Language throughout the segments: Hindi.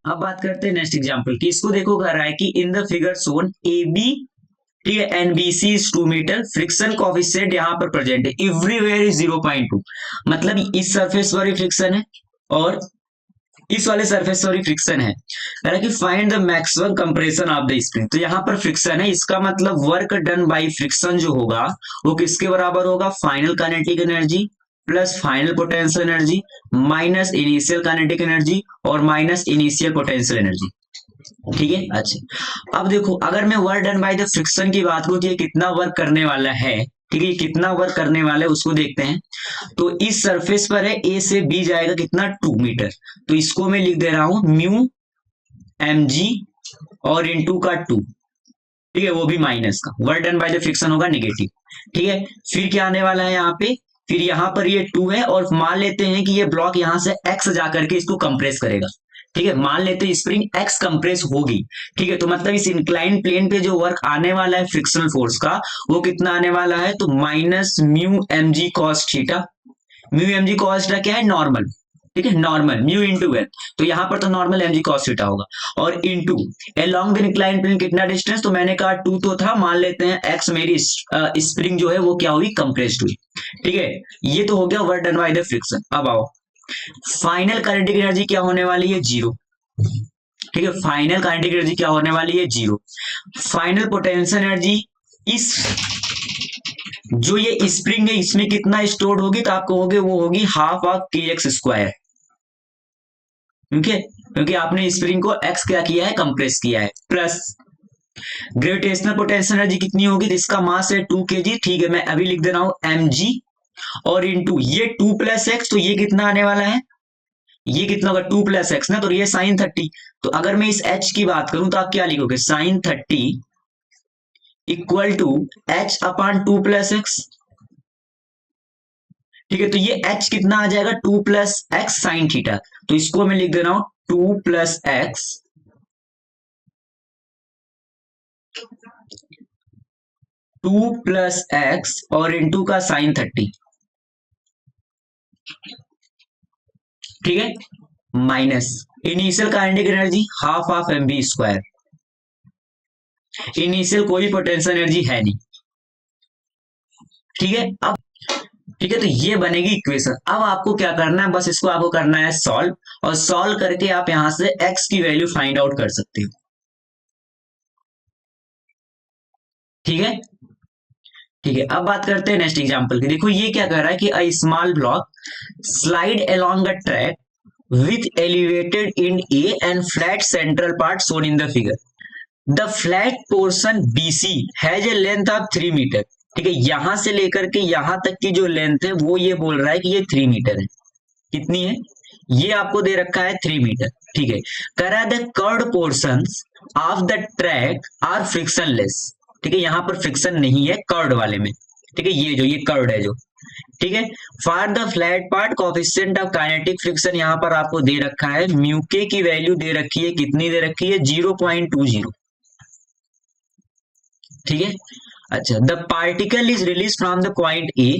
अब बात करते हैं नेक्स्ट एग्जांपल की। इसको देखो कह रहा है कि in the figure shown A B, ठीक है, NBC is 2 metre, friction coefficient यहाँ पर प्रेजेंट है एवरीवेयर इज 0.2। मतलब इस सरफेस पर ही फ्रिक्शन है और इस वाले सरफेस पर ही फ्रिक्शन है। कह रहा है कि find the maximum compression of the spring. तो यहाँ पर फ्रिक्शन है, इसका मतलब वर्क डन बाय फ्रिक्शन जो होगा वो किसके बराबर होगा, final kinetic energy plus final potential energy minus initial kinetic energy और माइनस इनिशियल पोटेंशियल एनर्जी। ठीक है। अच्छा, अब देखो अगर मैं work done by the friction की बात करूं तो ये कितना वर्क करने वाला है, ठीक है, ये कितना वर्क करने वाला है उसको देखते हैं। तो इस सरफेस पर है ए से बी जाएगा कितना, 2 मीटर। तो इसको मैं लिख दे रहा हूं म्यू एम जी और इंटू का 2, ठीक है, वो भी माइनस का, work done by the friction होगा नेगेटिव। ठीक है, फिर क्या आने वाला है यहाँ पे, फिर यहाँ पर ये 2 है और मान लेते हैं कि ये ब्लॉक यहाँ से एक्स जाकर के इसको कंप्रेस करेगा। ठीक है, मान लेते हैं स्प्रिंग एक्स कंप्रेस होगी। ठीक है, तो मतलब इस इंक्लाइन प्लेन पे जो वर्क आने वाला है फ्रिक्शनल फोर्स का वो कितना आने वाला है, तो minus mu M G cos theta. Mu M G cos theta क्या है, नॉर्मल। ठीक है, नॉर्मल म्यू इंटू एल, तो यहां पर तो normal M G cos theta होगा और into along the incline plane कितना डिस्टेंस, तो मैंने कहा 2 तो था, मान लेते हैं एक्स मेरी स्प्रिंग जो है वो क्या हुई, कंप्रेस्ड हुई। ठीक है, ये तो हो गया work done by the friction. अब आओ फाइनल काइनेटिक एनर्जी क्या होने वाली है, 0। ठीक है, फाइनल काइनेटिक एनर्जी क्या होने वाली है, 0। फाइनल पोटेंशियल एनर्जी इस जो ये स्प्रिंग है इसमें कितना स्टोर्ड होगी, तो आप कहोगे वो होगी half of k x square. क्योंकि आपने स्प्रिंग को एक्स क्या किया है, कंप्रेस किया है, प्लस ग्रेविटेशनल पोटेंशियल एनर्जी कितनी होगी, तो इसका मास है 2 kg। ठीक है, मैं अभी लिख दे रहा हूं एम जी और इंटू ये 2 प्लस एक्स, तो ये कितना आने वाला है, ये कितना होगा 2 प्लस एक्स ना, तो ये साइन 30। तो अगर मैं इस एच की बात करूं तो आप क्या लिखोगे, sine 30 equal to H upon 2 plus X. ठीक है, तो ये एच कितना आ जाएगा, 2 प्लस एक्स साइन थीटा। तो इसको मैं लिख दे रहा हूं 2 प्लस एक्स 2 प्लस एक्स और इंटू का साइन 30। ठीक है, minus initial kinetic energy half of M B square. Initial कोई पोटेंशियल एनर्जी है नहीं। ठीक है, अब ठीक है, तो ये बनेगी इक्वेशन। अब आपको क्या करना है, बस इसको आपको करना है सॉल्व, और सॉल्व करके आप यहां से x की वैल्यू फाइंड आउट कर सकते हो। ठीक है, ठीक है, अब बात करते हैं नेक्स्ट एग्जांपल की। देखो ये क्या कर रहा है कि a small block slide along a track with elevated in A and flat central part shown in the figure. The flat portion BC has a length of 3 metre. ठीक है, यहां से लेकर के यहां तक की जो लेंथ है वो ये बोल रहा है कि ये 3 मीटर है। कितनी है, ये आपको दे रखा है 3 मीटर। ठीक है, करा the curved portions of the track are frictionless. ठीक है, यहां पर फ्रिक्शन नहीं है कर्व्ड वाले में। ठीक है, ये कर्व्ड है जो। ठीक है, for the flat part coefficient of kinetic friction यहाँ पर आपको दे रखा है, म्यू के की वैल्यू दे रखी है, कितनी दे रखी है, 0.20। ठीक है, अच्छा, the particle is release from the point A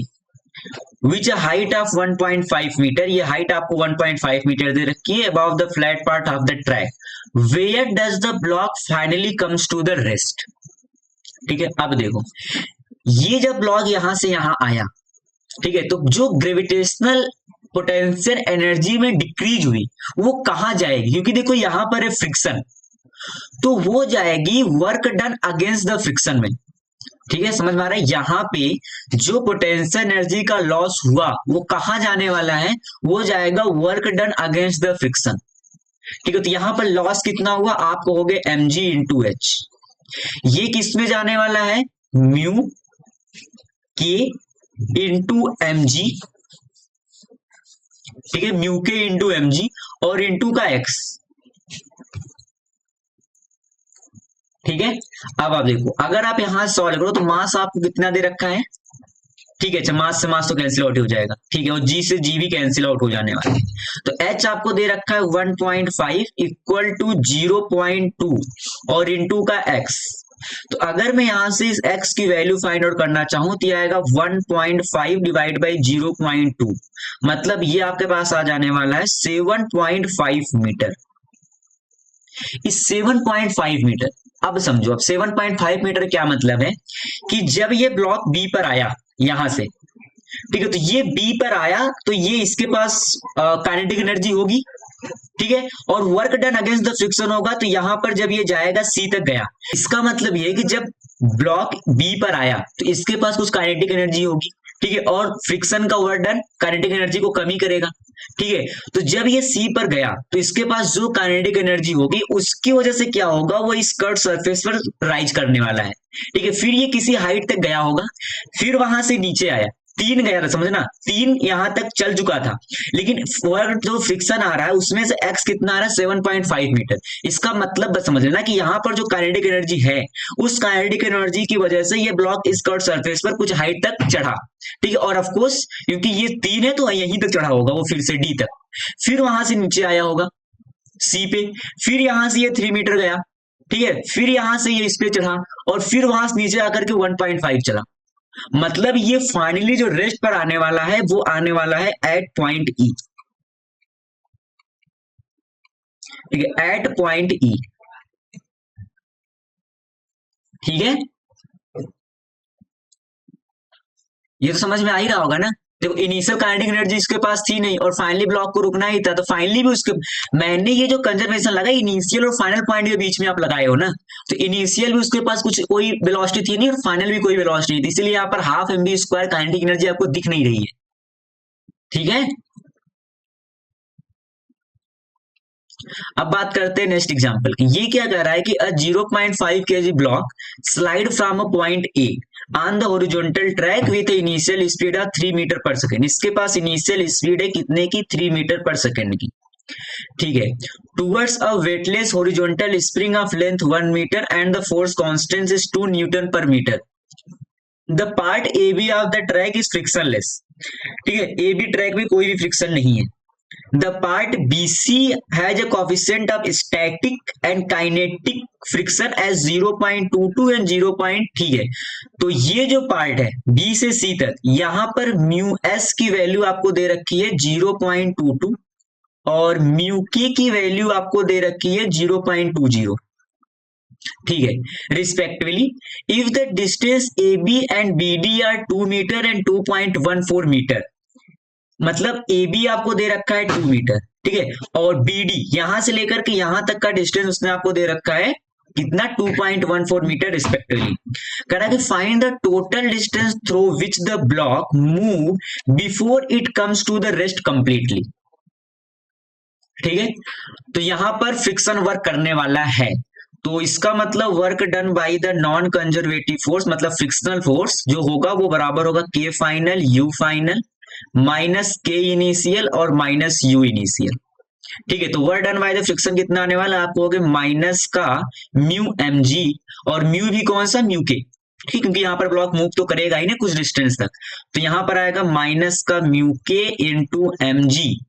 which a height of 1.5 metre. ये हाइट आपको 1.5 मीटर दे रखी है above the flat part of the track. Where does the block finally comes to the rest. ठीक है, अब देखो ये जब ब्लॉक यहां से यहां आया, ठीक है, तो जो ग्रेविटेशनल पोटेंशियल एनर्जी में डिक्रीज हुई वो कहां जाएगी, क्योंकि देखो यहां पर है फ्रिक्शन, तो वो जाएगी work done against the friction में। ठीक है, समझ में आ रहा है, यहाँ पे जो पोटेंशियल एनर्जी का लॉस हुआ वो कहां जाने वाला है, वो जाएगा work done against the friction. ठीक है, तो यहां पर लॉस कितना हुआ, आप कहोगे एम जी इंटू एच। ये किस में जाने वाला है, म्यू के इंटू एम जी। ठीक है, म्यू के इंटू एम जी और इंटू का एक्स। ठीक है, अब आप देखो अगर आप यहां सॉल्व करो तो मास आपको कितना दे रखा है। ठीक है, अच्छा, मास से मास तो कैंसिल आउट हो जाएगा। ठीक है, और जी से जी भी कैंसिल आउट हो जाने वाला है। तो एच आपको दे रखा है 1.5 इक्वल टू 0.2 और इंटू का एक्स। तो अगर मैं यहां से इस x की वैल्यू फाइंड आउट करना चाहूं तो ये आएगा 1.5 डिवाइड बाई 0.2, मतलब ये आपके पास आ जाने वाला है 7.5 मीटर। इस 7.5 मीटर, अब समझो, अब 7.5 मीटर क्या मतलब है कि जब ये ब्लॉक बी पर आया यहां से, ठीक है, तो ये बी पर आया तो ये इसके पास काइनेटिक एनर्जी होगी, ठीक है, और work done against the friction होगा, तो यहां पर जब ये जाएगा सी तक गया, इसका मतलब ये है कि जब ब्लॉक बी पर आया तो इसके पास कुछ काइनेटिक एनर्जी होगी, ठीक है, और फ्रिक्शन का वर्क डन काइनेटिक एनर्जी को कमी करेगा, ठीक है, तो जब ये सी पर गया तो इसके पास जो काइनेटिक एनर्जी होगी उसकी वजह से क्या होगा, वो इस कर्व सरफेस पर राइज करने वाला है, ठीक है, फिर ये किसी हाइट तक गया होगा, फिर वहां से नीचे आया, 3 गया था, समझना, 3 यहां तक चल चुका था, लेकिन वर्क जो फ्रिक्शन आ रहा है उसमें से एक्स कितना आ रहा है, 7.5 मीटर। इसका मतलब बस समझ लेना कि यहाँ पर जो काइनेटिक एनर्जी है, उस काइनेटिक एनर्जी की वजह से ये ब्लॉक इस कर्व सरफेस पर कुछ हाइट तक चढ़ा, ठीक है, और ऑफ कोर्स क्योंकि ये 3 है तो यहीं तक चढ़ा होगा वो, फिर से डी तक, फिर वहां से नीचे आया होगा सी पे, फिर यहां से ये 3 मीटर गया, ठीक है, फिर यहां से ये इस पे चढ़ा, और फिर वहां से नीचे आकर के 1.5 चला, मतलब ये फाइनली जो रेस्ट पर आने वाला है वो आने वाला है एट पॉइंट ई, ठीक है, एट पॉइंट ई, ठीक है, ये तो समझ में आ ही रहा होगा ना। देखो इनिशियल काइनेटिक एनर्जी इसके पास थी नहीं और फाइनली ब्लॉक को रुकना ही था, तो फाइनली भी उसके, मैंने ये जो कंजर्वेशन लगा इनिशियल और फाइनल पॉइंट के बीच में आप लगाए हो ना, तो इनिशियल भी उसके पास कुछ कोई वेलोसिटी थी नहीं और फाइनल भी कोई वेलोसिटी नहीं थी, इसलिए यहाँ पर half M B square kinetic energy आपको दिख नहीं रही है, ठीक है। अब बात करते हैं नेक्स्ट एग्जांपल की। ये क्या कह रहा है कि a 0.5 kg block slide from a point A on the horizontal track with initial speed of 3 metre per second. इसके पास इनिशियल स्पीड है कितने की, 3 मीटर पर सेकेंड की, ठीक है, towards a weightless horizontal spring of length 1 metre and the force constant is 2 newton per metre. The part A B of the track is frictionless, ठीक है, ए बी ट्रैक में कोई भी फ्रिक्शन नहीं है। The part BC has a coefficient of static and kinetic friction as 0.22 and 0. ठीक है, तो ये जो पार्ट है B से C तक, यहां पर म्यू एस की वैल्यू आपको दे रखी है 0.22 और म्यू के की वैल्यू आपको दे रखी है 0.20, ठीक है, respectively. If the distance A B and B D are 2 metre and 2.14 metre, मतलब ए बी आपको दे रखा है 2 मीटर, ठीक है, और बी डी यहां से लेकर के यहां तक का डिस्टेंस उसने आपको दे रखा है कितना, 2.14 मीटर रिस्पेक्टिवली। कह रहा है कि find the total distance through which the block move before it comes to the rest completely, ठीक है, तो यहां पर फ्रिक्शन वर्क करने वाला है, तो इसका मतलब work done by the non conservative force, मतलब फ्रिक्शनल फोर्स जो होगा वो बराबर होगा के final you final minus K initial और माइनस यू इनिशियल, ठीक है, तो work done by the friction कितना आने वाला है आपको, माइनस का म्यू एम जी, और म्यू भी कौन सा, म्यू के, ठीक, क्योंकि यहाँ पर ब्लॉक मूव तो करेगा ही ना कुछ डिस्टेंस तक, तो यहाँ पर आएगा माइनस का म्यू के इंटू एम जी,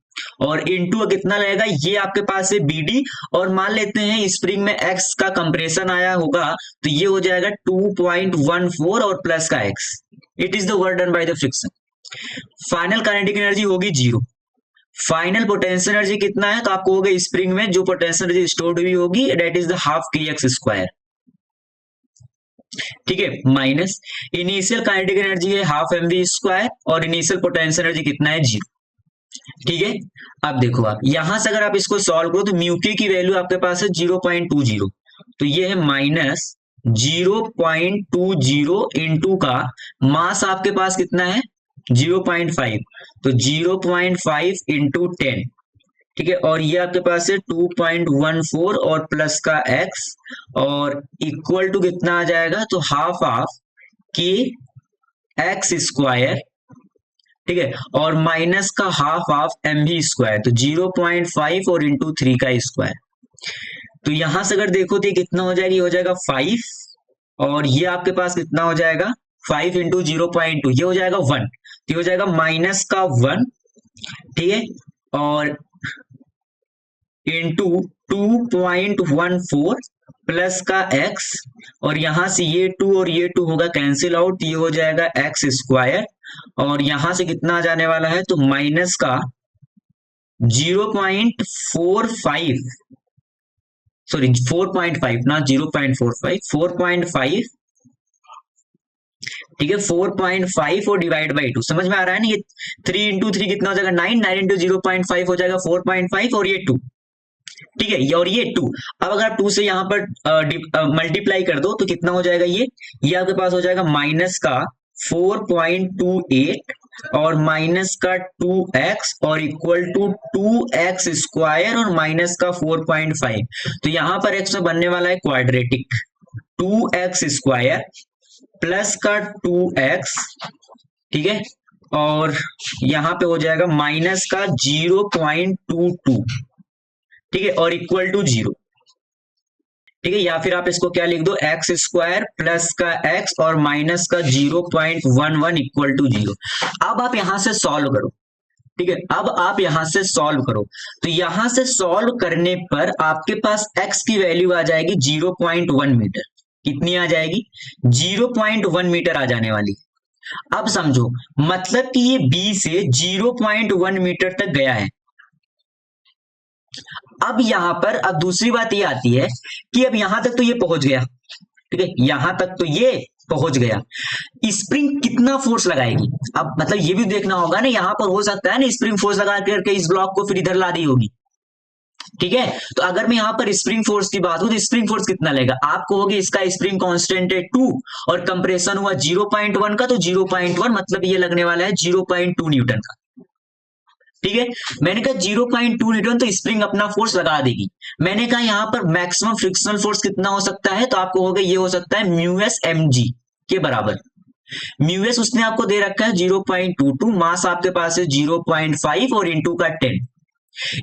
और इंटू कितना लगेगा, ये आपके पास है बीडी, और मान लेते हैं स्प्रिंग में एक्स का कंप्रेशन आया होगा तो ये हो जाएगा 2.14 और प्लस का x, it is the work done by the friction. Final kinetic energy होगी 0, फाइनल पोटेंशियल एनर्जी कितना है, तो आपको होगा स्प्रिंग में जो पोटेंशियल एनर्जी स्टोर्ड हुई होगी दैट इज द हाफ के एक्स स्क्वायर, ठीक है, माइनस इनिशियल काइनेटिक एनर्जी है हाफ एम वी स्क्वायर और इनिशियल पोटेंशियल एनर्जी कितना है 0, ठीक है। अब देखो आप यहां से अगर आप इसको सॉल्व करो तो म्यू के की वैल्यू आपके पास है 0.20, तो ये है माइनस 0.20 इंटू का मास आपके पास कितना है 0.5, तो 0.5 इंटू 10, ठीक है, और ये आपके पास है 2.14 और प्लस का x और इक्वल टू कितना आ जाएगा, तो half of k x square, ठीक है, और माइनस का half of m v square, तो 0.5 और इंटू 3 का स्क्वायर, तो यहां से अगर देखो तो कितना हो जाएगा, ये हो जाएगा 5 और ये आपके पास कितना हो जाएगा 5 इंटू 0.2, ये हो जाएगा 1, तो ये हो जाएगा माइनस का 1, ठीक है, और इंटू 2.14 प्लस का x, और यहां से ये 2 और ये 2 होगा कैंसिल आउट, ये हो जाएगा एक्स स्क्वायर, और यहां से कितना आ जाने वाला है, तो माइनस का 0.45, सॉरी 4.5 ना 0.45, 4.5, ठीक है 4.5 और डिवाइड बाई 2, समझ में आ रहा है ना? ये 3 इंटू 3 कितना हो जाएगा 9, 9 इंटू 0.5 हो जाएगा 4.5 और ये 2, ठीक है, और ये 2। अब अगर आप 2 से यहाँ पर मल्टीप्लाई कर दो तो कितना हो जाएगा ये आपके पास हो जाएगा माइनस का 4.28 और माइनस का 2x और इक्वल टू 2x स्क्वायर और माइनस का 4.5। तो यहां पर x में बनने वाला है क्वाड्रेटिक 2x स्क्वायर प्लस का 2x, ठीक है, और यहां पे हो जाएगा माइनस का 0.22, ठीक है, और इक्वल टू 0, ठीक है, या फिर आप इसको क्या लिख दो एक्स स्क्वायर प्लस का x और माइनस का 0.11 इक्वल टू 0। अब आप यहां से सॉल्व करो, ठीक है, अब आप यहां से सॉल्व करो, तो यहां से सॉल्व करने पर आपके पास x की वैल्यू आ जाएगी 0.1 मीटर। कितनी आ जाएगी? 0.1 मीटर आ जाने वाली। अब समझो, मतलब कि ये B से 0.1 मीटर तक गया है। अब यहां पर अब दूसरी बात ये आती है कि अब यहां तक तो ये पहुंच गया, ठीक है, यहां तक तो ये पहुंच गया, स्प्रिंग कितना फोर्स लगाएगी? अब मतलब ये भी देखना होगा ना, यहां पर हो सकता है ना स्प्रिंग फोर्स लगा करके इस ब्लॉक को फिर इधर ला दी होगी, ठीक है। तो अगर मैं यहां पर स्प्रिंग फोर्स की बात हूं तो स्प्रिंग फोर्स कितना लेगा? आप कहोगे इसका स्प्रिंग कांस्टेंट है 2 और कंप्रेशन हुआ 0.1 का, तो 0.1 मतलब ये लगने वाला है 0.2 न्यूटन का, ठीक है। मैंने कहा 0.2 न्यूटन, तो स्प्रिंग अपना फोर्स लगा देगी। मैंने कहा यहां पर मैक्सिमम फ्रिक्शनल फोर्स कितना हो सकता है, तो आपको होगा ये हो सकता है म्यूएस mg के बराबर। म्यूएस उसने आपको दे रखा है 0.22, मास आपके पास है 0.5 और इंटू का 10।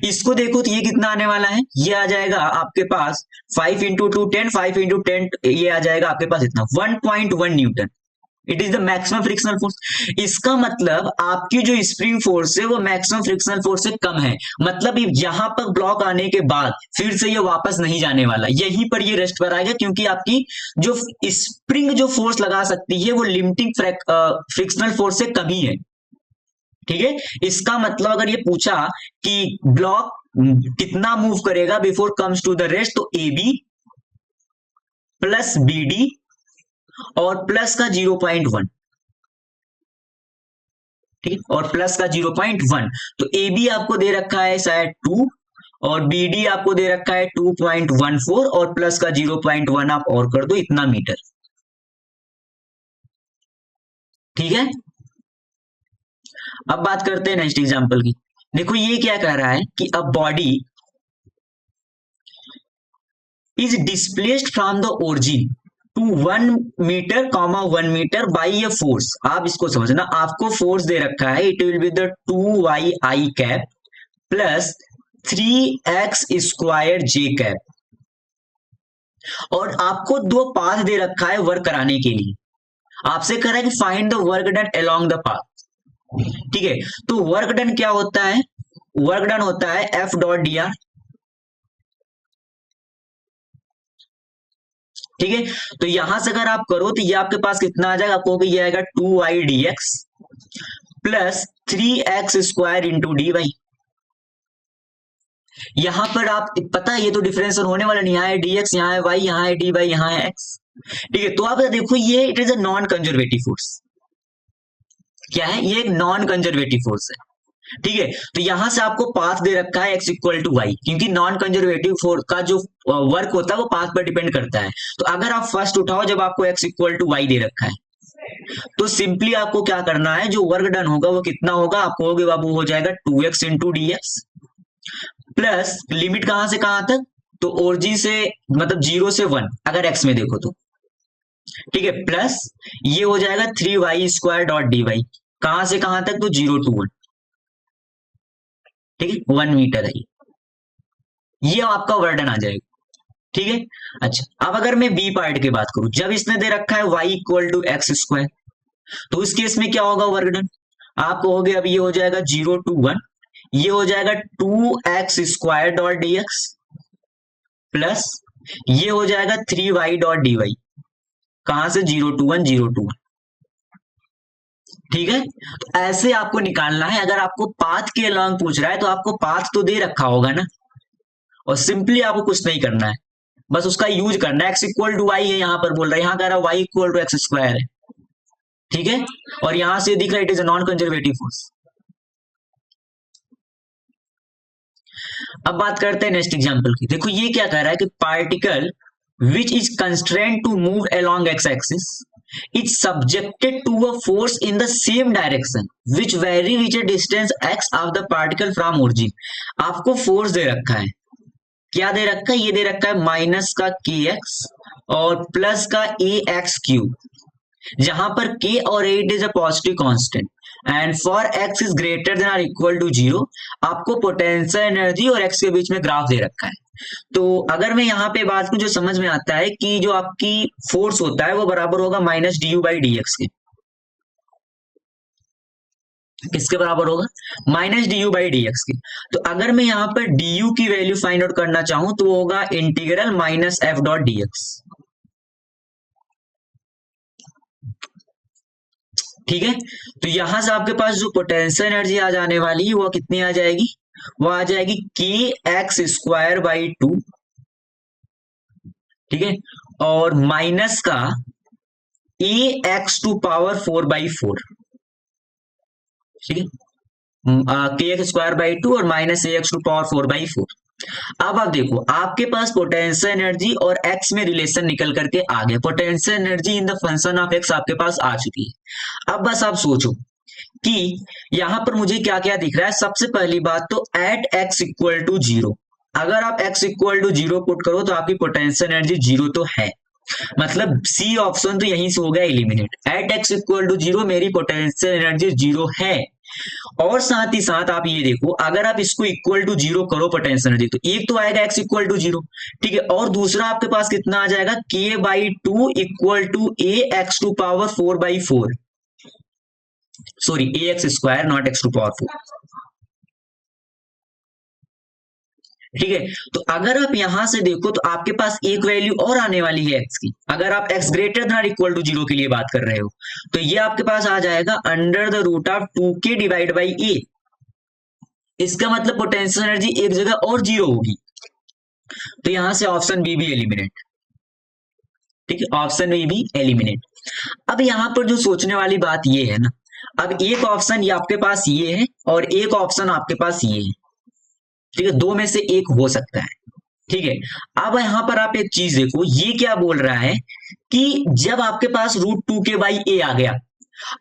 इसको देखो तो ये कितना आने वाला है, ये आ जाएगा आपके पास 5 इंटू 2 10, 5 इंटू 10, ये आ जाएगा आपके पास इतना 1.1 Newton. It is the maximum frictional force. इसका मतलब आपकी जो स्प्रिंग फोर्स है वो मैक्सिमम फ्रिक्शनल फोर्स से कम है, मतलब यहां पर ब्लॉक आने के बाद फिर से ये वापस नहीं जाने वाला, यहीं पर ये रेस्ट पर आएगा, क्योंकि आपकी जो स्प्रिंग जो फोर्स लगा सकती है वो लिमिटिंग फ्रिक्शनल फोर्स से कम ही है, ठीक है। इसका मतलब अगर ये पूछा कि ब्लॉक कितना मूव करेगा before comes to the rest, तो A B plus B D और प्लस का 0.1, ठीक है, और प्लस का 0.1। तो ए बी आपको दे रखा है शायद 2 और बी डी आपको दे रखा है 2.14 और प्लस का 0.1 आप और कर दो, इतना मीटर, ठीक है। अब बात करते हैं नेक्स्ट एग्जांपल की। देखो ये क्या कह रहा है कि a body is displaced from the origin to 1 metre, 1 metre by a force. आप इसको समझना, आपको फोर्स दे रखा है, it will be the 2y cap plus 3x square J cap, और आपको दो पाथ दे रखा है वर्क कराने के लिए। आपसे कह रहा है कि find the work done along the path, ठीक है। तो वर्क डन क्या होता है? वर्क डन होता है एफ डॉट डी आर, ठीक है। तो यहां से अगर आप करो तो ये आपके पास कितना आ जाएगा, आपको ये आएगा 2y d x plus 3x square into d y. यहां पर आप पता है ये तो डिफरेंस होने वाला नहीं, यहाँ है dx, यहाँ है y, यहाँ है dy, यहाँ है x, ठीक है। तो आप देखो ये it is a non conservative force. क्या है ये? एक नॉन कंजर्वेटिव फोर्स है, ठीक है। तो यहां से आपको पाथ दे रखा है x इक्वल टू वाई, क्योंकि नॉन कंजर्वेटिव फोर्स का जो वर्क होता है वो पाथ पर डिपेंड करता है। तो अगर आप फर्स्ट उठाओ जब आपको x इक्वल टू वाई दे रखा है, तो सिंपली आपको क्या करना है, जो वर्क डन होगा वो कितना होगा, आपको होगा बाबू हो जाएगा 2x into D x plus limit कहां से कहां तक, तो ओरिजिन से मतलब 0 से 1 अगर x में देखो तो, ठीक है, प्लस ये हो जाएगा 3y square dot D Y, कहां से कहां तक, तो 0 to 1, ठीक है, 1 मीटर है ये आपका वर्डन आ जाएगा, ठीक है। अच्छा अब अगर मैं बी पार्ट की बात करूं, जब इसने दे रखा है y equal to x square, तो इस केस में क्या होगा वर्डन, आप कहोगे अब ये हो जाएगा 0 to 1, ये हो जाएगा 2x square dot D x plus ये हो जाएगा 3y डॉट डी वाई, कहां से 0 to 1, 0 to 1, ठीक है। तो ऐसे आपको निकालना है। अगर आपको पाथ के अलॉन्ग पूछ रहा है तो आपको पाथ तो दे रखा होगा ना, और सिंपली आपको कुछ नहीं करना है, बस उसका यूज करना है। एक्स इक्वल टू वाई है, यहाँ पर बोल रहा है, यहाँ कह रहा है y equal to x square है, ठीक है। और यहां से दिख रहा है it is a non conservative force. अब बात करते हैं नेक्स्ट एग्जांपल की। देखो ये क्या कह रहा है कि particle which is constraint to move along x axis is subjected to a force in the same direction which very which a distance x of the particle from origin. आपको फोर्स दे रखा है, क्या दे रखा है, ये दे रखा है माइनस का के एक्स और प्लस का ए एक्स क्यूब, जहां पर k और 8 is a positive constant and for x is greater than और इक्वल टू 0। आपको पोटेंशियल एनर्जी और x के बीच में ग्राफ दे रखा है। तो अगर मैं यहाँ पे बात करूं, जो समझ में आता है कि जो आपकी फोर्स होता है वो बराबर होगा minus D you by D x के। किसके बराबर होगा, minus D you by D x के। तो अगर मैं यहाँ पर डी यू की वैल्यू फाइंड आउट करना चाहूं तो वो होगा integral minus F dot D X, ठीक है। तो यहां से आपके पास जो पोटेंशियल एनर्जी आ जाने वाली है वो कितनी आ जाएगी, वो आ जाएगी के एक्स स्क्वायर बाई टू, ठीक है, और माइनस का ए एक्स टू पावर 4/4, ठीक है, k x square by two और minus a x to power 4/4। अब आप देखो आपके पास पोटेंशियल एनर्जी और एक्स में रिलेशन निकल करके आ गया, potential energy in the function of x आपके पास आ चुकी है। अब बस आप सोचो कि यहां पर मुझे क्या क्या दिख रहा है। सबसे पहली बात तो एट एक्स इक्वल टू 0, अगर आप एक्स इक्वल टू 0 पुट करो तो आपकी पोटेंशियल एनर्जी 0 तो है, मतलब सी ऑप्शन तो यहीं से हो गया eliminate. At x equal to 0 मेरी पोटेंशियल एनर्जी 0 है। और साथ ही साथ आप ये देखो अगर आप इसको इक्वल टू 0 करो पोटेंशियल एनर्जी, तो एक तो आएगा एक्स इक्वल टू 0, ठीक है, और दूसरा आपके पास कितना आ जाएगा k by two equal to a x to power 4/4, sorry a x square not x to power 4, ठीक है। तो अगर आप यहां से देखो तो आपके पास एक वैल्यू और आने वाली है एक्स की, अगर आप x greater than equal to 0 के लिए बात कर रहे हो तो ये आपके पास आ जाएगा under the root of 2k divide by A. इसका मतलब पोटेंशियल एनर्जी एक जगह और 0 होगी, तो यहां से ऑप्शन बी भी एलिमिनेट, ठीक है, ऑप्शन बी भी एलिमिनेट। अब यहां पर जो सोचने वाली बात ये है ना, अब एक ऑप्शन ये आपके पास ये है और एक ऑप्शन आपके पास ये है, ठीक है, दो में से एक हो सकता है, ठीक है। अब यहां पर आप एक चीज देखो, ये क्या बोल रहा है कि जब आपके पास √2k/a आ गया,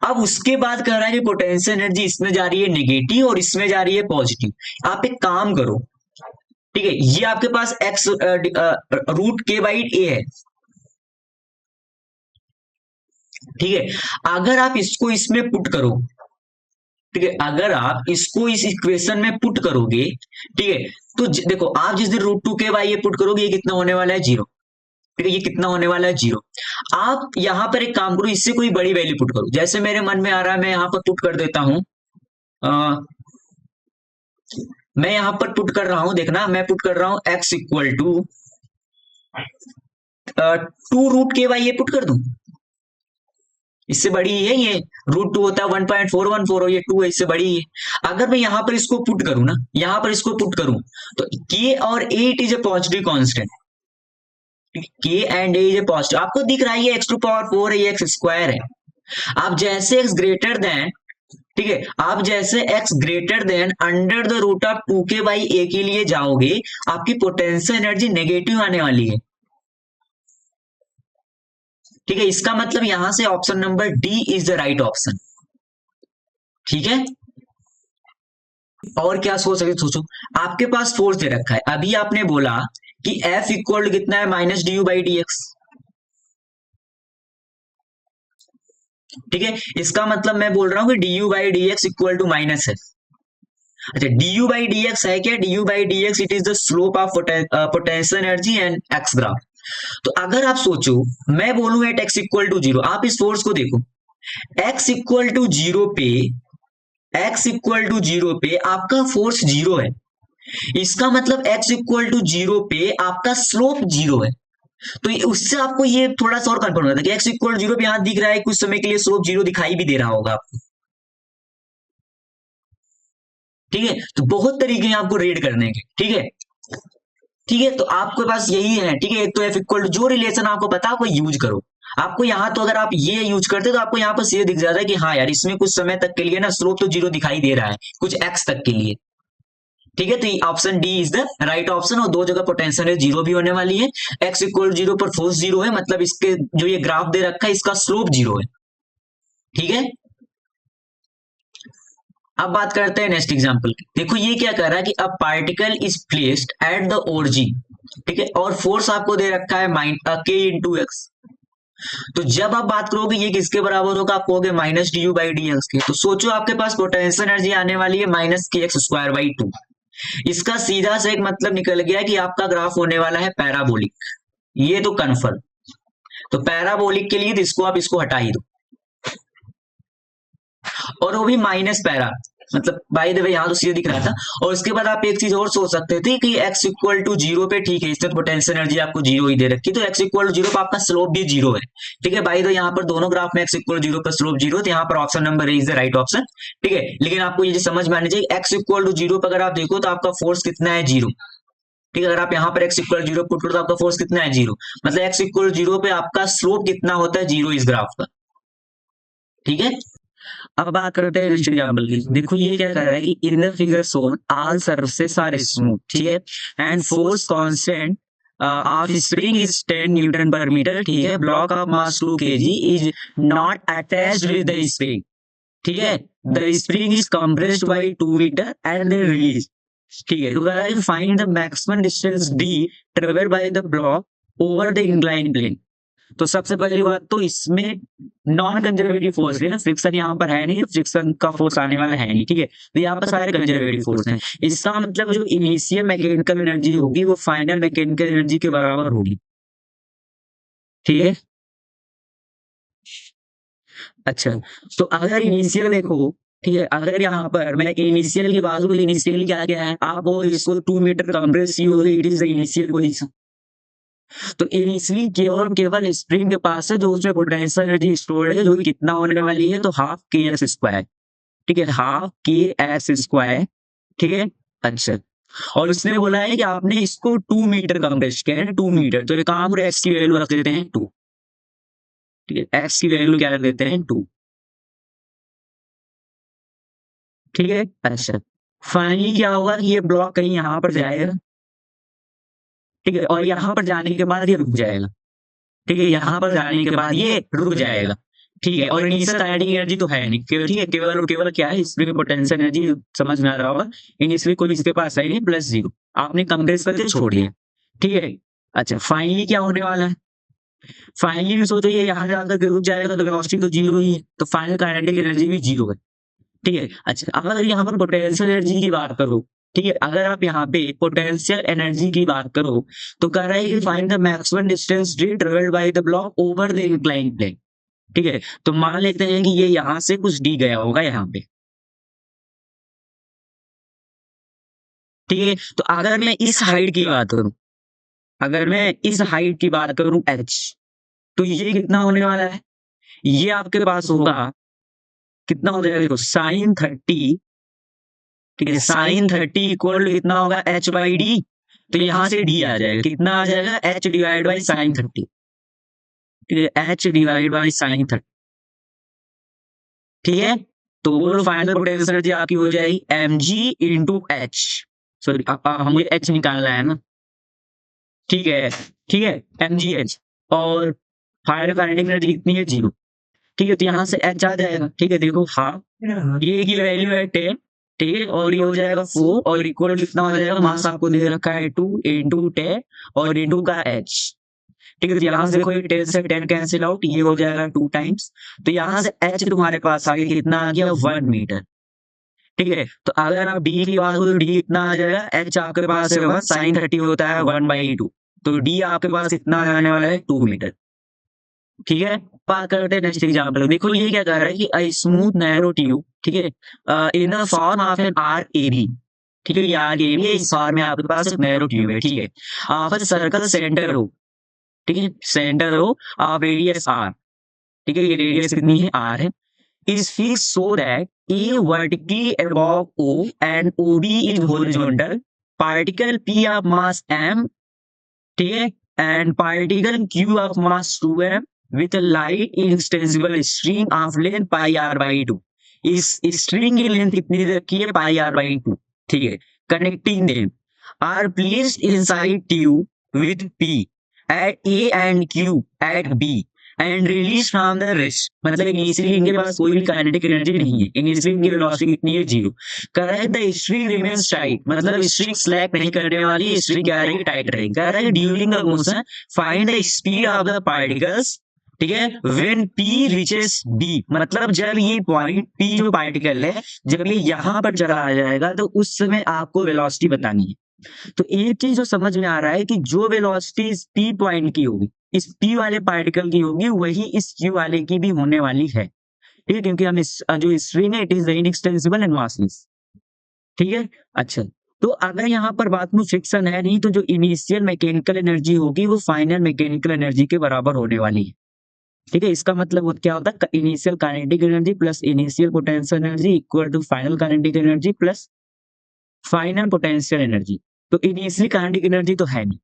अब उसके बाद कह रहा है कि पोटेंशियल एनर्जी इसमें जा रही है नेगेटिव और इसमें जा रही है पॉजिटिव। आप एक काम करो, ठीक है, ये आपके पास x √k/a है, ठीक है। अगर आप इसको इसमें पुट करो, ठीक है, अगर आप इसको इस इक्वेशन में पुट करोगे, ठीक है, तो देखो आप जिस दिन √2k/a पुट करोगे ये कितना होने वाला है 0, ठीक है, ये कितना होने वाला है 0। आप यहां पर एक काम करो, इससे कोई बड़ी वैल्यू पुट करो, जैसे मेरे मन में आ रहा है मैं यहां पर पुट कर देता हूं, मैं यहां पर पुट कर रहा हूं, देखना मैं पुट कर रहा हूं x equal to 2√k/a put कर दूं, इससे बड़ी है ये, √2 होता है 1.414 और ये 2 है, इससे बड़ी है। अगर मैं यहां पर इसको पुट करूं ना, यहां पर इसको पुट करूं तो k और 8 is a positive constant, k and a is a positive, आपको दिख रहा है ये x टू पावर 4 है, ये x स्क्वायर है। आप जैसे x ग्रेटर देन, ठीक है, आप जैसे x greater than under the root of 2k/a के लिए जाओगे आपकी पोटेंशियल एनर्जी नेगेटिव आने वाली है, ठीक है। इसका मतलब यहां से option number D is the right option, ठीक है। और क्या सोच सकते, सोचो आपके पास फोर्स दे रखा है, अभी आपने बोला कि F इक्वल कितना है minus D you by D X, ठीक है। इसका मतलब मैं बोल रहा हूं कि D you by D X equal to minus F. अच्छा D you by D X है क्या, D you by D X it is the slope of potential energy and X graph. तो अगर आप सोचो मैं बोलूं एट एक्स इक्वल टू 0, आप इस फोर्स को देखो, x इक्वल टू 0 पे, x इक्वल टू 0 पे आपका फोर्स 0 है, इसका मतलब x इक्वल टू 0 पे आपका स्लोप 0 है। तो उससे आपको ये थोड़ा सा और कंफर्म होता है कि x इक्वल 0 पे यहां दिख रहा है, कुछ समय के लिए स्लोप 0 दिखाई भी दे रहा होगा आपको, ठीक है। तो बहुत तरीके हैं आपको रीड करने के, ठीक है। ठीक है, तो आपके पास यही है, ठीक है, एक तो एफ इक्वल टू जो रिलेशन आपको पता है वो यूज करो। आपको यहाँ तो अगर आप ये यूज करते तो आपको यहाँ पर सीधे दिख जाता है कि हाँ यार इसमें कुछ समय तक के लिए ना स्लोप तो जीरो दिखाई दे रहा है कुछ एक्स तक के लिए। ठीक है, तो option D is the right option, और दो जगह पोटेंशियल जीरो भी होने वाली है। एक्स इक्वल जीरो पर फोर्स जीरो है, मतलब इसके जो ये ग्राफ दे रखा है इसका स्लोप जीरो है। ठीक है, अब बात करते हैं नेक्स्ट एग्जांपल की। देखो ये क्या कर रहा है कि a particle is placed at the origin, ठीक है, और फोर्स आपको दे रखा है के इंटू एक्स। तो जब आप बात करोगे ये किसके बराबर होगा, आप कहोगे minus D you by D x के। तो सोचो आपके पास पोटेंशियल एनर्जी आने वाली है माइनस के एक्स स्क्वायर बाई टू। इसका सीधा से एक मतलब निकल गया कि आपका ग्राफ होने वाला है पैराबोलिक, ये तो कन्फर्म। तो पैराबोलिक के लिए तो इसको हटा ही दो, और वो भी माइनस पैरा, मतलब बाय द वे यहाँ तो सीधे दिख रहा था। और उसके बाद आप एक चीज और सोच सकते थे कि x इक्वल टू जीरो पे, ठीक है, इसमें पोटेंशियल एनर्जी आपको जीरो ही दे रखी, तो x इक्वल टू जीरो पे आपका स्लोप भी जीरो है। ठीक है, बाय द यहाँ पर दोनों ग्राफ में x इक्वल जीरो पर स्लोप जीरो, तो यहाँ पर option number is the right option. ठीक है, लेकिन आपको ये समझ में आनी चाहिए x इक्वल टू जीरो पर अगर आप देखो तो आपका फोर्स कितना है, जीरो। ठीक है, अगर आप यहाँ पर x इक्वल जीरो पुट करो तो आपका फोर्स कितना है, जीरो। मतलब x इक्वल जीरो पे आपका स्लोप कितना होता है, जीरो इस ग्राफ का। ठीक है, अब बात करते हैं नेक्स्ट एग्जांपल की। देखो ये क्या कर रहा है कि in the figure shown all surfaces are smooth, ठीक है, and force constant of spring is 10 newton per metre, ठीक है, block of mass 2 kg is not attached with the spring, ठीक है, the spring is compressed by 2 metre and then release. ठीक है, तो find the maximum distance d travelled by the block over the incline plane. तो सबसे पहली बात तो इसमें नॉन कंजर्वेटिव फोर्स है ना, फ्रिक्शन यहाँ पर है नहीं, फ्रिक्शन का फोर्स आने वाला है नहीं। ठीक है, तो यहाँ पर सारे कंजर्वेटिव फोर्स हैं। इसका मतलब जो इनिशियल मैकेनिकल एनर्जी होगी वो फाइनल मैकेनिकल एनर्जी के बराबर होगी। ठीक है, अच्छा, तो अगर इनिशियल देखो, ठीक है, अगर यहाँ पर मैं इनिशियल की बात करूँ, इनिशियल क्या है, आप वो इसको 2 मीटर compress it is the initial position. तो इनिशियली केवल स्प्रिंग के पास है जो उसमें पोटेंशियल एनर्जी स्टोर्ड है, जो कि कितना होने वाली है, तो हाफ के एस स्क्वायर। ठीक है, हाफ के एस स्क्वायर। ठीक है, अच्छा, और उसने बोला है कि आपने इसको 2 मीटर कंप्रेस किया है, 2 मीटर। तो काम और एक्स की वैल्यू रख देते हैं 2। ठीक है, एक्स की वैल्यू क्या रख देते हैं, 2। ठीक है, अच्छा, फाइनली क्या होगा कि ये ब्लॉक कहीं यहाँ पर जाएगा। ठीक है, और यहाँ पर जाने के बाद ये रुक जाएगा। ठीक है, यहाँ पर जाने के बाद ये रुक जाएगा। ठीक है, और इनिशियल काइनेटिक एनर्जी तो है नहीं, ठीक है, केवल और केवल क्या है, इसमें पोटेंशियल एनर्जी समझ में आ रहा होगा, इनिशियली कोई इसके पास है नहीं, प्लस जीरो, आपने कंप्रेस करके छोड़ दिया। ठीक है, अच्छा, फाइनली क्या होने वाला है, फाइनली भी सोचो ये यहाँ जाकर रुक जाएगा तो वेलोसिटी तो जीरो ही है, तो फाइनल काइनेटिक एनर्जी भी जीरो है। ठीक है, अच्छा, अगर यहाँ पर पोटेंशियल एनर्जी की बात करो, ठीक है, अगर आप यहाँ पे पोटेंशियल एनर्जी की बात करो तो कह रहा है कि find the maximum distance d travelled by the block over the incline plane. ठीक है, तो मान लेते हैं कि ये यहाँ से कुछ डी गया होगा यहाँ पे। ठीक है, तो अगर मैं इस हाइट की बात करूं, अगर मैं इस हाइट की बात करूं h, तो ये कितना होने वाला है, ये आपके पास होगा कितना हो जाएगा, देखो साइन 30। ठीक है, साइन 30 इक्वल कितना होगा, h बाई डी। तो यहां से डी आ जाएगा, कितना आ जाएगा, h डिवाइड बाई साइन 30। ठीक है, h डिवाइड बाई साइन 30। ठीक है, तो वो फाइनल पोटेंशियल एनर्जी आपकी हो जाएगी mg इंटू एच, सॉरी हमें h निकालना है ना। ठीक है, ठीक है, mgh, और फाइनल काइनेटिक एनर्जी कितनी है, जीरो। ठीक है, तो यहाँ से h आ जाएगा। ठीक है, देखो हाफ, ये की वैल्यू है 10। ठीक है, और ये हो जाएगा 4, और इक्वल कितना हो जाएगा, मास आपको दे रखा है 2 इंटू 10 और इंटू का h। ठीक है, तो यहाँ से देखो ये 10 से 10 कैंसिल आउट, ये हो जाएगा 2 टाइम्स। तो यहाँ से h तुम्हारे पास आ गया, कितना आ गया, 1 मीटर। ठीक है, तो अगर आप d की बात करो तो d कितना आ जाएगा, h आपके पास है साइन 30 होता है 1/2, तो d आपके पास कितना आने वाला है, 2 मीटर। ठीक है, बात करते हैं नेक्स्ट एग्जांपल। देखो ये क्या कह रहा है कि अ स्मूथ नैरो ट्यूब, ठीक है, in the form of N R A B. ठीक है, ये आर ए बी है, इस फॉर्म में आपके पास एक नैरो ट्यूब है। ठीक है, ऑफ सर्कल सेंटर हो, ठीक है, सेंटर हो ऑफ रेडियस आर। ठीक है, ये रेडियस कितनी है, आर है, is fix so that A vertically above O and O B is horizontal, particle p of mass m ठीक है, and particle Q of mass 2m with light inextensible string of length pi R by 2। इस स्ट्रिंग की लेंथ कितनी रखी है, पाई आर बाई 2। ठीक है, connecting them are placed inside tube with P at A and Q at B and release from the rest. मतलब इनिशियली इनके पास कोई भी काइनेटिक एनर्जी नहीं है, इनिशियली इनकी वेलोसिटी कितनी है, 0। कह रहा है द स्ट्रिंग रिमेन्स टाइट, मतलब स्ट्रिंग स्लैप नहीं करने वाली, स्ट्रिंग क्या रहेगी, टाइट रहेगी। कह रहा है during the motion find the speed of the particles. ठीक है, व्हेन पी रीचेस बी, मतलब जब ये पॉइंट पी जो पार्टिकल है जब ये यहाँ पर चला आ जाएगा तो उस समय आपको वेलोसिटी बतानी है। तो एक चीज जो समझ में आ रहा है कि जो वेलोसिटी इस पी पॉइंट की होगी, इस पी वाले पार्टिकल की होगी, वही इस क्यू वाले की भी होने वाली है। ठीक है, क्योंकि हम इस जो स्ट्रिंग है it is inextensible and massless. ठीक है, अच्छा, तो अगर यहाँ पर बात में फ्रिक्शन है नहीं तो जो इनिशियल मैकेनिकल एनर्जी होगी वो फाइनल मैकेनिकल एनर्जी के बराबर होने वाली है। ठीक है, इसका मतलब वो क्या होता है, initial kinetic energy plus initial potential energy equal to final kinetic energy plus final potential energy. तो इनिशियली काइनेटिक एनर्जी तो है नहीं,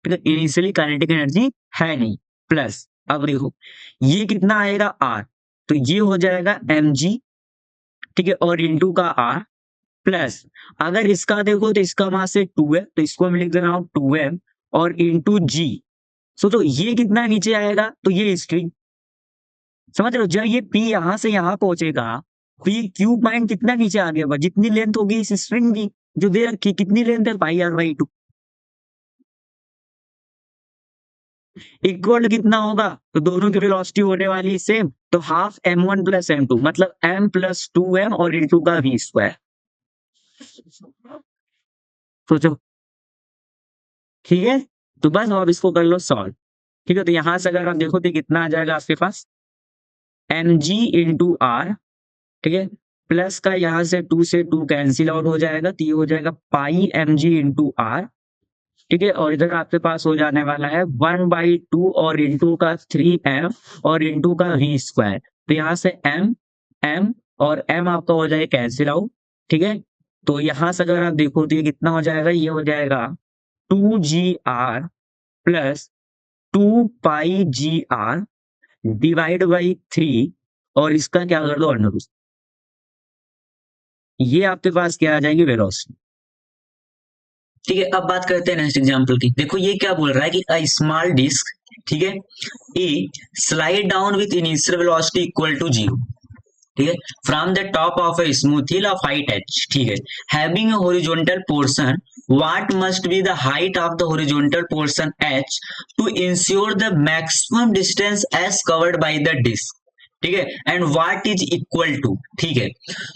ठीक है, इनिशियली काइनेटिक एनर्जी है नहीं, प्लस अब देखो ये कितना आएगा आर, तो ये हो जाएगा mg। ठीक है, और इंटू का आर प्लस अगर इसका देखो तो इसका मास है 2 है तो इसको मैं लिख दे रहा हूं 2m और इंटू जी। सोचो ये कितना नीचे आएगा, तो ये स्ट्रिंग, समझ रहे हो, जब ये P यहां से यहां पहुंचेगा तो ये क्यू पॉइंट कितना नीचे आ गया, जितनी लेंथ होगी इस स्ट्रिंग की जो दे रखी, कितनी लेंथ है, पाई आर बाई 2 इक्वल कितना होगा, तो दोनों की वेलोसिटी होने वाली सेम, तो हाफ m1 प्लस m2 मतलब m प्लस 2m और इंटू का v स्क्वायर। सोचो, ठीक है, तो बस अब इसको कर लो सॉल्व। ठीक है, तो यहां से अगर आप देखो तो कितना आ जाएगा आपके पास mg इंटू आर। ठीक है, प्लस का यहाँ से 2 से 2 कैंसिल आउट हो जाएगा तो ये हो जाएगा पाई mg इंटू आर। ठीक है, और इधर आपके पास हो जाने वाला है 1/2 और इंटू का 3m और इंटू का v स्क्वायर। तो यहाँ से m और m आपका हो जाएगा कैंसिल आउट। ठीक है, तो यहाँ से अगर आप देखो तो ये कितना हो जाएगा, ये हो जाएगा 2gr plus 2πgr divide by 3 और इसका क्या कर दो अंडर रूट। ये आपके पास क्या आ जाएगी, वेलोसिटी। ठीक है, अब बात करते हैं नेक्स्ट एग्जांपल की। देखो ये क्या बोल रहा है कि अ स्मॉल डिस्क, ठीक है, A slide down with initial velocity equal to 0। ठीक है, from the top of a smooth hill of height h। ठीक है, having a horizontal portion, what must be the height of the horizontal portion h to ensure the maximum distance s covered by the disc. ठीक है, and what is equal to. ठीक है,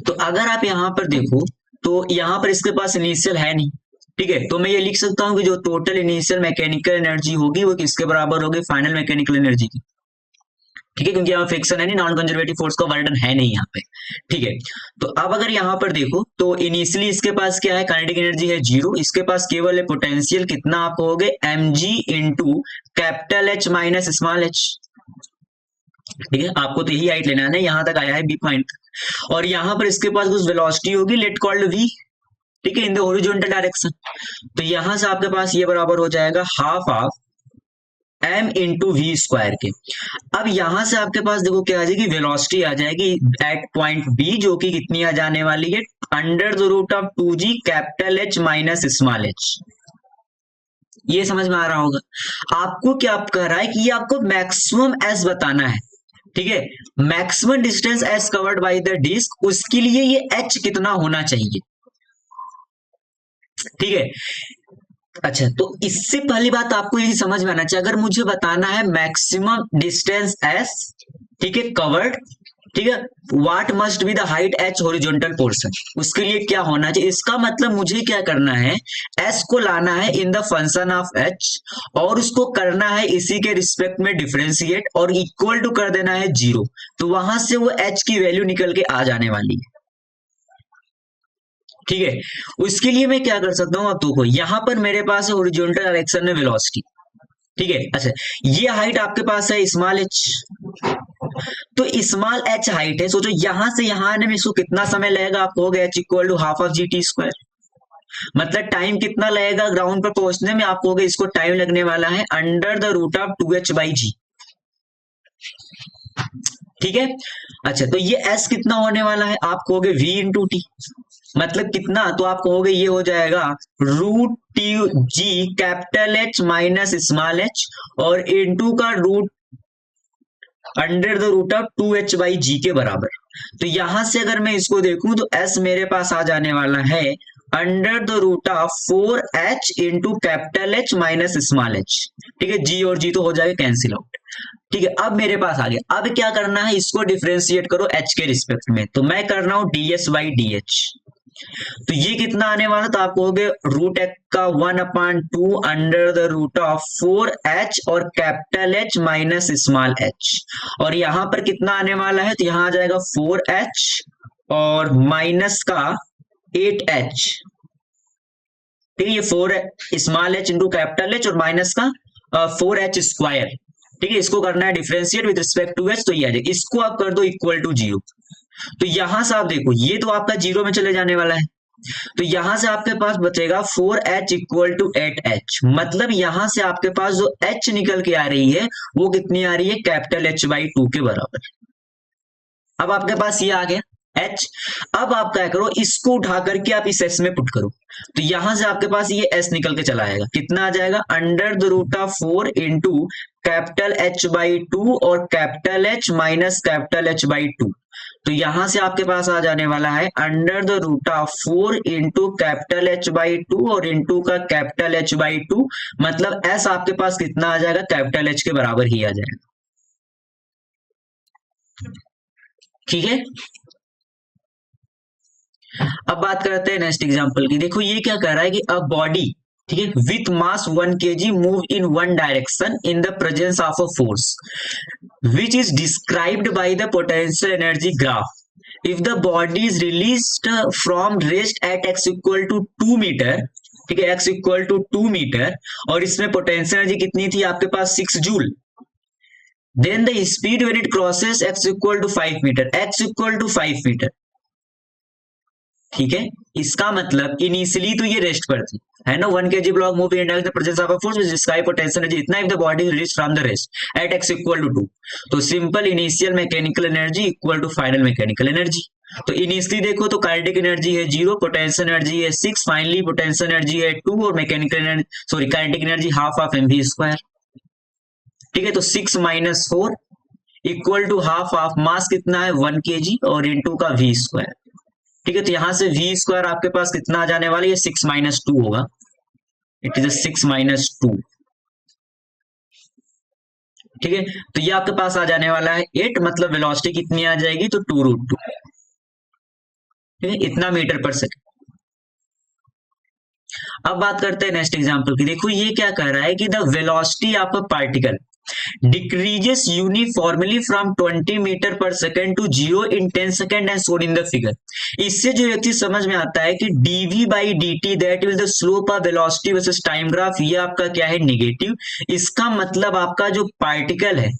तो अगर आप यहाँ पर देखो तो यहाँ पर इसके पास इनिशियल है नहीं। ठीक है, तो मैं ये लिख सकता हूँ कि जो टोटल इनिशियल मैकेनिकल एनर्जी होगी वो किसके बराबर होगी, फाइनल मैकेनिकल एनर्जी की। ठीक है, क्योंकि यहाँ फ्रिक्शन है नहीं, नॉन कंजर्वेटिव फोर्स का वर्डन है नहीं यहाँ पे। ठीक है, तो अब अगर यहाँ पर देखो तो इनिशियली इसके पास क्या है, काइनेटिक एनर्जी है 0, इसके पास केवल है पोटेंशियल, कितना आप होगे mg into capital H minus small h। ठीक है, आपको तो यही हाइट लेना है ना, यहाँ तक आया है बी पॉइंट, और यहाँ पर इसके पास कुछ वेलोसिटी होगी लेट कॉल्ड v। ठीक है, इन द हॉरिजॉन्टल डायरेक्शन, तो यहां से आपके पास ये बराबर हो जाएगा half of m into we square के। अब यहां से आपके पास देखो क्या आ जाएगी, वेलोसिटी आ जाएगी एट पॉइंट बी, जो कि कितनी आ जाने वाली है, under the root of 2g capital H minus small h। ये समझ में आ रहा होगा। आपको क्या कह रहा है कि ये आपको मैक्सिमम s बताना है। ठीक है, maximum distance s covered by the disc, उसके लिए ये h कितना होना चाहिए। ठीक है, अच्छा, तो इससे पहली बात आपको ये समझ में आना चाहिए, अगर मुझे बताना है मैक्सिमम डिस्टेंस s, ठीक है, कवर्ड, ठीक है, what must be the height h horizontal portion, उसके लिए क्या होना चाहिए, इसका मतलब मुझे क्या करना है, s को लाना है in the function of h और उसको करना है इसी के रिस्पेक्ट में डिफरेंशिएट और इक्वल टू कर देना है 0, तो वहां से वो h की वैल्यू निकल के आ जाने वाली है। ठीक है, उसके लिए मैं क्या कर सकता हूं, अब देखो यहां पर मेरे पास है हॉरिजॉन्टल डायरेक्शन में वेलोसिटी। ठीक है, अच्छा, ये हाइट आपके पास है स्मॉल h, तो स्मॉल h हाइट है, सोचो यहां से यहां आने में इसको कितना समय लगेगा, आप कहोगे h equal to half of G T square. मतलब टाइम कितना लगेगा ग्राउंड पर पहुंचने में, आप कहोगे इसको टाइम लगने वाला है under the root of 2h/g। ठीक है। अच्छा, तो ये s कितना होने वाला है, आप कहोगे v इंटू टी, मतलब कितना, तो आप कहोगे ये हो जाएगा root t g capital H minus small h और इंटू का root under the root of 2h/g के बराबर। तो यहां से अगर मैं इसको देखूं तो s मेरे पास आ जाने वाला है under the root of 4h into capital H minus small h। ठीक है, g और g तो हो जाएगा कैंसिल आउट। ठीक है, अब मेरे पास आ गया, अब क्या करना है, इसको डिफरेंशिएट करो h के रिस्पेक्ट में, तो मैं कर रहा हूं ds/dh। तो ये कितना आने वाला, तो आप कहोगे रूट एक्स का 1/2 under the root of 4h और capital H minus small h, और यहां पर कितना आने वाला है, तो यहां आ जाएगा 4h और माइनस का 8h। ठीक है, ये 4 small h into capital H और माइनस का 4h स्क्वायर। ठीक है, इसको करना है differentiate with respect to h, तो ये आ जाएगा, इसको आप कर दो इक्वल टू 0। तो यहां से आप देखो ये तो आपका 0 में चले जाने वाला है, तो यहां से आपके पास बचेगा 4h इक्वल टू 8h, मतलब यहां से आपके पास जो h निकल के आ रही है वो कितनी आ रही है, कैपिटल H/2 के बराबर। अब आपके पास ये आ गया h। अब आप क्या करो, इसको उठा करके आप इस s में पुट करो, तो यहां से आपके पास ये s निकल के चला आएगा, कितना आ जाएगा under the root of 4 into capital H/2 और capital H minus capital H/2। तो यहां से आपके पास आ जाने वाला है under the root of 4 into capital H/2 और इंटू का कैपिटल H/2, मतलब s आपके पास कितना आ जाएगा, कैपिटल H के बराबर ही आ जाएगा। ठीक है, अब बात करते हैं नेक्स्ट एग्जांपल की। देखो ये क्या कह रहा है कि अ बॉडी, ठीक है, with mass 1 kg move in one direction in the presence of a force which is described by the potential energy graph. If the body is released from rest at x equal to 2 metre, ठीक है, x इक्वल टू 2 मीटर, और इसमें पोटेंशियल एनर्जी कितनी थी आपके पास 6 joule, then the speed when it crosses x equal to 5 metre, x equal to 5 metre. ठीक है, इसका मतलब इनिशियली तो ये रेस्ट पर थी, है ना, 1 kg block move in the presence of a force which describe potential energy इतना if the body is released from the rest at x equal to 2। तो simple initial mechanical energy equal to final mechanical energy. तो इनिशियली देखो तो काइनेटिक एनर्जी है 0, पोटेंशियल एनर्जी है 6, फाइनली पोटेंशियल एनर्जी है 2 और mechanical energy, sorry kinetic energy half of mv square. ठीक है, तो 6 minus 4 equal to half of mass कितना है 1 kg और इंटू का v स्क्वायर। ठीक है, तो यहां से v स्क्वायर आपके पास कितना आ जाने वाला है, 6 माइनस 2 होगा, इट इज 6 माइनस 2। ठीक है, तो ये आपके पास आ जाने वाला है 8, मतलब वेलोसिटी कितनी आ जाएगी, तो 2√2। ठीक है, इतना मीटर पर सेकंड। अब बात करते हैं नेक्स्ट एग्जांपल की। देखो ये क्या कह रहा है कि the velocity of a particle decreases uniformly from 20 metre per second to 0 in 10 second and shown in the figure। इससे जो व्यक्ति समझ में आता है कि dv/dt that will the slope of velocity versus time graph, ये आपका क्या है, नेगेटिव। इसका मतलब आपका जो पार्टिकल है,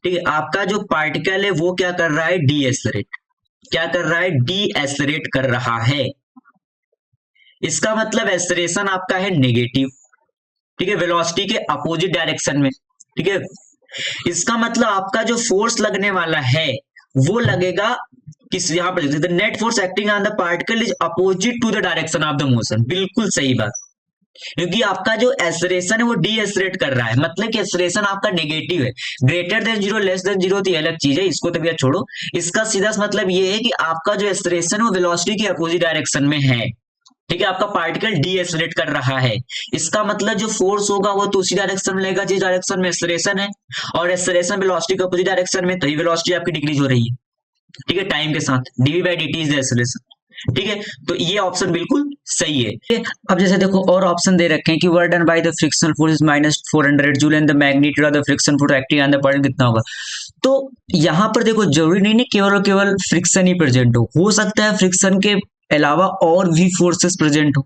ठीक है, आपका जो पार्टिकल है वो क्या कर रहा है, डीएसलरेट, क्या कर रहा है, डीएसलरेट कर रहा है। इसका मतलब एक्सलेरेशन आपका है नेगेटिव, ठीक है, वेलोसिटी के अपोजिट डायरेक्शन में। ठीक है, इसका मतलब आपका जो फोर्स लगने वाला है वो लगेगा किस, यहां पर the net force acting on the particle is opposite to the direction of the motion. बिल्कुल सही बात, क्योंकि आपका जो एक्सलेरेशन है वो डीएसलेरेट कर रहा है, मतलब कि एक्सलेरेशन आपका नेगेटिव है। ग्रेटर देन 0 लेस देन 0 तो ये अलग चीज है, इसको तो भैया छोड़ो। इसका सीधा मतलब ये है कि आपका जो एक्सलेरेशन है वो वेलोसिटी के अपोजिट डायरेक्शन में है। ठीक है, आपका पार्टिकल डीएसलेरेट कर रहा है, इसका मतलब जो फोर्स होगा वो तो उसी डायरेक्शन में लगेगा जिस डायरेक्शन में एक्सलेरेशन है, और एक्सलेरेशन वेलोसिटी के अपोजिट डायरेक्शन में, तभी वेलोसिटी आपकी डिक्रीज हो रही है। ठीक है, टाइम के साथ dv/dt इज द एक्सलेरेशन। ठीक है, तो ये ऑप्शन बिल्कुल सही है। अब जैसे देखो और ऑप्शन दे रखे हैं कि work done by the frictional force minus 400 joule and the magnitude of the friction force acting on the particle कितना होगा। तो यहाँ पर देखो जरूरी नहीं केवल और केवल फ्रिक्शन ही प्रेजेंट हो सकता है फ्रिक्शन के अलावा और भी फोर्सेस प्रेजेंट हो।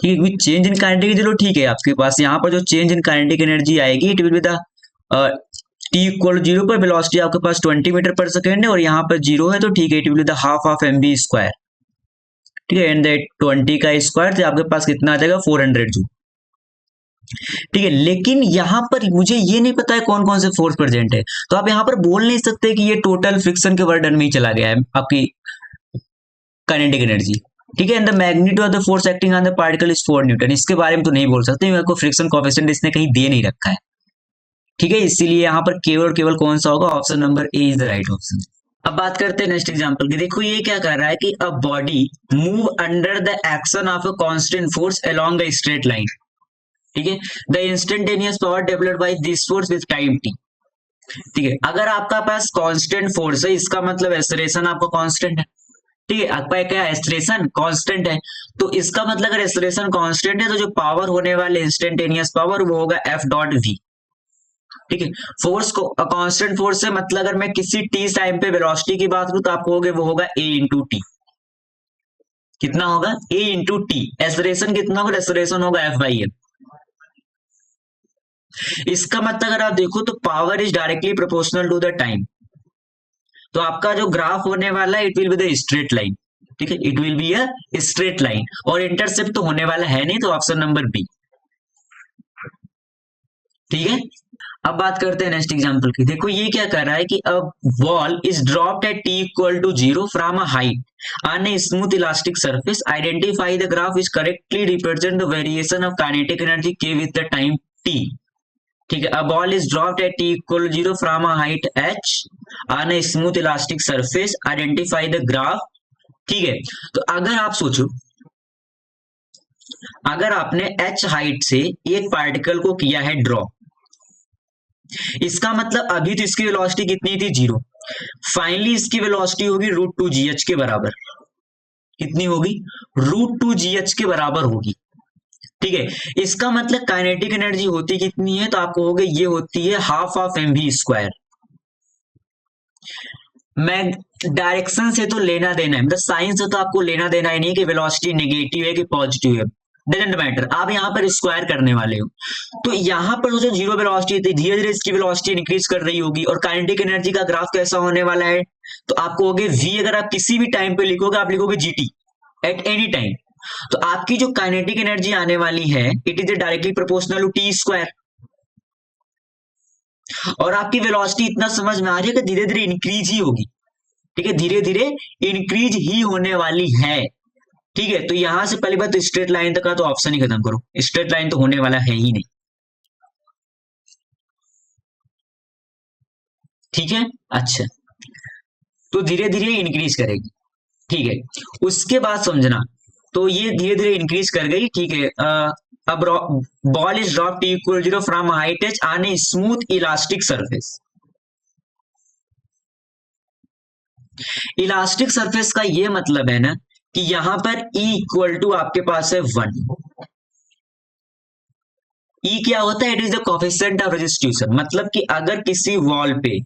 ठीक है, चेंज इन काइनेटिक, चलो ठीक है, आपके पास यहाँ पर जो चेंज इन काइनेटिक एनर्जी आएगी it will be the T equal 0 पर वेलोसिटी आपके पास 20 मीटर पर सेकेंड है और यहाँ पर 0 है, तो ठीक है, it will be the half of mv square. ठीक है, एंड 20 का स्क्वायर तो आपके पास कितना आ जाएगा 400 जूल। ठीक है, लेकिन यहां पर मुझे ये नहीं पता है कौन कौन से फोर्स प्रेजेंट है, तो आप यहां पर बोल नहीं सकते कि ये टोटल फ्रिक्शन के वर्डन में ही चला गया है आपकी काइनेटिक एनर्जी। ठीक है, and the magnitude of the force acting on the particle is 4 Newton, इसके बारे में तो नहीं बोल सकते, मेरे को फ्रिक्शन कोएफिशिएंट इसने कहीं दे नहीं रखा है। ठीक है, इसीलिए यहाँ पर केवल और केवल कौन सा होगा, option number A is the right option. अब बात करते हैं नेक्स्ट एग्जांपल की। देखो ये क्या कर रहा है कि a body move under the action of a constant force along a straight line. ठीक है, the instantaneous power developed by this force with time t. ठीक है, अगर आपका पास कांस्टेंट फोर्स है, इसका मतलब एक्सेलरेशन आपका कांस्टेंट है। ठीक है, आपका क्या एक्सेलरेशन कांस्टेंट है, तो इसका मतलब अगर एक्सेलरेशन कांस्टेंट है तो जो पावर होने वाले इंस्टेंटेनियस पावर वो होगा एफ डॉट वी। ठीक है, फोर्स को कांस्टेंट फोर्स से मतलब अगर मैं किसी टी टाइम पे वेलोसिटी की बात करूं तो आप कहोगे वो होगा ए इंटू टी। कितना होगा, ए इंटू टी। एक्सेलरेशन कितना होगा, एक्सेलरेशन होगा एफ बाई एफ। इसका मतलब अगर आप देखो तो power is directly proportional to the time, तो आपका जो ग्राफ होने वाला है it will be the straight line. ठीक है, it will be a straight line, और इंटरसेप्ट तो होने वाला है नहीं, तो ऑप्शन नंबर बी। ठीक है, अब बात करते हैं नेक्स्ट एग्जांपल की। देखो ये क्या कर रहा है कि अब ball is dropped at t equal to 0 from a height on a smooth elastic surface, identify the graph which correctly represent the variation of kinetic energy K with the time t. ठीक है, a ball is dropped at t equal to 0 from a height h on a smooth elastic surface, identify the graph. ठीक है, तो अगर आप सोचो, अगर आपने h हाइट से एक पार्टिकल को किया है ड्रॉ, इसका मतलब अभी तो इसकी वेलोसिटी कितनी थी 0, फाइनली इसकी वेलोसिटी होगी √2gh के बराबर। कितनी होगी, √2gh के बराबर होगी। ठीक है, इसका मतलब काइनेटिक एनर्जी होती कितनी है, तो आप कहोगे ये होती है हाफ ऑफ mv²। मैं डायरेक्शन से तो लेना देना है, मतलब साइन से तो आपको लेना देना ही नहीं कि वेलोसिटी नेगेटिव है कि पॉजिटिव है, डजंट मैटर, आप यहाँ पर स्क्वायर करने वाले हो। तो यहाँ पर जो 0 वेलोसिटी थी, धीरे धीरे इसकी वेलोसिटी इंक्रीज कर रही होगी, और काइनेटिक एनर्जी का ग्राफ कैसा होने वाला है, तो आपको होगे v, अगर आप किसी भी टाइम पे लिखोगे आप लिखोगे gt एट एनी टाइम, तो आपकी जो काइनेटिक एनर्जी आने वाली है it is directly proportional to t square, और आपकी वेलोसिटी इतना समझ में आ रही है कि धीरे धीरे इंक्रीज ही होगी। ठीक है, धीरे धीरे इंक्रीज ही होने वाली है। ठीक है, तो यहां से पहली बात तो स्ट्रेट लाइन तक का तो ऑप्शन ही खत्म करो, स्ट्रेट लाइन तो होने वाला है ही नहीं। ठीक है, अच्छा, तो धीरे धीरे इंक्रीज करेगी। ठीक है, उसके बाद समझना, तो ये धीरे धीरे इंक्रीज कर गई। ठीक है, अब ball is drop T equal 0 from height h on a smooth elastic surface. Elastic surface का ये मतलब है ना कि यहां पर E इक्वल टू आपके पास है 1। E क्या होता है, it is the coefficient of restitution, मतलब कि अगर किसी वॉल पे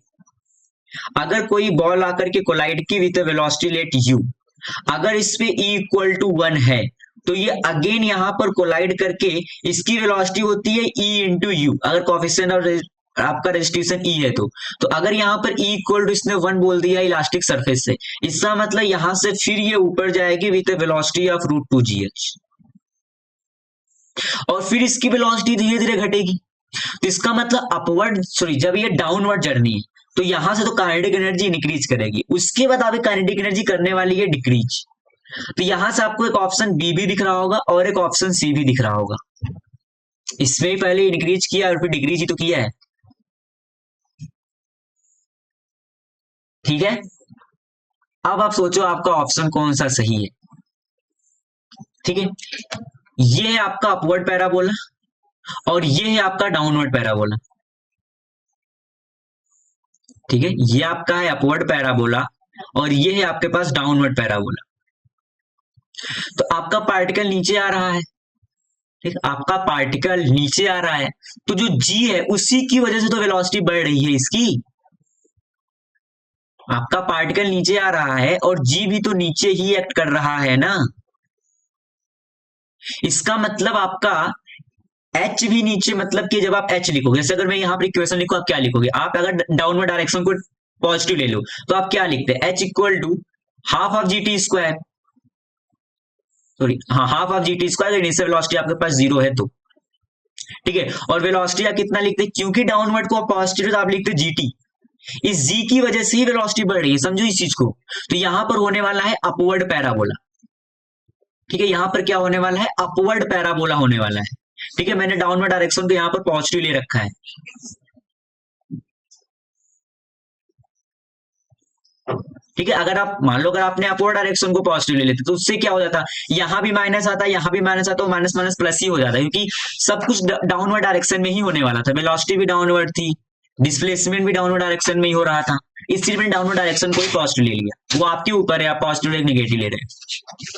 अगर कोई बॉल आकर के कोलाइड की विद वेलोसिटी लेट u, अगर इस पे E इक्वल टू 1 है तो ये अगेन यहां पर कोलाइड करके इसकी वेलोसिटी होती है E इंटू यू, अगर कोफिशिएंट और आपका रेजिस्ट्यूशन E है तो अगर यहाँ पर E इक्वल टू इसने 1 बोल दिया इलास्टिक सरफेस से, इसका मतलब यहां से फिर ये ऊपर जाएगी विद वेलोसिटी ऑफ √2gh, और फिर इसकी वेलोसिटी धीरे धीरे घटेगी, तो इसका मतलब अपवर्ड सॉरी जब ये डाउनवर्ड जर्नी है तो यहां से तो काइनेटिक एनर्जी इंक्रीज करेगी, उसके बाद आपकी काइनेटिक एनर्जी करने वाली है डिक्रीज। तो यहां से आपको एक ऑप्शन बी भी दिख रहा होगा और एक ऑप्शन सी भी दिख रहा होगा, इसमें ही पहले इंक्रीज किया और फिर डिक्रीज ही तो किया है। ठीक है, अब आप सोचो आपका ऑप्शन कौन सा सही है। ठीक है, ये है आपका अपवर्ड पैराबोला और ये है आपका डाउनवर्ड पैराबोला। ठीक है, ये आपका है अपवर्ड पैराबोला और ये है आपके पास डाउनवर्ड पैराबोला। तो आपका पार्टिकल नीचे आ रहा है, ठीक, आपका पार्टिकल नीचे आ रहा है, तो जो g है उसी की वजह से तो वेलोसिटी बढ़ रही है इसकी। आपका पार्टिकल नीचे आ रहा है और g भी तो नीचे ही एक्ट कर रहा है ना, इसका मतलब आपका h भी नीचे, मतलब कि जब आप h लिखोगे, जैसे अगर मैं यहाँ पर इक्वेशन लिखूं आप क्या लिखोगे, आप अगर डाउनवर्ड डायरेक्शन को पॉजिटिव ले लो तो आप क्या लिखते हैं, h equal to half of G T square. Sorry हाँ half of G T square, initial velocity आपके पास 0 है तो ठीक है। और वेलोसिटी आप कितना लिखते हैं, क्योंकि डाउनवर्ड को आप पॉजिटिव तो आप लिखते जी टी, इस जी की वजह से ही वेलोसिटी बढ़ रही है, समझो इस चीज को। तो यहां पर होने वाला है अपवर्ड पैराबोला, ठीक है, यहां पर क्या होने वाला है, अपवर्ड पैराबोला होने वाला है, ठीक है। मैंने डाउनवर्ड डायरेक्शन को यहां पर पॉजिटिव ले रखा है, ठीक है। अगर आप मान लो अगर आपने अपवर्ड डायरेक्शन को पॉजिटिव ले लेते तो उससे क्या हो जाता, यहां भी माइनस आता, यहां भी माइनस आता, माइनस माइनस प्लस ही हो जाता, क्योंकि सब कुछ डाउनवर्ड डायरेक्शन में ही होने वाला था, वेलोसिटी भी डाउनवर्ड थी, डिस्प्लेसमेंट भी डाउनवर्ड डायरेक्शन में ही हो रहा था, इसलिए मैंने डाउनवर्ड डायरेक्शन को ही पॉजिटिव ले लिया। वो आपके ऊपर है, आप पॉजिटिव या नेगेटिव ले रहे हैं,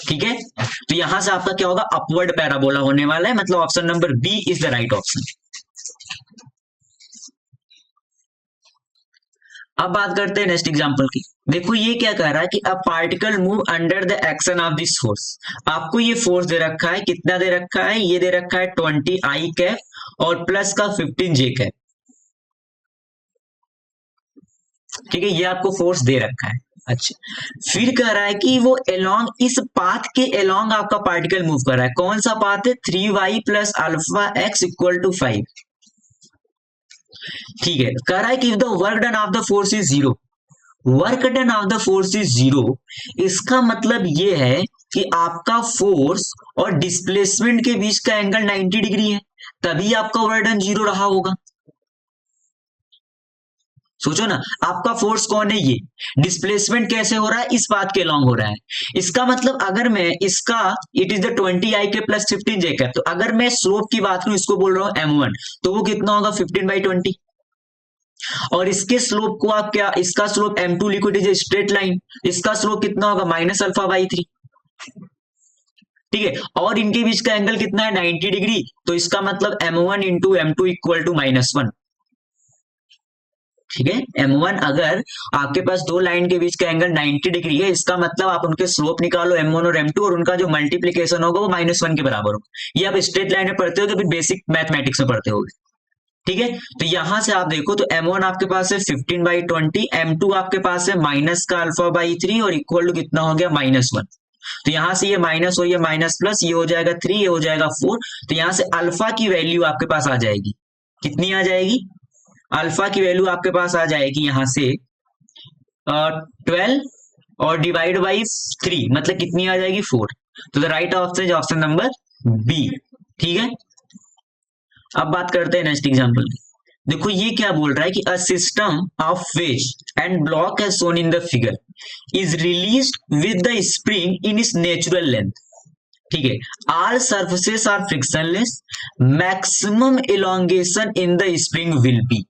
ठीक है। तो यहां से आपका क्या होगा, अपवर्ड पैराबोला होने वाला है, मतलब option number B is the right option. अब बात करते हैं नेक्स्ट एग्जांपल की। देखो ये क्या कह रहा है कि a particle move under the action of this force. आपको ये फोर्स दे रखा है, कितना दे रखा है, ये दे रखा है 20 आई कैप और प्लस का 15 जे कैप, ठीक है, ये आपको फोर्स दे रखा है। अच्छा, फिर कह रहा है कि वो एलोंग इस पाथ के एलोंग आपका पार्टिकल मूव कर रहा है, कौन सा पाथ है, 3y plus alpha x equal to 5, ठीक है। कह रहा है कि the work done of the force is 0, work done of the force is 0, इसका मतलब ये है कि आपका फोर्स और डिस्प्लेसमेंट के बीच का एंगल 90 डिग्री है, तभी आपका वर्क डन 0 रहा होगा। सोचो ना, आपका फोर्स कौन है, ये डिस्प्लेसमेंट कैसे हो रहा है, इस बात के लॉन्ग हो रहा है, इसका मतलब अगर मैं इसका इट इज द 20 आई के प्लस 15 जे कैप, तो अगर मैं स्लोप की बात करूं, इसको बोल रहा हूं m1, तो वो कितना होगा 15/20, और इसके स्लोप को आप क्या, इसका स्लोप m2 लिखो, इट इज स्ट्रेट लाइन, इसका स्लोप कितना होगा माइनस अल्फा बाई 3, ठीक है। और इनके बीच का एंगल कितना है 90 डिग्री, तो इसका मतलब m1 into m2 equal to -1, ठीक है। m1 अगर आपके पास दो लाइन के बीच का एंगल 90 डिग्री है, इसका मतलब आप उनके स्लोप निकालो m1 और m2, और उनका जो मल्टीप्लीकेशन होगा वो -1 के बराबर होगा। ये आप स्ट्रेट लाइन में पढ़ते हो तो फिर बेसिक मैथमेटिक्स में पढ़ते होगे, ठीक है। तो यहां से आप देखो तो m1 आपके पास है 15/20, m2 आपके पास है माइनस का अल्फा बाई 3 और इक्वल टू कितना हो गया -1। तो यहां से ये माइनस और ये माइनस प्लस, ये हो जाएगा 3, ये हो जाएगा 4, तो यहां से अल्फा की वैल्यू आपके पास आ जाएगी, कितनी आ जाएगी, अल्फा की वैल्यू आपके पास आ जाएगी यहां से 12 और डिवाइड बाई 3, मतलब कितनी आ जाएगी 4। तो the right option is option number B, ठीक है। अब बात करते हैं नेक्स्ट एग्जांपल की। देखो ये क्या बोल रहा है कि a system of wedge and block as shown in the figure is released with the spring in its natural length, ठीक है। All surfaces are frictionless, maximum elongation in the spring will be,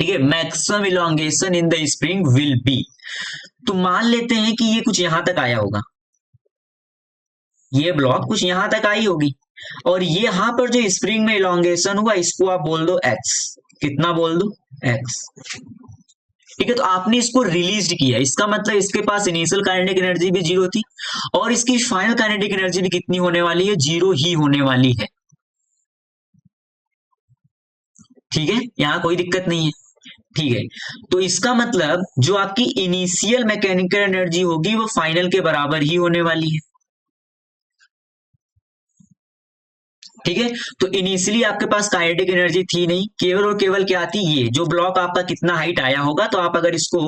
ठीक है, maximum elongation in the spring will be. तो मान लेते हैं कि ये कुछ यहां तक आया होगा, ये ब्लॉक कुछ यहां तक आई होगी, और ये यहां पर जो स्प्रिंग में इलोंगेशन हुआ इसको आप बोल दो एक्स, कितना बोल दो एक्स, ठीक है। तो आपने इसको रिलीज किया, इसका मतलब इसके पास इनिशियल काइनेटिक एनर्जी भी 0 थी, और इसकी फाइनल काइनेटिक एनर्जी भी कितनी होने वाली है, 0 ही होने वाली है, ठीक है, यहां कोई दिक्कत नहीं है, ठीक है। तो इसका मतलब जो आपकी इनिशियल मैकेनिकल एनर्जी होगी वो फाइनल के बराबर ही होने वाली है, ठीक है। तो इनिशियली आपके पास काइनेटिक एनर्जी थी नहीं, केवल और केवल क्या थी, ये जो ब्लॉक आपका कितना हाइट आया होगा, तो आप अगर इसको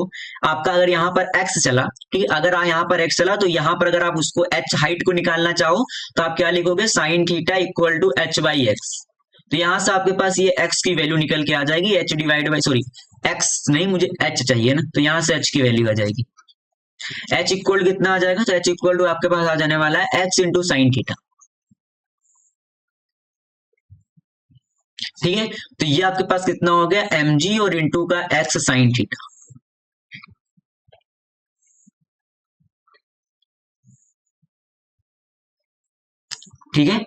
आपका अगर यहां पर एक्स चला, ठीक है, अगर यहां पर एक्स चला तो यहां पर अगर आप उसको एच हाइट को निकालना चाहो तो आप क्या लिखोगे, sine theta equal to h by x. तो यहां से आपके पास ये एक्स की वैल्यू निकल के आ जाएगी, H divide by sorry x नहीं, मुझे एच चाहिए ना, तो यहां से एच की वैल्यू आ जाएगी, एच इक्वल कितना आ जाएगा, तो एच इक्वल टू आपके पास आ जाने वाला है एक्स इंटू साइन थीटा, ठीक है। तो ये आपके पास कितना हो गया mg और इंटू का एक्स साइन थीटा, ठीक है।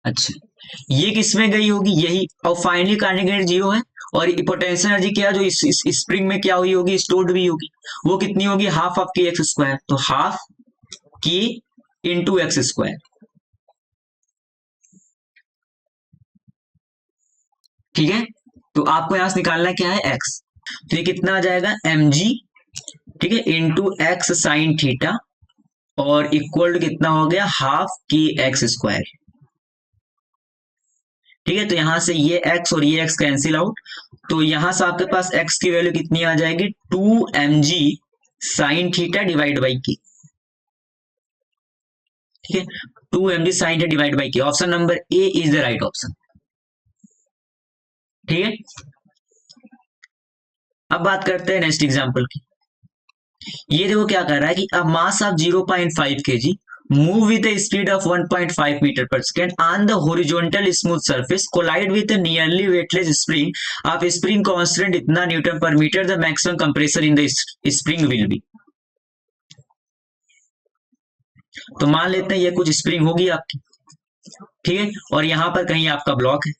अच्छा, ये किसमें गई होगी, यही, और फाइनली काइनेटिक एनर्जी 0 है, और पोटेंशियल एनर्जी क्या जो इस स्प्रिंग में क्या हुई होगी, स्टोर्ड हुई होगी, वो कितनी होगी, half of k x square, तो हाफ के इंटू एक्स स्क्वायर, ठीक है। तो आपको यहां से निकालना क्या है एक्स, तो ये कितना आ जाएगा mg, ठीक है, इंटू एक्स साइन थीटा और इक्वल टू कितना हो गया, हाफ के एक्स स्क्वायर। ठीक है, तो यहां से ये x और ये x कैंसिल आउट, तो यहां से आपके पास x की वैल्यू कितनी आ जाएगी, 2mg sine theta divide by के। ठीक है, 2mg sine theta divide by K, option number A is the right option. ठीक है, अब बात करते हैं नेक्स्ट एग्जांपल की। ये देखो क्या कर रहा है कि a mass of 0.5 kg move with a speed of 1.5 meter per second on the horizontal smooth surface collide with a nearly weightless spring of spring constant इतना Newton per metre, the maximum compression in the spring will be। तो मान लेते हैं ये कुछ स्प्रिंग होगी आपकी, ठीक है, और यहां पर कहीं आपका ब्लॉक है,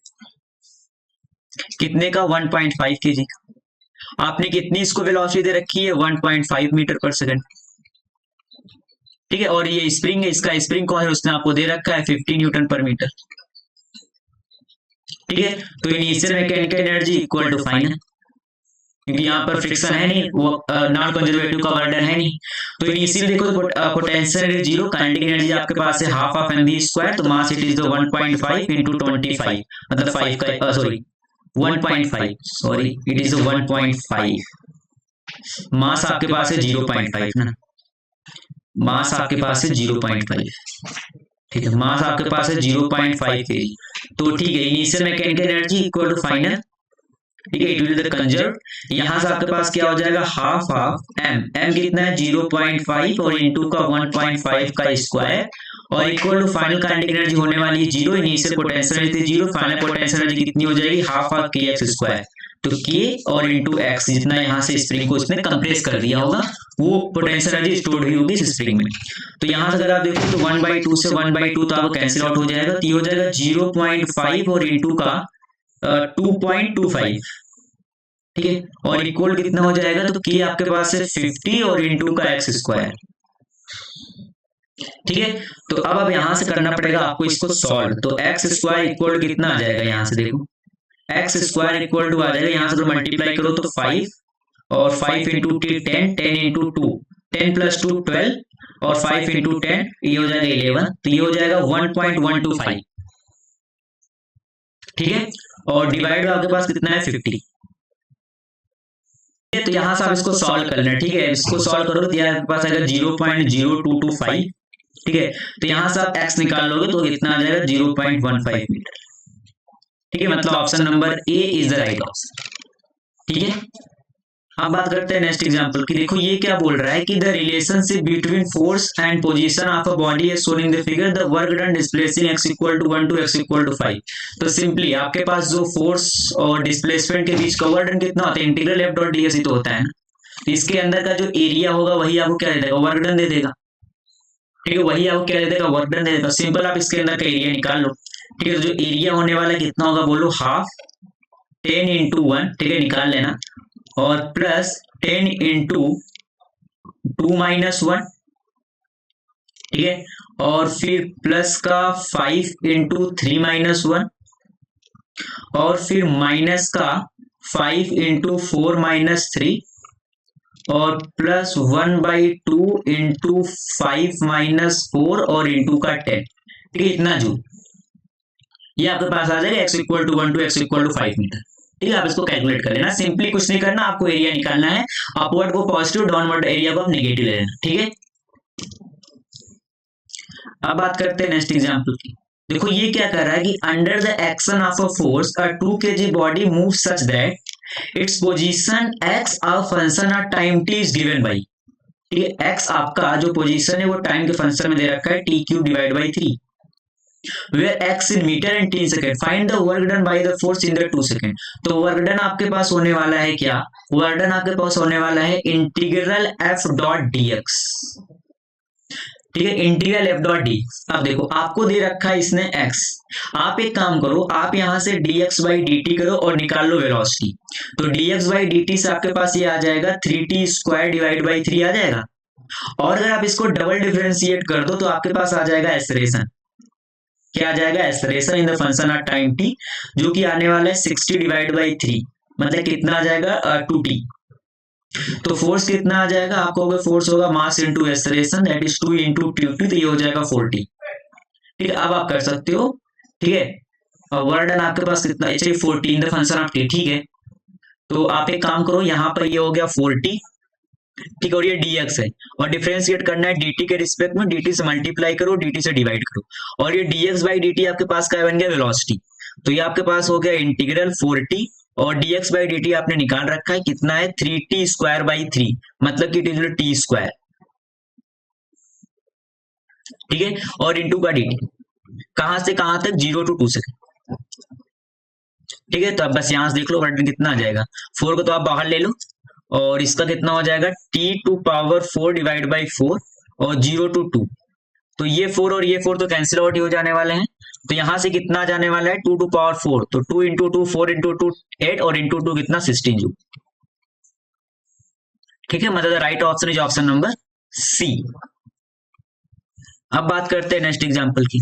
कितने का, 1.5 kg का। आपने कितनी इसको वेलोसिटी दे रखी है, 1.5 मीटर पर सेकंड। ठीक है, और ये स्प्रिंग है, इसका स्प्रिंग कौन है, उसने आपको दे रखा है 50 न्यूटन पर मीटर। ठीक है, तो initial mechanical energy equal to final, क्योंकि यहाँ पर फ्रिक्शन है नहीं, वो नॉन कंजर्वेटिव का वर्डन है नहीं, तो इनिशियल देखो तो potential energy zero, kinetic energy आपके पास है हाफ ऑफ mv स्क्वायर, तो mass it is the 1.5 into 25, मतलब 5 का सॉरी 1.5, सॉरी इट इज 1.5, मास आपके पास है 0.5 ना, मास आपके पास है 0.5। ठीक है, मास आपके पास है 0.5 kg, तो ठीक है, initial mechanical energy equal to final. ठीक है, इट विल द कंजर्व, यहां से आपके पास क्या हो जाएगा, हाफ ऑफ m, m कितना है 0.5 और इनटू का 1.5 का स्क्वायर, और equal to final kinetic energy होने वाली है zero, initial potential energy zero, final potential energy कितनी हो जाएगी, half of k x square, तो k और इंटू एक्स, जितना यहाँ से स्प्रिंग को इसने कंप्रेस कर दिया होगा वो पोटेंशियल एनर्जी स्टोर हुई होगी इस स्प्रिंग में। तो यहाँ से अगर आप देखो तो 1/2 से 1/2 तो आपको कैंसिल आउट हो जाएगा, तो ये हो जाएगा 0.5 और इंटू का 2.25। ठीक है, और इक्वल कितना हो जाएगा, तो k आपके पास है 50 और इंटू का एक्स स्क्वायर। ठीक है, तो अब यहां से करना पड़ेगा आपको इसको सॉल्व, तो एक्स स्क्वायर इक्वल कितना आ जाएगा, यहां से देखो एक्स स्क्वायर इक्वल टू आ जाएगा, यहां से तो मल्टीप्लाई करो तो 5 और 5 इंटू 10, 10 इंटू 2, 10 प्लस 2 12 और 5 इंटू 10 ये हो जाएगा 11, तो ये हो जाएगा 1.125। ठीक है, और डिवाइड आपके पास कितना है 50। तो यहां से आप इसको सॉल्व कर लेना। ठीक है, इसको सॉल्व करो तो आपके पास आएगा 0.0225। ठीक है, तो यहां से आप x निकाल लोगे तो कितना आ जाएगा 0.15 मीटर। ठीक है, मतलब option number A is the right option. ठीक है, अब बात करते हैं नेक्स्ट एग्जांपल की। देखो ये क्या बोल रहा है कि the relationship between force and position of a body is shown in the figure, the work done displacing x equal to 1 to x equal to 5। तो सिंपली आपके पास जो फोर्स और डिस्प्लेसमेंट के बीच का वर्क डन कितना होता है, इंटीग्रल f डॉट ds ही तो होता है ना, तो इसके अंदर का जो एरिया होगा वही आपको क्या दे देगा, वर्क डन दे देगा। ठीक है, वही आपको क्या दे देगा, वर्क डन दे देगा। सिंपल आप इसके अंदर का एरिया निकाल लो। ठीक है, तो जो एरिया होने वाला कितना होगा, बोलो हाफ 10 इंटू 1, ठीक है निकाल लेना, और प्लस 10 इंटू 2 माइनस 1। ठीक है, और फिर प्लस का 5 इंटू 3 माइनस 1, और फिर माइनस का 5 इंटू 4 माइनस 3, और प्लस 1/2 इंटू 5 माइनस 4 और इंटू का 10। ठीक है, इतना जो ये आपके पास आ जाएगा x equal to 1 to x equal to 5 metre. ठीक है, आप इसको कैलकुलेट कर लेना, सिंपली कुछ नहीं करना, आपको एरिया निकालना है, अपवर्ड को पॉजिटिव, डाउनवर्ड एरिया को आप नेगेटिव ले लेना। ठीक है, अब बात करते हैं नेक्स्ट एग्जांपल की। देखो ये क्या कर रहा है कि under the action of a force a 2 kg body move such that its position x a function of time t is given by. ठीक है, x आपका जो पोजीशन है वो टाइम के फंक्शन में दे रखा है t³ divide by 3, where x in meter and t in second, find the work done by the force in the 2 second। तो वर्क डन आपके पास होने वाला है क्या, वर्क डन आपके पास होने वाला है इंटीग्रल f डॉट dx। ठीक है, इंटीग्रल f डॉट dx। अब देखो आपको दे रखा है इसने x, आप एक काम करो, आप यहां से dx by dt करो और निकाल लो वेलोसिटी। तो dx by dt से आपके पास ये आ जाएगा 3t स्क्वायर डिवाइड बाई 3 आ जाएगा, और अगर आप इसको डबल डिफरेंशिएट कर दो तो आपके पास आ जाएगा एक्सेलरेशन। क्या आ जाएगा, acceleration in the function of time t, जो कि आने वाला है 60 डिवाइड बाई 3, मतलब कितना आ जाएगा 2t। तो फोर्स कितना आ जाएगा आपको, अगर फोर्स होगा mass into acceleration that is 2 into T, तो ये हो जाएगा 40। ठीक है, अब आप कर सकते हो। ठीक है, और वर्क डन आपके पास कितना, चाहिए 40 इन द फंक्शन ऑफ टी। ठीक है, तो आप एक काम करो, यहाँ पर ये हो गया 40। ठीक है, और ये dx है, और डिफरेंशिएट करना है dt के रिस्पेक्ट में, dt से मल्टीप्लाई करो, dt से डिवाइड करो, और ये dx बाई dt आपके पास क्या बन गया, वेलोसिटी। तो ये आपके पास हो गया इंटीग्रल 40, और dx बाई dt आपने निकाल रखा है, कितना है 3t स्क्वायर बाई 3, मतलब कि इट इज टी स्क्वायर। ठीक है, और इंटू का dt, कहां से कहां तक, 0 to 2 सेकेंड। ठीक है, तो अब बस यहां से देख लो वर्ड कितना आ जाएगा, 4 को तो आप बाहर ले लो, और इसका कितना हो जाएगा t⁴ डिवाइड बाई 4, और 0 to 2, तो ये 4 और ये 4 तो कैंसिल आउट हो जाने वाले हैं। तो यहां से कितना जाने वाला है, 2 to पावर 4, तो 2 इंटू 2 4 इंटू 2 8, और इंटू 2 कितना 16 जूल। ठीक है, मतलब right option is option number C. अब बात करते हैं नेक्स्ट एग्जांपल की।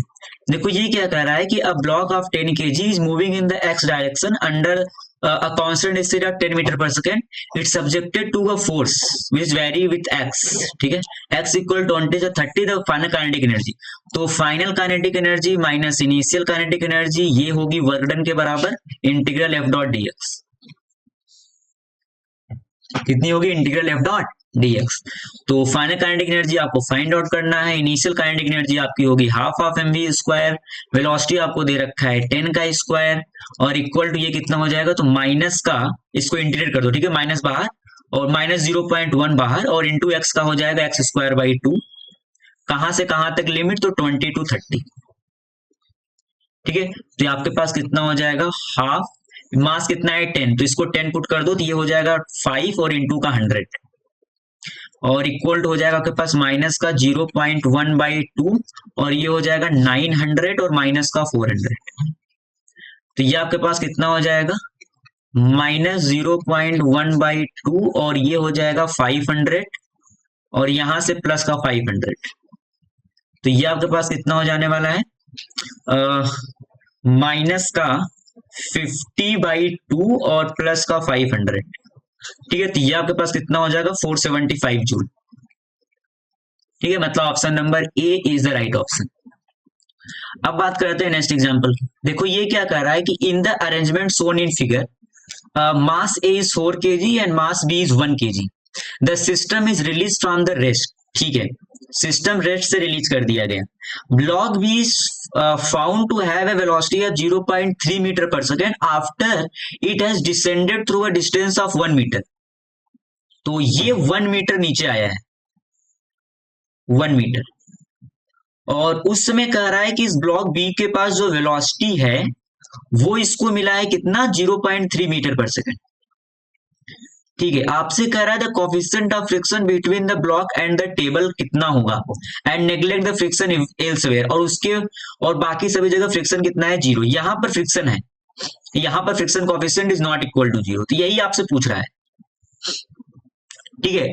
देखो ये क्या कह रहा है कि a block of 10 kg is moving in the X direction under a constant speed of 10 metre per second, it subjected to a force which vary with x। ठीक है, x इक्वल 20 से 30 द फाइनल काइनेटिक एनर्जी। तो final kinetic energy minus initial kinetic energy, ये होगी वर्क डन के बराबर इंटीग्रल f डॉट dx। कितनी होगी, इंटीग्रल f डॉट dx। तो फाइनल काइनेटिक एनर्जी आपको फाइंड आउट करना है। इनिशियल काइनेटिक एनर्जी आपकी होगी half of mv square, velocity आपको दे रखा है 10 का स्क्वायर, और इक्वल टू ये कितना हो जाएगा, तो माइनस का, इसको इंटीग्रेट कर दो। ठीक है, माइनस बाहर और माइनस 0.1 बाहर, और इंटू एक्स का हो जाएगा एक्स स्क्वायर बाई 2, कहां से कहां तक लिमिट, तो 20 to 30। ठीक है, तो आपके पास कितना हो जाएगा, हाफ, मास कितना है 10, तो इसको 10 पुट कर दो, तो ये हो जाएगा 5 और इंटू का 100, और इक्वल हो जाएगा आपके पास माइनस का 0.1 बाई 2, और ये हो जाएगा 900 और माइनस का 400। तो ये आपके पास कितना हो जाएगा, माइनस 0.1 बाई 2, और ये हो जाएगा 500, और यहां से प्लस का 500। तो ये आपके पास कितना हो जाने वाला है, माइनस का 50 बाई 2 और प्लस का 500। ठीक है, तो ये आपके पास कितना हो जाएगा, 475 जूल। ठीक है, मतलब option number A is the right option. अब बात करते हैं नेक्स्ट एग्जांपल। देखो ये क्या कह रहा है कि in the arrangement shown in figure, mass A is 4 kg and mass B is 1 kg, the system is release from the rest. ठीक है, सिस्टम रेस्ट से रिलीज कर दिया गया। Block B is found to have a velocity of 0.3 metre per second after it has descended through a distance of 1 metre. तो ये 1 मीटर नीचे आया है, 1 मीटर, और उस समय कह रहा है कि इस ब्लॉक बी के पास जो वेलोसिटी है वो इसको मिला है कितना, 0.3 मीटर पर सेकेंड। ठीक है, आपसे कह रहा है the coefficient of friction between the block and the table कितना होगा, and neglect the friction elsewhere, और उसके और बाकी सभी जगह फ्रिक्शन कितना है, 0। यहां पर फ्रिक्शन है, यहां पर friction coefficient is not equal to 0, तो यही आपसे पूछ रहा है। ठीक है,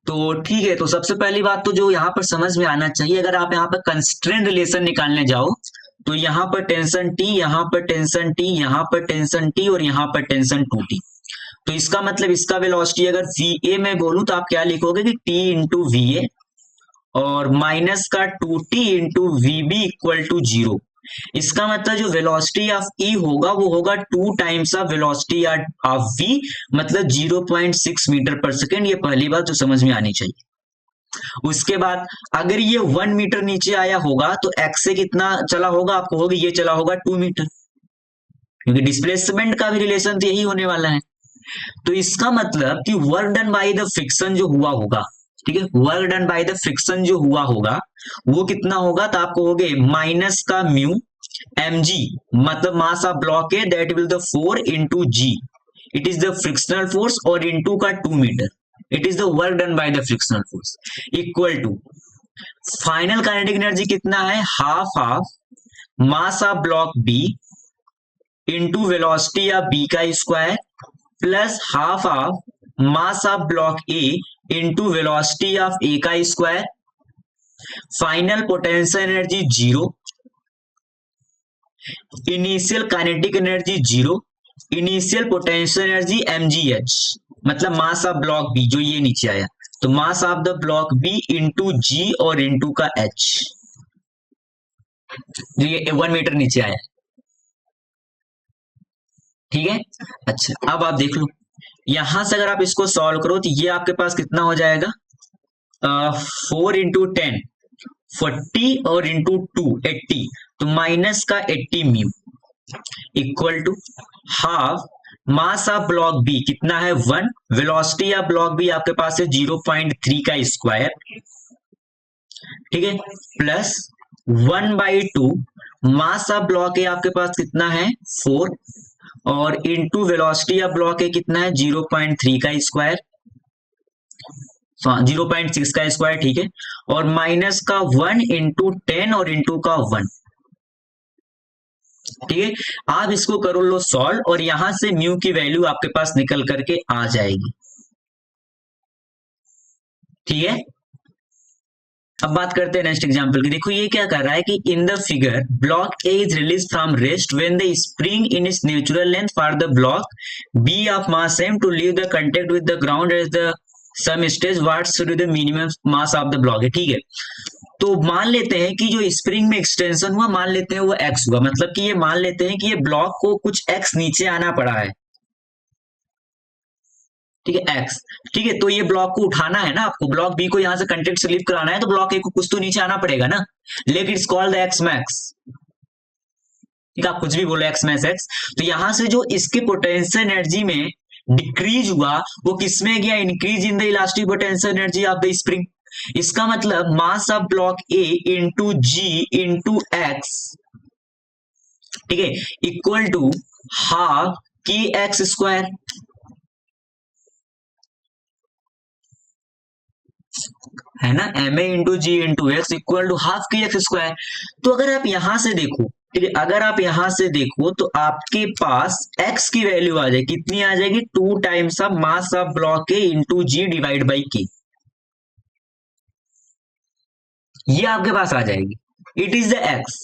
तो ठीक है, तो सबसे पहली बात तो जो यहाँ पर समझ में आना चाहिए, अगर आप यहाँ पर कंस्ट्रेंट रिलेशन निकालने जाओ, तो यहाँ पर टेंशन टी, यहाँ पर टेंशन टी, यहाँ पर टेंशन टी, और यहाँ पर टेंशन 2t। तो इसका मतलब इसका वेलोसिटी अगर va में बोलूं तो आप क्या लिखोगे कि t इंटू va, और माइनस का 2t into vb equal to 0। इसका मतलब जो वेलोसिटी ऑफ E होगा वो होगा 2 times of velocity of V, मतलब 0.6 मीटर पर सेकेंड। ये पहली बात जो समझ में आनी चाहिए। उसके बाद अगर ये 1 मीटर नीचे आया होगा तो x से कितना चला होगा, आपको होगा ये चला होगा 2 मीटर, क्योंकि डिस्प्लेसमेंट का भी रिलेशन तो यही होने वाला है। तो इसका मतलब कि work done by the friction जो हुआ होगा, ठीक है, work done by the friction जो हुआ होगा वो कितना होगा, तो आपको हो गए माइनस का म्यू mg, मतलब मास ऑफ ब्लॉक है that will the 4 into G, it is the frictional force, और इंटू का 2 metre, it is the work done by the frictional force, equal to final kinetic energy कितना है, half of mass of block B into velocity of B का square, plus half of mass of block A into velocity of A का square. Final potential energy 0, initial kinetic energy 0, initial potential energy mgh। मतलब मास ऑफ ब्लॉक बी जो ये नीचे आया, तो mass of the block B into G और इंटू का एच, जो ये 1 मीटर नीचे आया, ठीक है। अच्छा अब आप देख लो, यहां से अगर आप इसको सॉल्व करो तो ये आपके पास कितना हो जाएगा, 4 × 10 40 और इंटू 2 80, तो माइनस का 80 mu equal to half mass of block B कितना है 1, वेलोसिटी ऑफ ब्लॉक बी आपके पास है 0.3 का स्क्वायर, ठीक है, प्लस 1/2 मास ऑफ ब्लॉक है आपके पास कितना है 4, और इंटू वेलोसिटी ऑफ ब्लॉक है कितना है 0.3 का स्क्वायर, 0.6 का स्क्वायर, ठीक है, और माइनस का 1 × 10 और इंटू का 1, ठीक है। आप इसको करो लो सॉल्व, और यहां से म्यू की वैल्यू आपके पास निकल करके आ जाएगी, ठीक है। अब बात करते हैं नेक्स्ट एग्जांपल की। देखो ये क्या कर रहा है कि in the figure block A is release from rest when the spring in its natural length for the block B of mass m to leave the contact with the ground as the some stage what should be the minimum mass of the block है, ठीक है। तो मान लेते हैं कि जो स्प्रिंग में एक्सटेंशन हुआ मान लेते हैं वो x हुआ, मतलब कि ये मान लेते हैं कि ये ब्लॉक को कुछ x नीचे आना पड़ा है, ठीक है, x, ठीक है। तो ये ब्लॉक को उठाना है ना आपको, ब्लॉक बी को यहां से कंटेक्ट से लिफ्ट कराना है, तो ब्लॉक ए को कुछ तो नीचे आना पड़ेगा ना, लेकिन it's called the x max, ठीक है, आप कुछ भी बोलो एक्स मैक्स एक्स। तो यहां से जो इसके पोटेंशियल एनर्जी में डिक्रीज हुआ वो किसमें गया, increase in the elastic potential energy of the spring. इसका मतलब mass of block A into g into x, ठीक है, equal to half k x square, है ना, m A into g into x equal to half k x square. तो अगर आप यहां से देखो, ठीक है, अगर आप यहां से देखो तो आपके पास x की वैल्यू आ जाएगी, कितनी आ जाएगी 2 times of mass of block A into ji divide by k, ये आपके पास आ जाएगी, इट इज द x।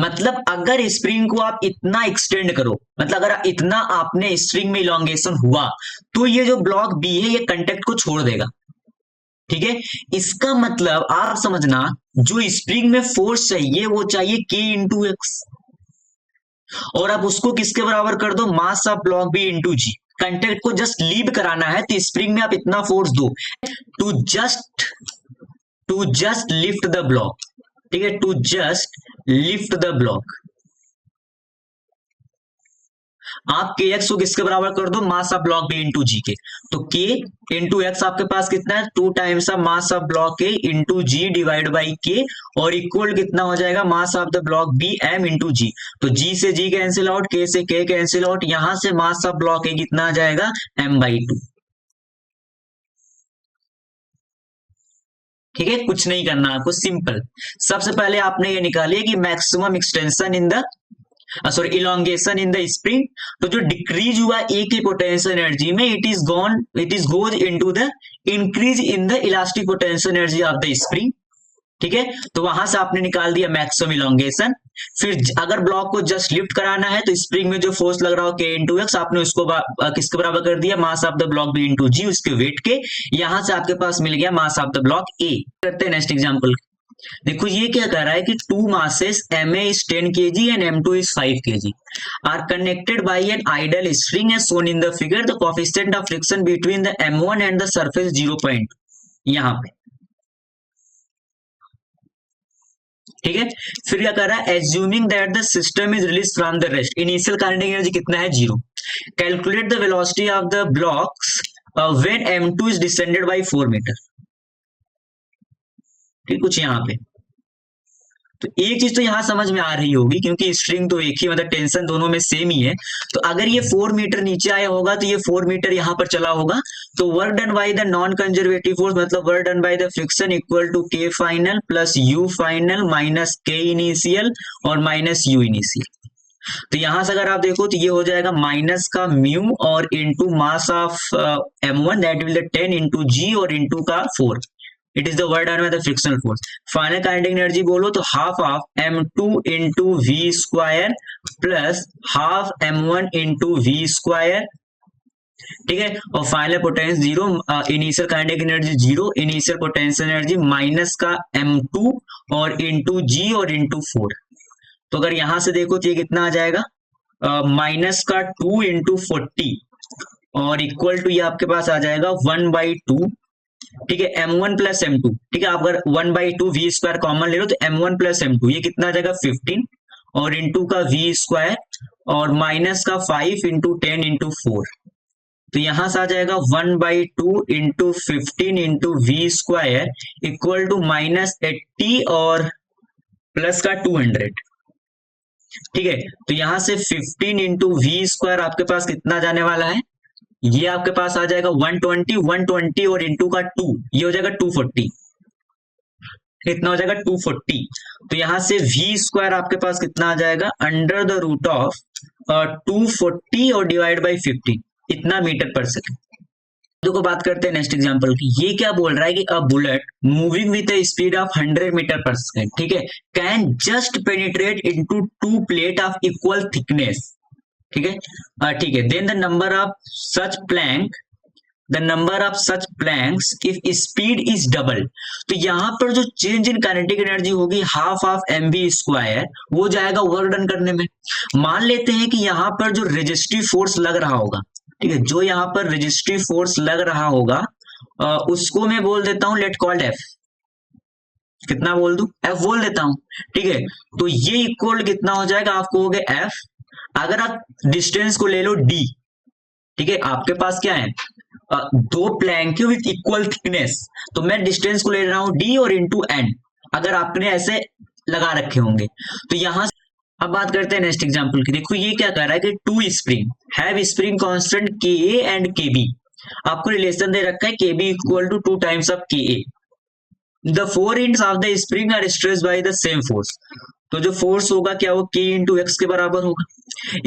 मतलब अगर स्प्रिंग को आप इतना एक्सटेंड करो, मतलब अगर इतना आपने स्प्रिंग में इलोंगेशन हुआ, तो ये जो ब्लॉक बी है ये कंटेक्ट को छोड़ देगा, ठीक है। इसका मतलब आप समझना, जो स्प्रिंग में फोर्स चाहिए वो चाहिए k इंटू एक्स, और अब उसको किसके बराबर कर दो, mass of block B into G. Contact को जस्ट लीव कराना है तो स्प्रिंग में आप इतना फोर्स दो to just lift the block, ठीक है, to just lift the block. आप के एक्स को किसके बराबर कर दो, mass of block B into G K, तो के इंटू एक्स आपके पास कितना है 2 times of mass of block A into ji divide by K, और इक्वल कितना हो जाएगा mass of the block B M into G. तो जी से जी कैंसिल आउट, के से के कैंसिल आउट, यहां से मास ऑफ ब्लॉक ए कितना आ जाएगा m/2, ठीक है। कुछ नहीं करना आपको, सिंपल। सबसे पहले आपने ये निकालिए कि maximum extension in the sorry elongation in the spring, तो जो डिक्रीज हुआ ए की पोटेंशियल एनर्जी में it is goes into the increase in the elastic potential energy of the spring, ठीक है। तो वहां से आपने निकाल दिया मैक्सिमम इलोंगेशन। फिर अगर ब्लॉक को जस्ट लिफ्ट कराना है तो स्प्रिंग में जो फोर्स लग रहा हो के इंटू एक्स, आपने उसको किसके बराबर कर दिया, mass of the block B into G, उसके वेट के। यहां से आपके पास मिल गया mass of the block A. करते हैं नेक्स्ट एग्जाम्पल। देखो ये क्या कह रहा है कि 2 masses Ma is 10 kg and M2 is 5 kg are connected by an idle string as shown in the figure. The coefficient of friction between the M1 and the surface 0.2, यहां पे, ठीक है। फिर क्या कर रहा है, assuming that the system is release from the rest, initial kinetic energy कितना है 0, calculate the velocity of the blocks when M2 is descended by 4 metre, ठीक, कुछ यहाँ पे। तो एक चीज तो यहां समझ में आ रही होगी, क्योंकि स्ट्रिंग तो एक ही, मतलब टेंशन दोनों में सेम ही है। तो अगर ये 4 मीटर नीचे आया होगा तो ये 4 मीटर यहां पर चला होगा, तो work done by the non conservative force, मतलब work done by the friction equal to K final plus U final minus K initial और माइनस यू इनिशियल। तो यहां से अगर आप देखो तो ये हो जाएगा माइनस का म्यू और into mass of m1 that will 10 into G और इंटू का 4, it is the work done by the frictional force. Final kinetic energy बोलो तो half of m2 into we square plus half m1 into we square ठीक है, और final potential zero, initial kinetic energy zero, initial potential energy minus का m2 और इंटू जी और इंटू 4। तो अगर यहां से देखो तो ये कितना आ जाएगा, माइनस का 2 इंटू 40 और इक्वल टू ये आपके पास आ जाएगा 1/2। ठीक है, m1 प्लस m2। ठीक है, आप अगर 1/2 वी स्क्वायर कॉमन ले लो तो m1 प्लस m2 ये कितना आ जाएगा 15 और इंटू का वी स्क्वायर और माइनस का 5 इंटू 10 इंटू 4। तो यहां से आ जाएगा 1/2 into 15 into we square equal to -80 और प्लस का 200। ठीक है, तो यहां से 15 इंटू वी स्क्वायर आपके पास कितना जाने वाला है, ये आपके पास आ जाएगा 120, 120 और इंटू का 2 ये हो जाएगा 240। कितना हो जाएगा 240। तो यहां से वी स्क्वायर आपके पास कितना आ जाएगा, अंडर द रूट ऑफ 240 और डिवाइड बाई 50, इतना मीटर पर सेकेंड। देखो बात करते हैं नेक्स्ट एग्जांपल की। ये क्या बोल रहा है कि a bullet moving with a speed of 100 metre per second, ठीक है, can just penetrate into two plate of equal thickness. ठीक है, ठीक है, then the number of such planks if speed is double. तो यहां पर जो चेंज इन काइनेटिक एनर्जी होगी हाफ ऑफ mv स्क्वायर, वो जाएगा वर्क डन करने में। मान लेते हैं कि यहां पर जो रेजिस्टिव फोर्स लग रहा होगा, ठीक है, जो यहां पर रेजिस्टिव फोर्स लग रहा होगा उसको मैं बोल देता हूं लेट कॉल्ड एफ। कितना बोल दूं, एफ बोल देता हूं। ठीक है, तो ये इक्वल कितना हो जाएगा, आप कहोगे एफ। अगर आप डिस्टेंस को ले लो डी, ठीक है, आपके पास क्या है, दो प्लैंक विथ इक्वल थिकनेस, तो मैं डिस्टेंस को ले रहा हूं डी और इंटू एन, अगर आपने ऐसे लगा रखे होंगे। तो यहां अब बात करते हैं नेक्स्ट एग्जांपल की। देखो ये क्या कह रहा है कि two spring have spring constant K A and K B. आपको रिलेशन दे रखा है K B equal to 2 times of K A. The four ends of the spring are stressed by the same force. तो जो फोर्स होगा क्या, वो के इंटू एक्स के बराबर होगा।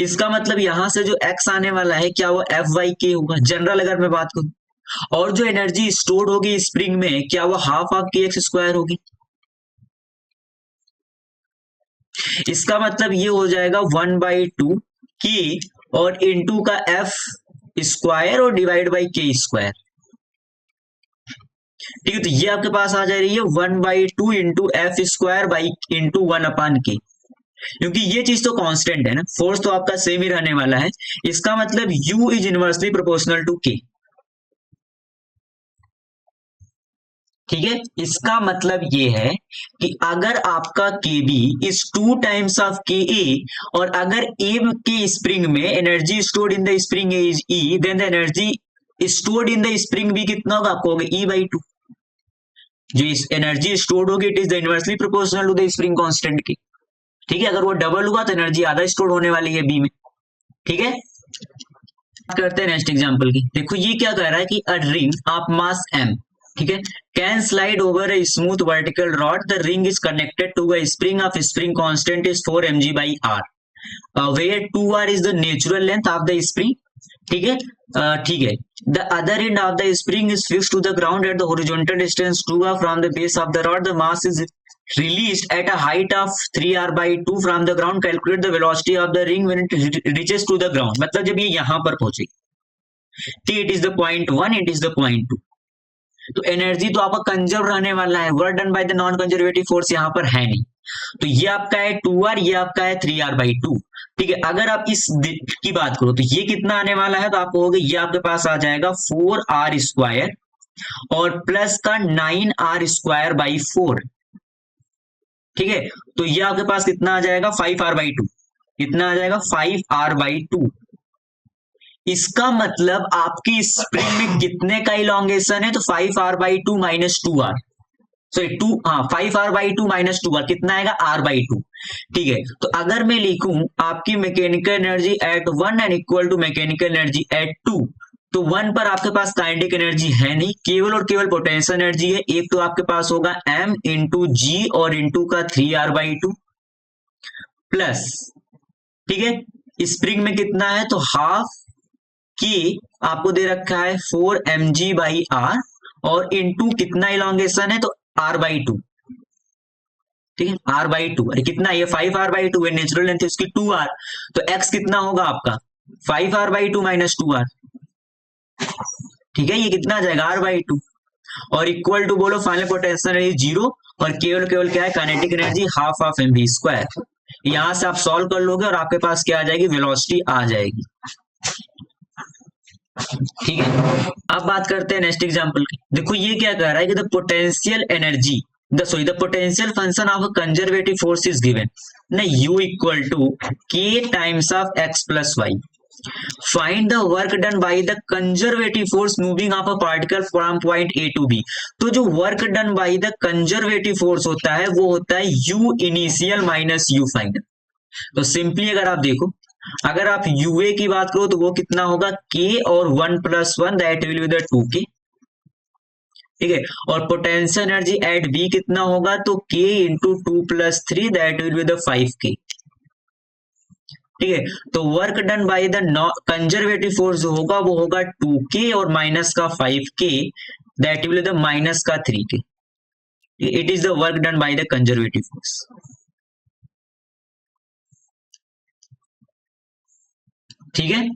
इसका मतलब यहां से जो एक्स आने वाला है क्या, वो एफ वाई के होगा जनरल अगर मैं बात करूं। और जो एनर्जी स्टोर्ड होगी स्प्रिंग में क्या, वो half of k x square होगी। इसका मतलब ये हो जाएगा 1/2 के और इंटू का एफ स्क्वायर और डिवाइड बाई के स्क्वायर। ठीक है, तो ये आपके पास आ जा रही है 1/2 into F square by into 1/k, क्योंकि ये चीज तो कांस्टेंट है ना, फोर्स तो आपका सेम ही रहने वाला है। इसका मतलब u is inversely proportional to k। ठीक है, इसका मतलब ये है कि अगर आपका के B is 2 times of K ए और अगर ए के स्प्रिंग में energy stored in the spring is E, then the energy stored in the spring भी कितना होगा, आपको होगा E/2। जो इस एनर्जी स्टोर्ड होगी it is the inversely proportional to the spring constant की। ठीक है, अगर वो डबल हुआ तो एनर्जी आधा स्टोर होने वाली है बी में। ठीक है, करते हैं नेक्स्ट एग्जांपल की। देखो ये क्या कह रहा है कि a ring of mass m, ठीक है, can slide over a smooth vertical rod. The ring is connected to a spring of spring constant is 4 mg/r, where 2r is the natural length of the spring। ठीक है, ठीक है, the other end of the spring is fixed to the ground at the horizontal distance 2r from the base of the rod। The mass is released at a height of 3r/2 from the ground। Calculate the velocity of the ring when it reaches to the ground। मतलब जब ये यहां पर पहुंचे, ठीक, it is the point 1, it is the point 2। तो एनर्जी तो आपका कंजर्व रहने वाला है, work done by the non conservative force यहाँ पर है नहीं। तो ये आपका है 2r, ये आपका है 3r/2। ठीक है, अगर आप इस की बात करो तो ये कितना आने वाला है, तो आप कहोगे ये आपके पास आ जाएगा 4r स्क्वायर और प्लस का 9r²/4। ठीक है, तो ये आपके पास कितना आ जाएगा 5r/2। कितना आ जाएगा 5r/2। इसका मतलब आपकी स्प्रिंग में कितने का इलॉन्गेशन है, तो 5r/2 minus 2r, sorry 5r/2 minus 2r कितना आएगा r/2। ठीक है, तो अगर मैं लिखूं आपकी mechanical energy at 1 and equal to mechanical energy at 2, तो 1 पर आपके पास काइनेटिक एनर्जी है नहीं, केवल और केवल पोटेंशियल एनर्जी है। एक तो आपके पास होगा m इंटू जी और इंटू का 3r/2 प्लस, ठीक है, स्प्रिंग में कितना है, तो हाफ की आपको दे रखा है 4 mg/r और इंटू कितना इलॉन्गेशन है, तो r/2। ठीक है, r/2, अरे कितना, ये 5r/2 है, नेचुरल लेंथ इसकी 2r, तो x कितना होगा आपका 5r/2 माइनस 2r। ठीक है, ये कितना आ जाएगा R/2 और इक्वल टू बोलो फाइनल पोटेंशियल एनर्जी 0 और केवल केवल क्या है kinetic energy half of mv²। यहां से आप सॉल्व कर लोगे और आपके पास क्या आ जाएगी, वेलोसिटी आ जाएगी। ठीक है, अब बात करते हैं नेक्स्ट एग्जांपल की। देखो ये क्या कह रहा है कि the potential energy the potential function of a conservative force is given ना u equal to k times of x plus y। Find the work done by the conservative force moving of a particle from point A to B. तो जो work done by the conservative force होता है वो होता है u initial minus u final. तो सिंपली अगर आप देखो, अगर आप यूए की बात करो तो वो कितना होगा k और 1+1 that will be the 2k। ठीक है, और पोटेंशियल एनर्जी एट बी कितना होगा, तो k into 2+3 that will be the 5k। ठीक है, तो work done by the conservative force जो होगा वो होगा 2k और माइनस का 5k that will be the minus का 3k। It is the work done by the conservative force. ठीक है,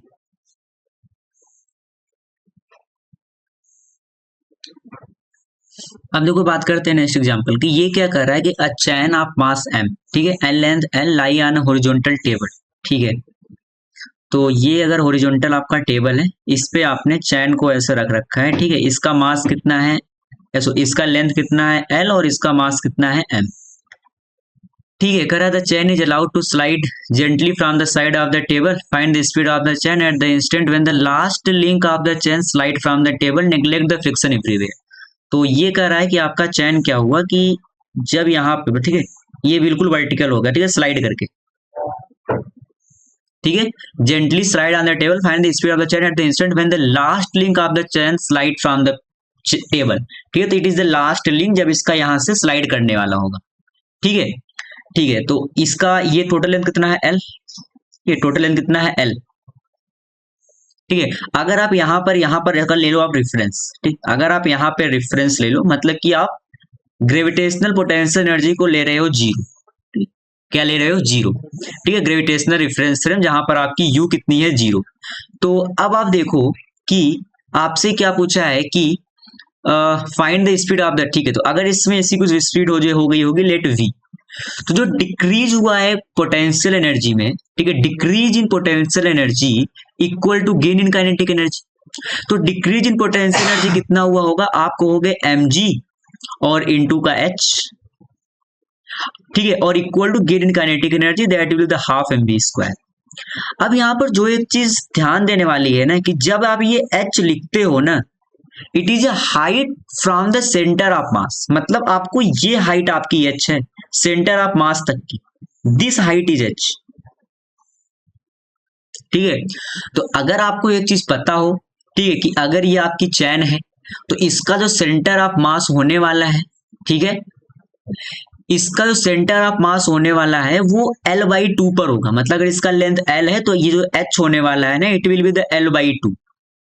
अब देखो बात करते हैं नेक्स्ट एग्जांपल की। ये क्या कर रहा है कि अ चैन ऑफ मास m, ठीक है, and length l lie on horizontal table. ठीक है, तो ये अगर हॉरिजॉन्टल आपका टेबल है, इस पे आपने चैन को ऐसे रख रखा है। ठीक है, इसका मास कितना है, ऐसो इसका लेंथ कितना है l और इसका मास कितना है m। ठीक है, करा the chain is allowed to slide gently from the side of the table, find the speed of the chain at the instant when the last link of the chain slide from the table, neglect the friction everywhere. तो ये कह रहा है कि आपका चैन क्या हुआ कि जब यहाँ पे, ठीक है, ये बिल्कुल वर्टिकल होगा, ठीक है, स्लाइड करके, ठीक है, gently slide on the table, find the speed of the chain at the instant when the last link of the chain slide from the table. ठीक है, तो it is the last link जब इसका यहां से स्लाइड करने वाला होगा। ठीक है, ठीक है, तो इसका ये टोटल लेंथ कितना है l, ये टोटल लेंथ कितना है l। ठीक है, अगर आप यहाँ पर अगर ले लो आप रेफरेंस, ठीक, अगर आप यहाँ पे रेफरेंस ले लो मतलब कि आप ग्रेविटेशनल पोटेंशियल एनर्जी को ले रहे हो 0। क्या ले रहे हो, 0। ठीक है, ग्रेविटेशनल रेफरेंस थ्योरम जहां पर आपकी u कितनी है, 0। तो अब आप देखो कि आपसे क्या पूछा है कि find the speed of the, ठीक है, तो अगर इसमें ऐसी कुछ स्पीड हो गई होगी लेट v, तो जो डिक्रीज हुआ है पोटेंशियल एनर्जी में, ठीक है, decrease in potential energy equal to gain in kinetic energy. तो डिक्रीज इन पोटेंशियल एनर्जी कितना हुआ होगा, आप कहोगे mg और इनटू का h। ठीक है, और equal to gain in kinetic energy that will be the half mv²। अब यहाँ पर जो एक चीज ध्यान देने वाली है ना कि जब आप ये h लिखते हो ना, it is a height from the centre of mass, मतलब आपको ये हाइट आपकी h है सेंटर ऑफ मास तक की, दिस हाइट इज h। ठीक है, तो अगर आपको एक चीज पता हो, ठीक है, कि अगर ये आपकी चैन है तो इसका जो सेंटर ऑफ मास होने वाला है, ठीक है, इसका जो सेंटर ऑफ मास होने वाला है वो l/2 पर होगा। मतलब अगर इसका लेंथ l है तो ये जो h होने वाला है ना, it will be the l/2।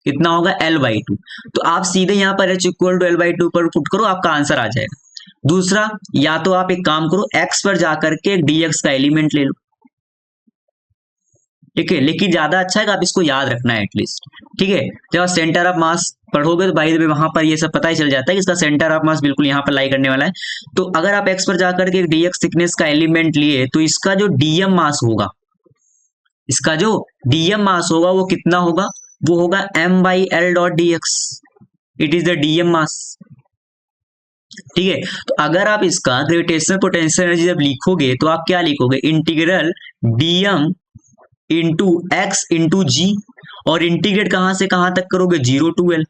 कितना होगा, l/2। तो आप सीधे यहाँ पर h इक्वल टू l/2 पर पुट करो, आपका आंसर आ जाएगा। दूसरा, या तो आप एक काम करो, x पर जाकर के dx का एलिमेंट ले लो। ठीक है, लेकिन ज्यादा अच्छा है कि आप इसको याद रखना है एटलीस्ट। ठीक है, जब आप सेंटर ऑफ मास पढ़ोगे तो भाई वहां पर ये सब पता ही चल जाता है कि इसका सेंटर ऑफ मास बिल्कुल यहाँ पर लाई करने वाला है। तो अगर आप x पर जाकर के dx थिकनेस का एलिमेंट लिए तो इसका जो dm मास होगा, इसका जो dm मास होगा वो कितना होगा, वो होगा m/l.dx। It is the dm मास। ठीक है, तो अगर आप इसका ग्रेविटेशनल पोटेंशियल एनर्जी जब लिखोगे तो आप क्या लिखोगे, integral dm into X into G, और इंटीग्रेट कहां से कहां तक करोगे, 0 to l।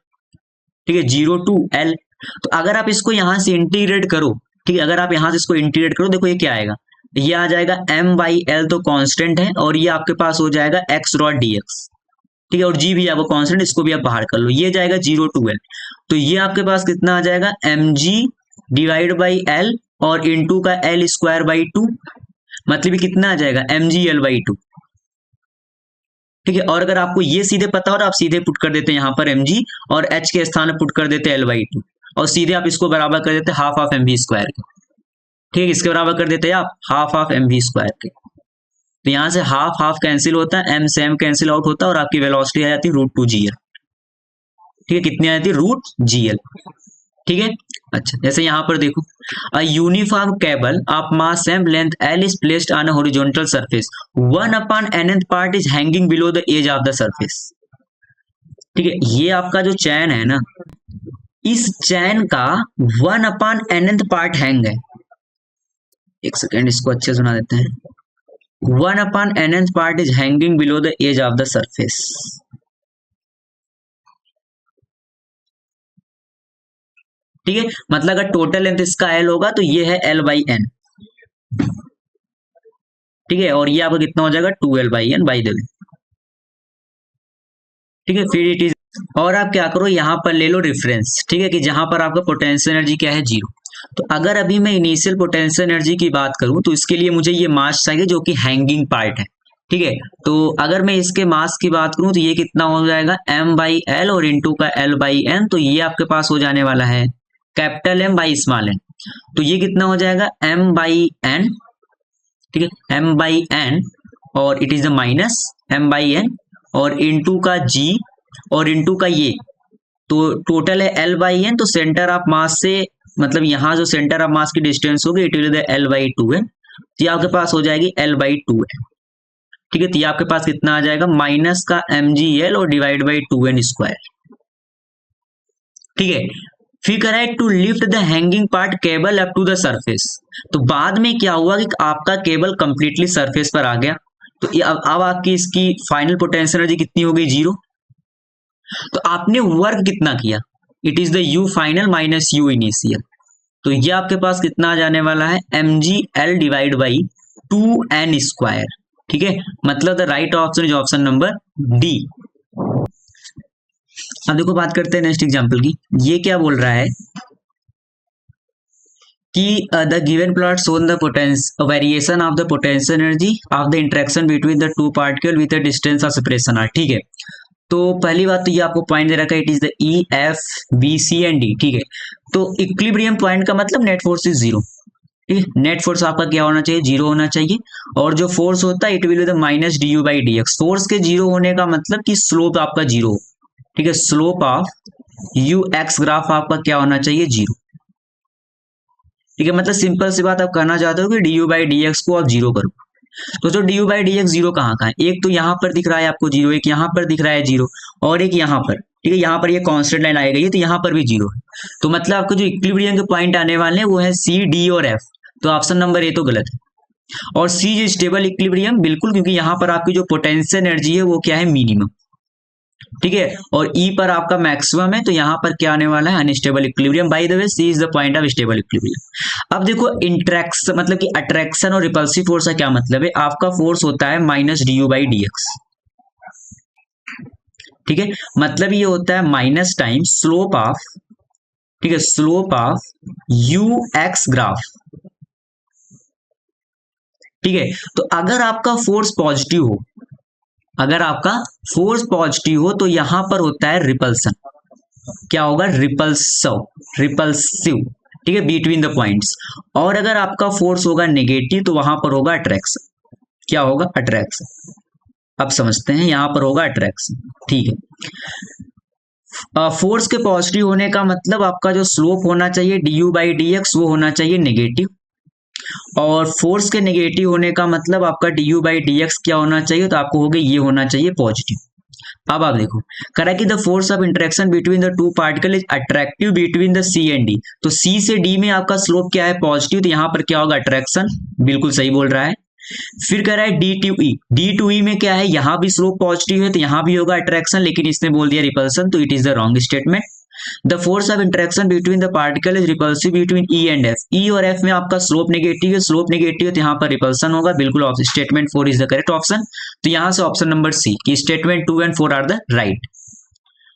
ठीक है, 0 to l। तो अगर आप इसको यहां से इंटीग्रेट करो, ठीक है, अगर आप यहां से इसको इंटीग्रेट करो, देखो ये क्या आएगा, ये आ जाएगा m/l, तो कांस्टेंट है, और ये आपके पास हो जाएगा x.dx। ठीक है, और g भी आपको कांस्टेंट, इसको भी आप बाहर कर लो, ये जाएगा 0 to l। तो ये आपके पास कितना आ जाएगा, mg डिवाइड बाई l और इंटू का l²/2, मतलब ये कितना आ जाएगा, mg/l/2। ठीक है, और अगर आपको ये सीधे पता हो तो आप सीधे पुट कर देते हैं यहाँ पर mg और h के स्थान में पुट कर देते हैं l/2, और सीधे आप इसको बराबर कर देते हैं हाफ ऑफ mv² के। ठीक है, इसके बराबर कर देते हैं आप हाफ ऑफ mv² के। तो यहाँ से हाफ हाफ कैंसिल होता है, m से m कैंसिल आउट होता है, और आपकी वेलोसिटी आ जाती है √2g। ठीक है, कितनी आती है, √GL। ठीक है, अच्छा जैसे यहाँ पर देखो, a uniform cable of mass same length L is placed on a horizontal surface, 1/nth part is hanging below the edge of the surface. ठीक है, ये आपका जो चैन है ना, इस चैन का 1/nth पार्ट हैंग है। एक सेकेंड, इसको अच्छे सुना देते हैं। 1/nth part is hanging below the edge of the surface. ठीक है, मतलब अगर टोटल लेंथ इसका L होगा तो ये है L/N। ठीक है, और ये आपका कितना हो जाएगा, 2L/N बाई द वे। ठीक है, फिर इट इज, और आप क्या करो, यहां पर ले लो रेफरेंस। ठीक है, कि जहां पर आपका पोटेंशियल एनर्जी क्या है, 0। तो अगर अभी मैं इनिशियल पोटेंशियल एनर्जी की बात करूं तो इसके लिए मुझे ये मास चाहिए जो कि हैंगिंग पार्ट है। ठीक है, तो अगर मैं इसके मास की बात करूं तो ये कितना हो जाएगा, M/L और इंटू का L/N। तो ये आपके पास हो जाने वाला है capital M by small n। तो ये कितना हो जाएगा, M/N। ठीक है, M/N और it is the minus M/N और इंटू का G और इंटू का ये, तो टोटल है L/N। तो सेंटर ऑफ मास से, मतलब यहाँ जो सेंटर ऑफ मास की डिस्टेंस होगी इट विल बी L/2n। तो ये आपके पास हो जाएगी L/2n। ठीक है, तो ये आपके पास कितना आ जाएगा, माइनस का mgl और डिवाइड बाई 2n स्क्वायर। ठीक है, फिर करा है to lift the hanging part cable up to the surface. तो बाद में क्या हुआ कि आपका केबल कंप्लीटली सरफेस पर आ गया। तो अब आपकी इसकी फाइनल पोटेंशियल एनर्जी कितनी हो गई, 0। तो आपने वर्क कितना किया, it is the U final minus U initial. तो ये आपके पास कितना आ जाने वाला है, mgl divide by 2n square. ठीक है, मतलब the right option is option number D। अब देखो बात करते हैं नेक्स्ट एग्जांपल की। ये क्या बोल रहा है कि the given plot shown the variation of the potential energy of the interaction between the two particle with the distance of separation r। ठीक है, तो पहली बात तो ये आपको पॉइंट दे रखा है, it is the E, F, B, C and D। ठीक है, तो इक्विलिब्रियम पॉइंट का मतलब नेट फोर्स इज 0। ठीक है, नेट फोर्स आपका क्या होना चाहिए, 0 होना चाहिए। और जो फोर्स होता है it will be the minus du/dx। Force के 0 होने का मतलब कि स्लोप आपका 0। ठीक है, स्लोप ऑफ ux ग्राफ आपका क्या होना चाहिए, 0। ठीक है, मतलब सिंपल सी बात आप कहना चाहते हो कि du/dx को आप 0 करो। तो जो du/dx 0 कहाँ है, एक तो यहाँ पर दिख रहा है आपको 0, एक यहाँ पर दिख रहा है 0, और एक यहाँ पर। ठीक है, यहाँ पर ये कांस्टेंट लाइन आई गई है तो यहाँ पर भी 0 है। तो मतलब आपको जो इक्विलिब्रियम के पॉइंट आने वाले हैं वो है C, D और F। तो ऑप्शन नंबर ए तो गलत है। और C जो स्टेबल इक्विलिब्रियम, बिल्कुल, क्योंकि यहाँ पर आपकी जो पोटेंशियल एनर्जी है वो क्या है, मिनिमम। ठीक है, और E पर आपका मैक्सिमम है, तो यहाँ पर क्या आने वाला है, unstable equilibrium. Bye the way C is the point of stable equilibrium. अब देखो इंट्रैक्शन मतलब कि अट्रैक्शन और रिपल्सिव फोर्स का क्या मतलब है, आपका फोर्स होता है माइनस du/dx। ठीक है, मतलब ये होता है माइनस टाइम स्लोप ऑफ, ठीक है, स्लोप ऑफ ux ग्राफ। ठीक है, तो अगर आपका फोर्स पॉजिटिव हो, अगर आपका फोर्स पॉजिटिव हो तो यहां पर होता है रिपल्सन। क्या होगा, रिपल्सिव। ठीक है, बिटवीन द पॉइंट्स। और अगर आपका फोर्स होगा नेगेटिव तो वहां पर होगा अट्रैक्शन। क्या होगा, अट्रैक्शन। अब समझते हैं, यहां पर होगा अट्रैक्शन। ठीक है, फोर्स के पॉजिटिव होने का मतलब आपका जो स्लोप होना चाहिए du/dx वो होना चाहिए नेगेटिव, और फोर्स के नेगेटिव होने का मतलब आपका du/dx क्या होना चाहिए, तो आपको हो गया ये होना चाहिए पॉजिटिव। अब आप देखो, करा कि the force of interaction between the two particle is attractive between the C and D। तो C से D में आपका स्लोप क्या है, पॉजिटिव, तो यहां पर क्या होगा, अट्रैक्शन। बिल्कुल सही बोल रहा है। फिर कह रहा है D to E, D to E में क्या है, यहां भी स्लोप पॉजिटिव है तो यहां भी होगा अट्रैक्शन, लेकिन इसने बोल दिया रिपल्सन, तो it is the wrong statement. The force of interaction between the particle is repulsive between E and F। E और F में आपका स्लोप नेगेटिव है, स्लोप नेगेटिव है तो यहाँ पर रिपल्सन होगा। बिल्कुल, statement 4 is the correct option. तो यहां से ऑप्शन नंबर C की statement 2 and 4 are the right.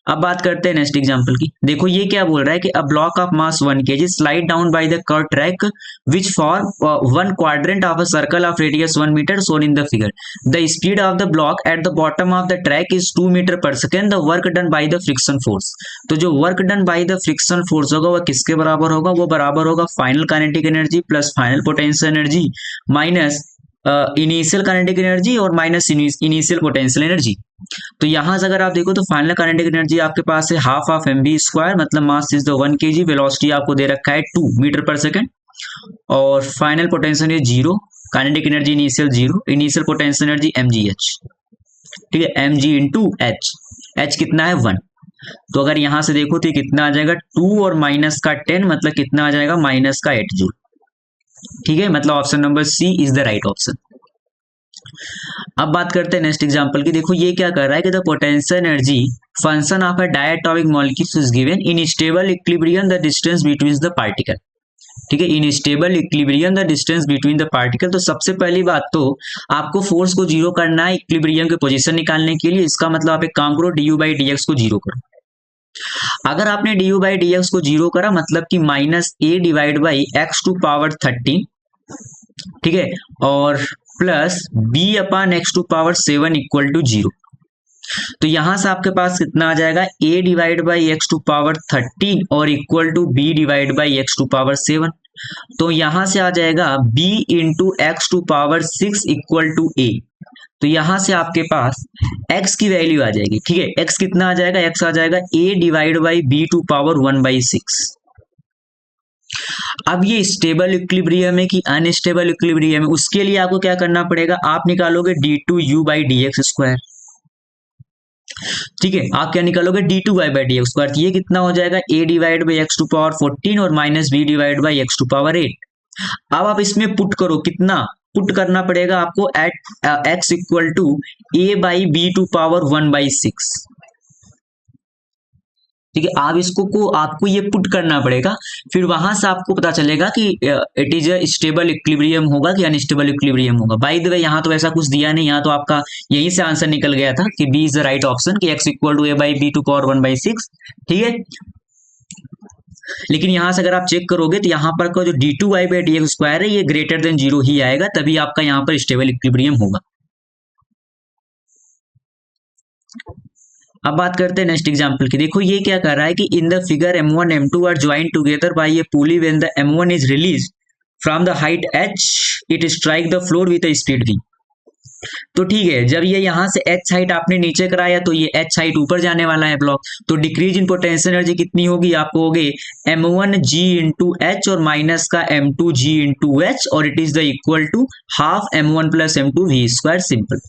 अब बात करते हैं नेक्स्ट एग्जांपल की। देखो ये क्या बोल रहा है कि a block of mass 1 kg slide down by the curve track which form one quadrant of a circle of radius 1 metre shown in the figure. The speed of the block at the bottom of the track is 2 metre per second. The work done by the friction force. तो जो work done by the friction force होगा वह किसके बराबर होगा, वो बराबर होगा final kinetic energy plus final potential energy minus initial kinetic energy और माइनस इनिशियल पोटेंशियल एनर्जी। तो यहां से अगर आप देखो तो फाइनल काइनेटिक एनर्जी आपके पास है हाफ ऑफ mv स्क्वायर, मतलब mass is the 1 kg, velocity आपको दे रखा है 2 मीटर पर सेकंड, और फाइनल पोटेंशियल है 0, kinetic energy initial 0, initial potential energy mgh, ठीक है, mg इंटू एच, एच कितना है 1। तो अगर यहां से देखो तो कितना आ जाएगा 2 और माइनस का 10, मतलब कितना आ जाएगा माइनस का 8 जूल, ठीक है, मतलब option number C is the right option. अब बात करते हैं नेक्स्ट एग्जांपल की। देखो ये क्या कर रहा है कि the potential energy function of a diatomic molecule is given in stable equilibrium the distance between the particle, ठीक है, in stable equilibrium the distance between the particle. तो सबसे पहली बात तो आपको फोर्स को जीरो करना है इक्विलिब्रियम की पोजीशन निकालने के लिए। इसका मतलब आप एक काम करो, d you by D x को जीरो करो। अगर आपने d you by D x को जीरो करा मतलब कि minus a divide by x to power 13, ठीक है, और plus b upon x to power 7 equal to 0। तो यहां से आपके पास कितना आ जाएगा a divide by x to power 13 और equal to b divide by x to power 7। तो यहां से आ जाएगा b into x to power 6 equal to a। तो यहां से आपके पास x की वैल्यू आ जाएगी, ठीक है, x कितना आ जाएगा, x आ जाएगा a divide by b to power 1/6। अब ये स्टेबल इक्विलिब्रियम है कि अनस्टेबल इक्विलिब्रियम है, उसके लिए आपको क्या करना पड़ेगा, आप निकालोगे d2u by D x square, ठीक है, आप क्या निकालोगे d2y by D x square. ये कितना हो जाएगा a divide by x to power 14 और minus b divide by x to power 8। अब आप इसमें पुट करो, कितना पुट करना पड़ेगा आपको, at x equal to a by B to power 1/6, ठीक है, आप इसको को आपको ये पुट करना पड़ेगा, फिर वहां से आपको पता चलेगा कि it is a stable equilibrium होगा कि अनस्टेबल इक्विलिब्रियम होगा। बाय द वे यहाँ तो ऐसा कुछ दिया नहीं, यहाँ तो आपका यहीं से आंसर निकल गया था कि B is the right option, कि X equal to A by B to power 1/6, ठीक है। लेकिन यहां से अगर आप चेक करोगे तो यहाँ पर का जो d2y by D x square है ये ग्रेटर देन 0 ही आएगा, तभी आपका यहाँ पर स्टेबल इक्विलिब्रियम होगा। अब बात करते हैं नेक्स्ट एग्जांपल की। देखो ये क्या कर रहा है कि in the figure m1 m2 are joint together by a pulley when the m1 is release from the height h it strike the floor with a speed v। तो ठीक है, जब ये यहां से h हाइट आपने नीचे कराया तो ये h हाइट ऊपर जाने वाला है ब्लॉक, तो डिक्रीज इन पोटेंशियल एनर्जी कितनी होगी, आपको होगी m1 g इंटू एच और माइनस का m2 g इंटू एच, और it is the equal to half m1 plus m2 v square, simple,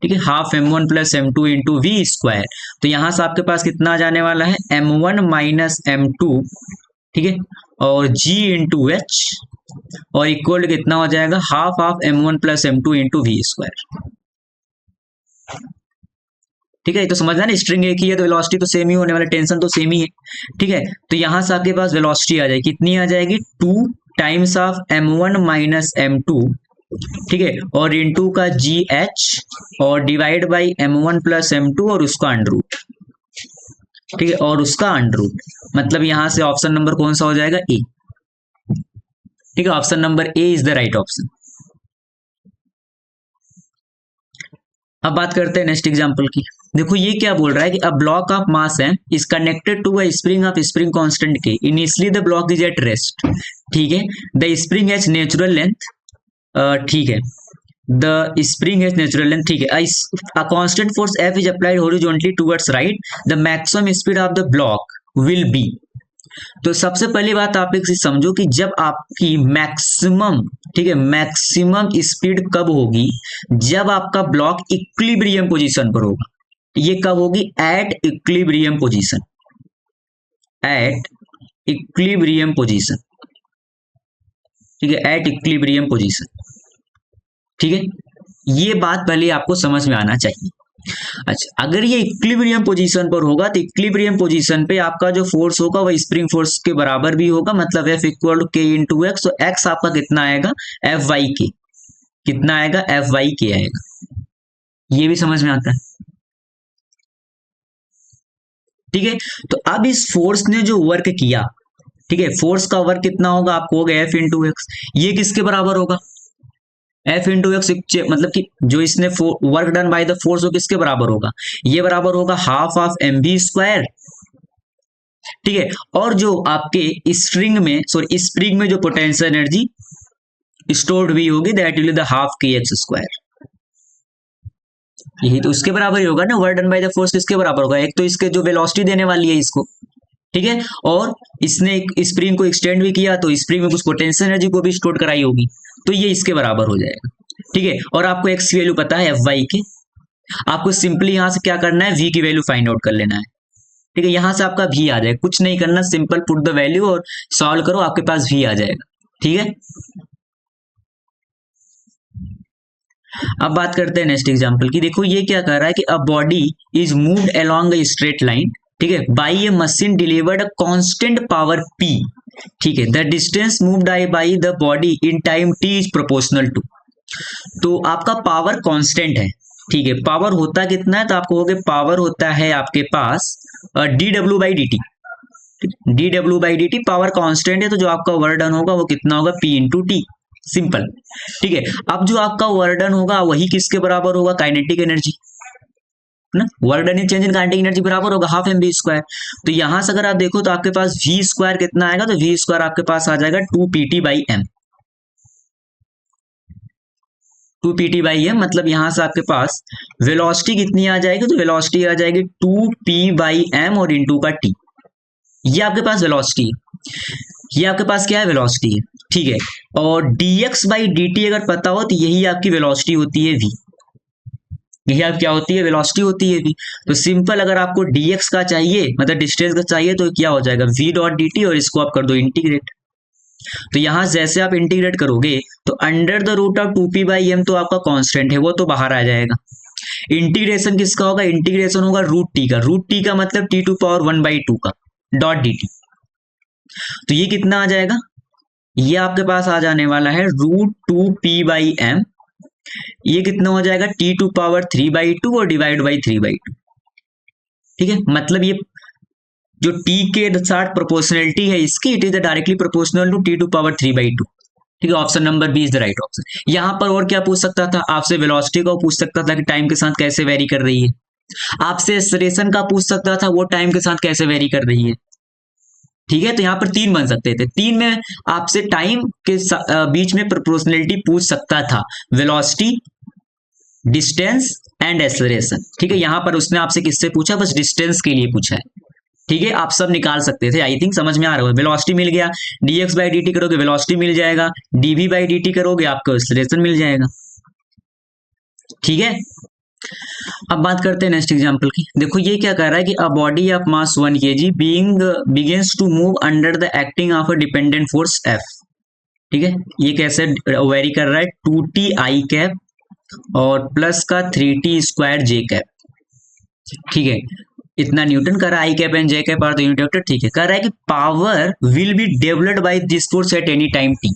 ठीक है, half m1 plus m2 into we square. तो यहां से आपके पास कितना जाने वाला है m1 माइनस m2, ठीक है, और g इंटू एच, और इक्वल कितना हो जाएगा half of m1 plus m2 into we square, ठीक है। तो समझना ना, स्ट्रिंग एक ही है तो वेलोसिटी तो सेम ही होने वाला, टेंशन तो सेम ही है, ठीक है। तो यहां से आपके पास वेलोसिटी आ जाएगी, कितनी आ जाएगी 2 times of m1 minus m2, ठीक है, और इंटू का जी एच और divide by m1 plus m2 और उसका अंडर रूट, ठीक है, और उसका अंडर रूट, मतलब यहां से ऑप्शन नंबर कौन सा हो जाएगा ए, ठीक है, option number A is the right option. अब बात करते हैं नेक्स्ट एग्जांपल की। देखो ये क्या बोल रहा है कि अ ब्लॉक ऑफ मास है is connected to a spring of spring constant K, initially the block is at rest, ठीक है, the spring has natural length, ठीक है, the spring has natural length, ठीक है, a constant force F is applied horizontally towards right, the maximum speed of the block will be। तो सबसे पहली बात आप एक चीज समझो कि जब आपकी मैक्सिमम, ठीक है, मैक्सिमम स्पीड कब होगी, जब आपका ब्लॉक इक्विलिब्रियम पोजीशन पर होगा। ये कब होगी, at equilibrium position, at equilibrium position, ठीक है, एट इक्विलिब्रियम पोजीशन, ठीक है, ये बात पहले आपको समझ में आना चाहिए। अच्छा, अगर ये इक्विलिब्रियम पोजीशन पर होगा तो इक्विलिब्रियम पोजीशन पे आपका जो फोर्स होगा वह स्प्रिंग फोर्स के बराबर भी होगा, मतलब F इक्वल टू के इंटू एक्स, तो एक्स आपका कितना आएगा एफ वाई के, कितना आएगा एफ वाई के आएगा, ये भी समझ में आता है, ठीक है। तो अब इस फोर्स ने जो वर्क किया, ठीक है, फोर्स का वर्क कितना होगा, आपको होगा एफ इंटू एक्स, ये किसके बराबर होगा, एफ इंटू एक्स, मतलब कि जो इसने work done by the force वो किसके बराबर होगा, ये बराबर होगा half of M B square, ठीक है, और जो आपके स्प्रिंग में, सॉरी स्प्रिंग में जो पोटेंशियल एनर्जी स्टोर्ड वी होगी, that will be the half के एक्स स्क्वायर। यही तो उसके बराबर ही होगा ना, work done by the force किसके बराबर होगा, एक तो इसके जो वेलोसिटी देने वाली है इसको, ठीक है, और इसने एक स्प्रिंग को एक्सटेंड भी किया तो स्प्रिंग में कुछ पोटेंशियल एनर्जी को भी स्टोर कराई होगी, तो ये इसके बराबर हो जाएगा, ठीक है। और आपको एक्स की वैल्यू पता है एफ वाई के, आपको सिंपली यहां से क्या करना है, वी की वैल्यू फाइंड आउट कर लेना है, ठीक है। यहां से आपका वी आ जाएगा, कुछ नहीं करना, सिंपल पुट द वैल्यू और सॉल्व करो, आपके पास वी आ जाएगा, ठीक है। अब बात करते हैं नेक्स्ट एग्जांपल की। देखो ये क्या कह रहा है कि a body is moved along a straight line, ठीक है, by a machine delivered a constant power P, ठीक है, the distance moved by the body in time T is proportional to. तो आपका पावर कांस्टेंट है, ठीक है, पावर होता कितना है, तो आपको कहोगे पावर होता है आपके पास dw by dt, dw by dt power constant है, तो जो आपका वर्क डन होगा वो कितना होगा, P इंटू टी, सिंपल, ठीक है। अब जो आपका वर्क डन होगा वही किसके बराबर होगा, काइनेटिक एनर्जी ना, work done in change in kinetic energy बराबर होगा हाफ mv स्क्वायर। तो यहां से अगर आप देखो तो आपके पास v स्क्वायर कितना आएगा, तो v स्क्वायर आपके पास आ जाएगा 2pt by M, 2pt by M, मतलब यहां से आपके पास वेलोसिटी कितनी आ जाएगी, तो वेलोसिटी आ जाएगी 2p बाई एम और इंटू का t, ये आपके पास वेलोसिटी है, ये आपके पास क्या है, वेलोसिटी है, ठीक है। और dx बाई dt अगर पता हो तो यही आपकी वेलोसिटी होती है v, यही आप क्या होती है, वेलोसिटी होती है v। तो सिंपल अगर आपको dx का चाहिए, मतलब डिस्टेंस का चाहिए, तो क्या हो जाएगा v डॉट dt, और इसको आप कर दो इंटीग्रेट। तो यहां जैसे आप इंटीग्रेट करोगे तो under the root of 2p by m तो आपका कांस्टेंट है, वो तो बाहर आ जाएगा। इंटीग्रेशन किसका होगा, इंटीग्रेशन होगा रूट टी का, रूट टी का मतलब t टू पावर 1/2 का डॉट dt। तो ये कितना आ जाएगा, ये आपके पास आ जाने वाला है √2p बाई एम, ये कितना हो जाएगा t टू पावर 3/2 और डिवाइड बाई 3/2, ठीक है। मतलब ये जो t के साथ प्रोपोर्शनलिटी है इसकी, it is directly proportional to t to power 3/2, ठीक है। Option number B is the right option. यहां पर और क्या पूछ सकता था आपसे, वेलोसिटी का पूछ सकता था कि टाइम के साथ कैसे वेरी कर रही है, आपसे एक्सेलरेशन का पूछ सकता था वो टाइम के साथ कैसे वेरी कर रही है, ठीक है। तो यहाँ पर 3 बन सकते थे, 3 में आपसे टाइम के बीच में प्रोपोर्शनलिटी पूछ सकता था, वेलोसिटी, डिस्टेंस एंड एक्सेलरेशन, ठीक है। यहाँ पर उसने आपसे किससे पूछा, बस डिस्टेंस के लिए पूछा है, ठीक है। आप सब निकाल सकते थे, आई थिंक समझ में आ रहा है। वेलोसिटी मिल गया, dx बाई dt करोगे वेलोसिटी मिल जाएगा, dv बाई dt करोगे आपको एक्सेलरेशन मिल जाएगा, ठीक है। अब बात करते हैं नेक्स्ट एग्जांपल की। देखो ये क्या कह रहा है कि a body of mass 1 kg begins to move under the acting of a dependent force F, ठीक है। ये कैसे वेरी कर रहा है, 2t i कैप और प्लस का 3t स्क्वायर j कैप, ठीक है। इतना न्यूटन कर रहा है, I cap and J cap are the unit vector, ठीक है। कह रहा है कि power will be developed by this force at any time t,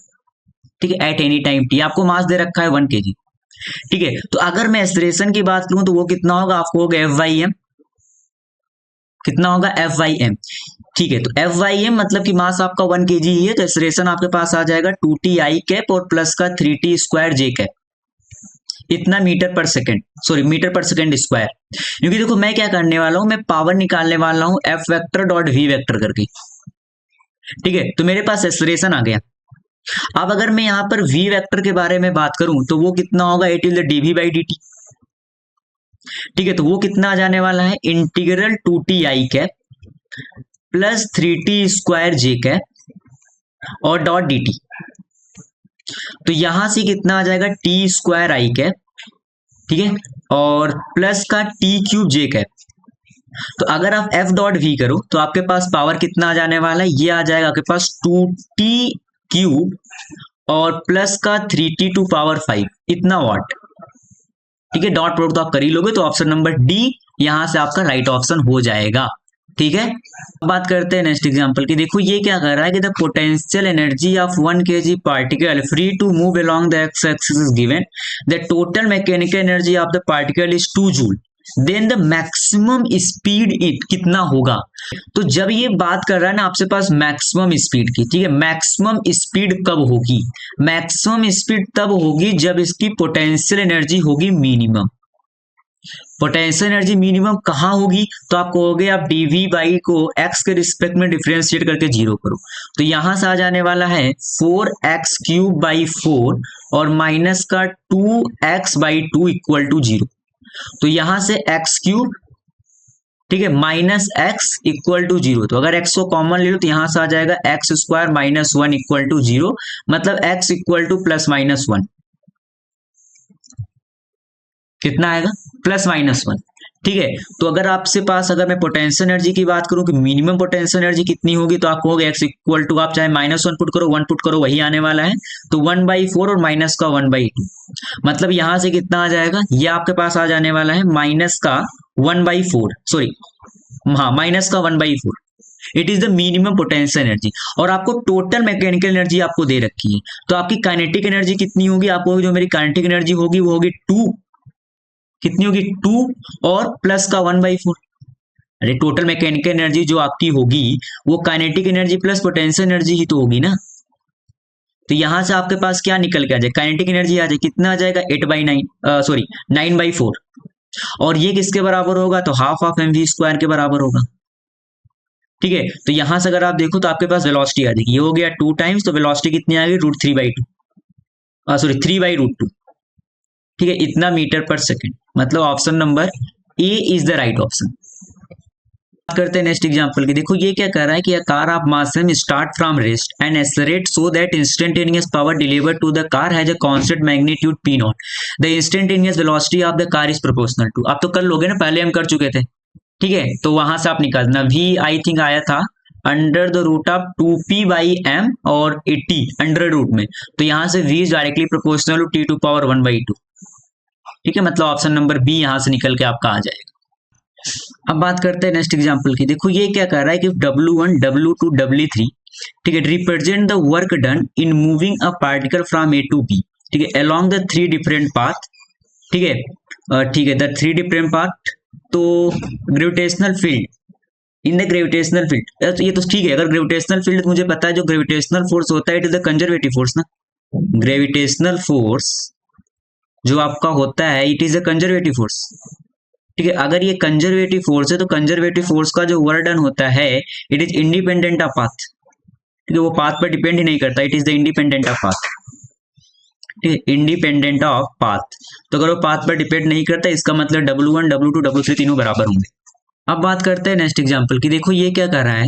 ठीक है, एट एनी टाइम t। आपको मास दे रखा है 1 kg, ठीक है। तो अगर मैं एक्सेलरेशन की बात करूं तो वो कितना होगा, आपको होगा एफ वाई एम, कितना होगा एफ वाई एम, ठीक है। तो एफ वाई एम मतलब कि मास आपका 1 kg ही है, तो एक्सेलरेशन आपके पास आ जाएगा 2t आई कैप और प्लस का 3t स्क्वायर जे कैप, इतना metre per second, sorry metre per second square. क्योंकि देखो मैं क्या करने वाला हूं, मैं पावर निकालने वाला हूं F vector dot v vector करके, ठीक है। तो मेरे पास एक्सेलरेशन आ गया। अब अगर मैं यहां पर v वेक्टर के बारे में बात करूं तो वो कितना होगा, it is the dv by dt, ठीक है। तो वो कितना आ जाने वाला है, इंटीग्रल 2t आई cap plus 3t square J cap और डॉट dt। तो यहां से कितना आ जाएगा, t स्क्वायर आई कैप, ठीक है, और प्लस का t क्यूब जे कैप। तो अगर आप f डॉट वी करो तो आपके पास पावर कितना आ जाने वाला है, ये आ जाएगा आपके पास 2t क्यूब और प्लस का 3t टू पावर 5, इतना वाट, ठीक है। डॉट प्रोडक्ट तो आप कर ही लोगे, तो ऑप्शन नंबर डी यहां से आपका राइट ऑप्शन हो जाएगा, ठीक है। अब बात करते हैं नेक्स्ट एग्जांपल की। देखो ये क्या कर रहा है कि the potential energy of 1 kg particle free to move along the x axis is given, the total mechanical energy of the particle is 2 joule, then the maximum speed it कितना होगा। तो जब ये बात कर रहा है ना आपसे पास मैक्सिमम स्पीड की, ठीक है, मैक्सिमम स्पीड कब होगी, मैक्सिमम स्पीड तब होगी जब इसकी पोटेंशियल एनर्जी होगी मिनिमम, पोटेंशियल एनर्जी मिनिमम कहाँ होगी, तो आप कहोगे आप डीवी बाई को एक्स के रिस्पेक्ट में डिफरेंशिएट करके जीरो करो, तो यहां से आ जाने वाला है 4x³ बाई 4 और माइनस का 2x/2 इक्वल टू 0। तो यहां से x³, ठीक है, माइनस एक्स इक्वल टू 0, तो अगर x को कॉमन ले लो तो यहां से आ जाएगा x² - 1 इक्वल टू 0, मतलब x इक्वल टू +-1। कितना आएगा, +-1। ठीक है, तो अगर आपसे पास अगर मैं पोटेंशियल एनर्जी की बात करूं कि मिनिमम पोटेंशियल एनर्जी कितनी होगी, तो आप कहोगे x इक्वल टू, आप चाहे -1 पुट करो 1 पुट करो वही आने वाला है, तो 1/4 और माइनस का 1/2, मतलब यहां से कितना आ जाएगा, ये आपके पास आ जाने वाला है माइनस का 1/4, सॉरी हाँ माइनस का 1/4। It is the minimum potential energy. और आपको टोटल मैकेनिकल एनर्जी आपको दे रखी है, तो आपकी काइनेटिक एनर्जी कितनी होगी, आपको जो मेरी काइनेटिक एनर्जी होगी वो होगी 2, कितनी होगी 2 और प्लस का 1/4। अरे टोटल मैकेनिकल एनर्जी जो आपकी होगी वो kinetic energy plus potential energy ही तो होगी ना, तो यहां से आपके पास क्या निकल के आ जाए, काइनेटिक एनर्जी आ जाए, कितना आ जाएगा 8/9, सॉरी 9/4, और ये किसके बराबर होगा, तो हाफ ऑफ mv² के बराबर होगा। ठीक है, तो यहां से अगर आप देखो तो आपके पास वेलोसिटी आ जाएगी, ये हो गया 2 टाइम्स, तो वेलोसिटी कितनी आ गई √3/2, सॉरी 3/√2। ठीक है, इतना मीटर पर सेकेंड, मतलब option number A is the right option. बात करते हैं नेक्स्ट एग्जांपल की। देखो ये क्या कर रहा है कि a car of mass m start from rest and accelerate so that instantaneous power delivered to the car has a constant magnitude p0। the instantaneous velocity of the car is proportional to, आप तो कर लोगे ना, पहले हम कर चुके थे। ठीक है, तो वहां से आप निकालना, v आई थिंक आया था √2p/m और 80 अंडर रूट में, तो यहां से v is directly proportional to t⁻1/2। ठीक है, मतलब ऑप्शन नंबर बी यहां से निकल के आपका आ जाएगा। अब बात करते हैं नेक्स्ट एग्जांपल की। देखो ये क्या कर रहा है कि W1 W2 W3, ठीक है, represent the work done in moving a particle from A to B, ठीक है, अलोंग द 3 डिफरेंट पाथ। ठीक है, ठीक है, द 3 डिफरेंट पाथ। तो gravitational field, in the gravitational field, ये तो ठीक है, अगर ग्रेविटेशनल फील्ड तो मुझे पता है जो ग्रेविटेशनल फोर्स होता है it is the conservative force ना, ग्रेविटेशनल फोर्स जो आपका होता है it is a conservative force. ठीक है, अगर ये कंजर्वेटिव फोर्स है तो कंजर्वेटिव फोर्स का जो वर्क डन होता है it is independent of path, ठीक है, वो पाथ पर डिपेंड ही नहीं करता, it is the independent of path. ठीक है, इंडिपेंडेंट ऑफ पाथ, तो अगर वो पाथ पर डिपेंड नहीं करता इसका मतलब W1 W2 W3 तीनों बराबर होंगे। अब बात करते हैं नेक्स्ट एग्जांपल की। देखो ये क्या कर रहा है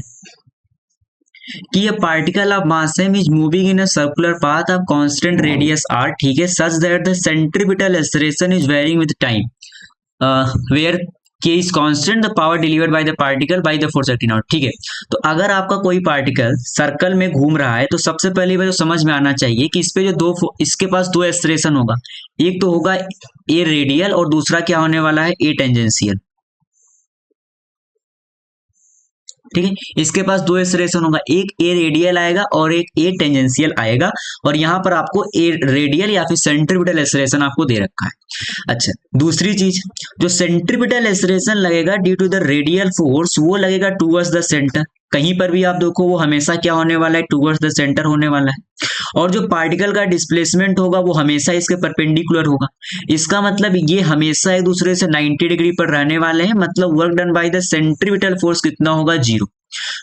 कि ये particle of mass m is moving in a circular path of constant radius r, ठीक है, such that the centripetal acceleration is varying with time where k is constant, the power delivered by the particle by the force acting out। ठीक है, तो अगर आपका कोई पार्टिकल सर्कल में घूम रहा है तो सबसे पहले जो समझ में आना चाहिए कि इस पे जो इसके पास दो एक्सेलरेशन होगा, एक तो होगा ए रेडियल और दूसरा क्या होने वाला है ए टेंजेंशियल। ठीक है, इसके पास दो एक्सेलरेशन होगा, एक ए रेडियल आएगा और एक ए टेंजेंशियल आएगा, और यहां पर आपको ए रेडियल या फिर सेंट्रीपिटल एक्सेलरेशन आपको दे रखा है। अच्छा, दूसरी चीज, जो सेंट्रीपिटल एक्सेलरेशन लगेगा due to the radial force वो लगेगा टूवर्ड्स द सेंटर, कहीं पर भी आप देखो वो हमेशा क्या होने वाला है, टूवर्ड्स द सेंटर होने वाला है। और जो पार्टिकल का डिस्प्लेसमेंट होगा वो हमेशा इसके परपेंडिकुलर होगा, इसका मतलब ये हमेशा एक दूसरे से 90 डिग्री पर रहने वाले हैं, मतलब work done by the centripetal force कितना होगा, 0।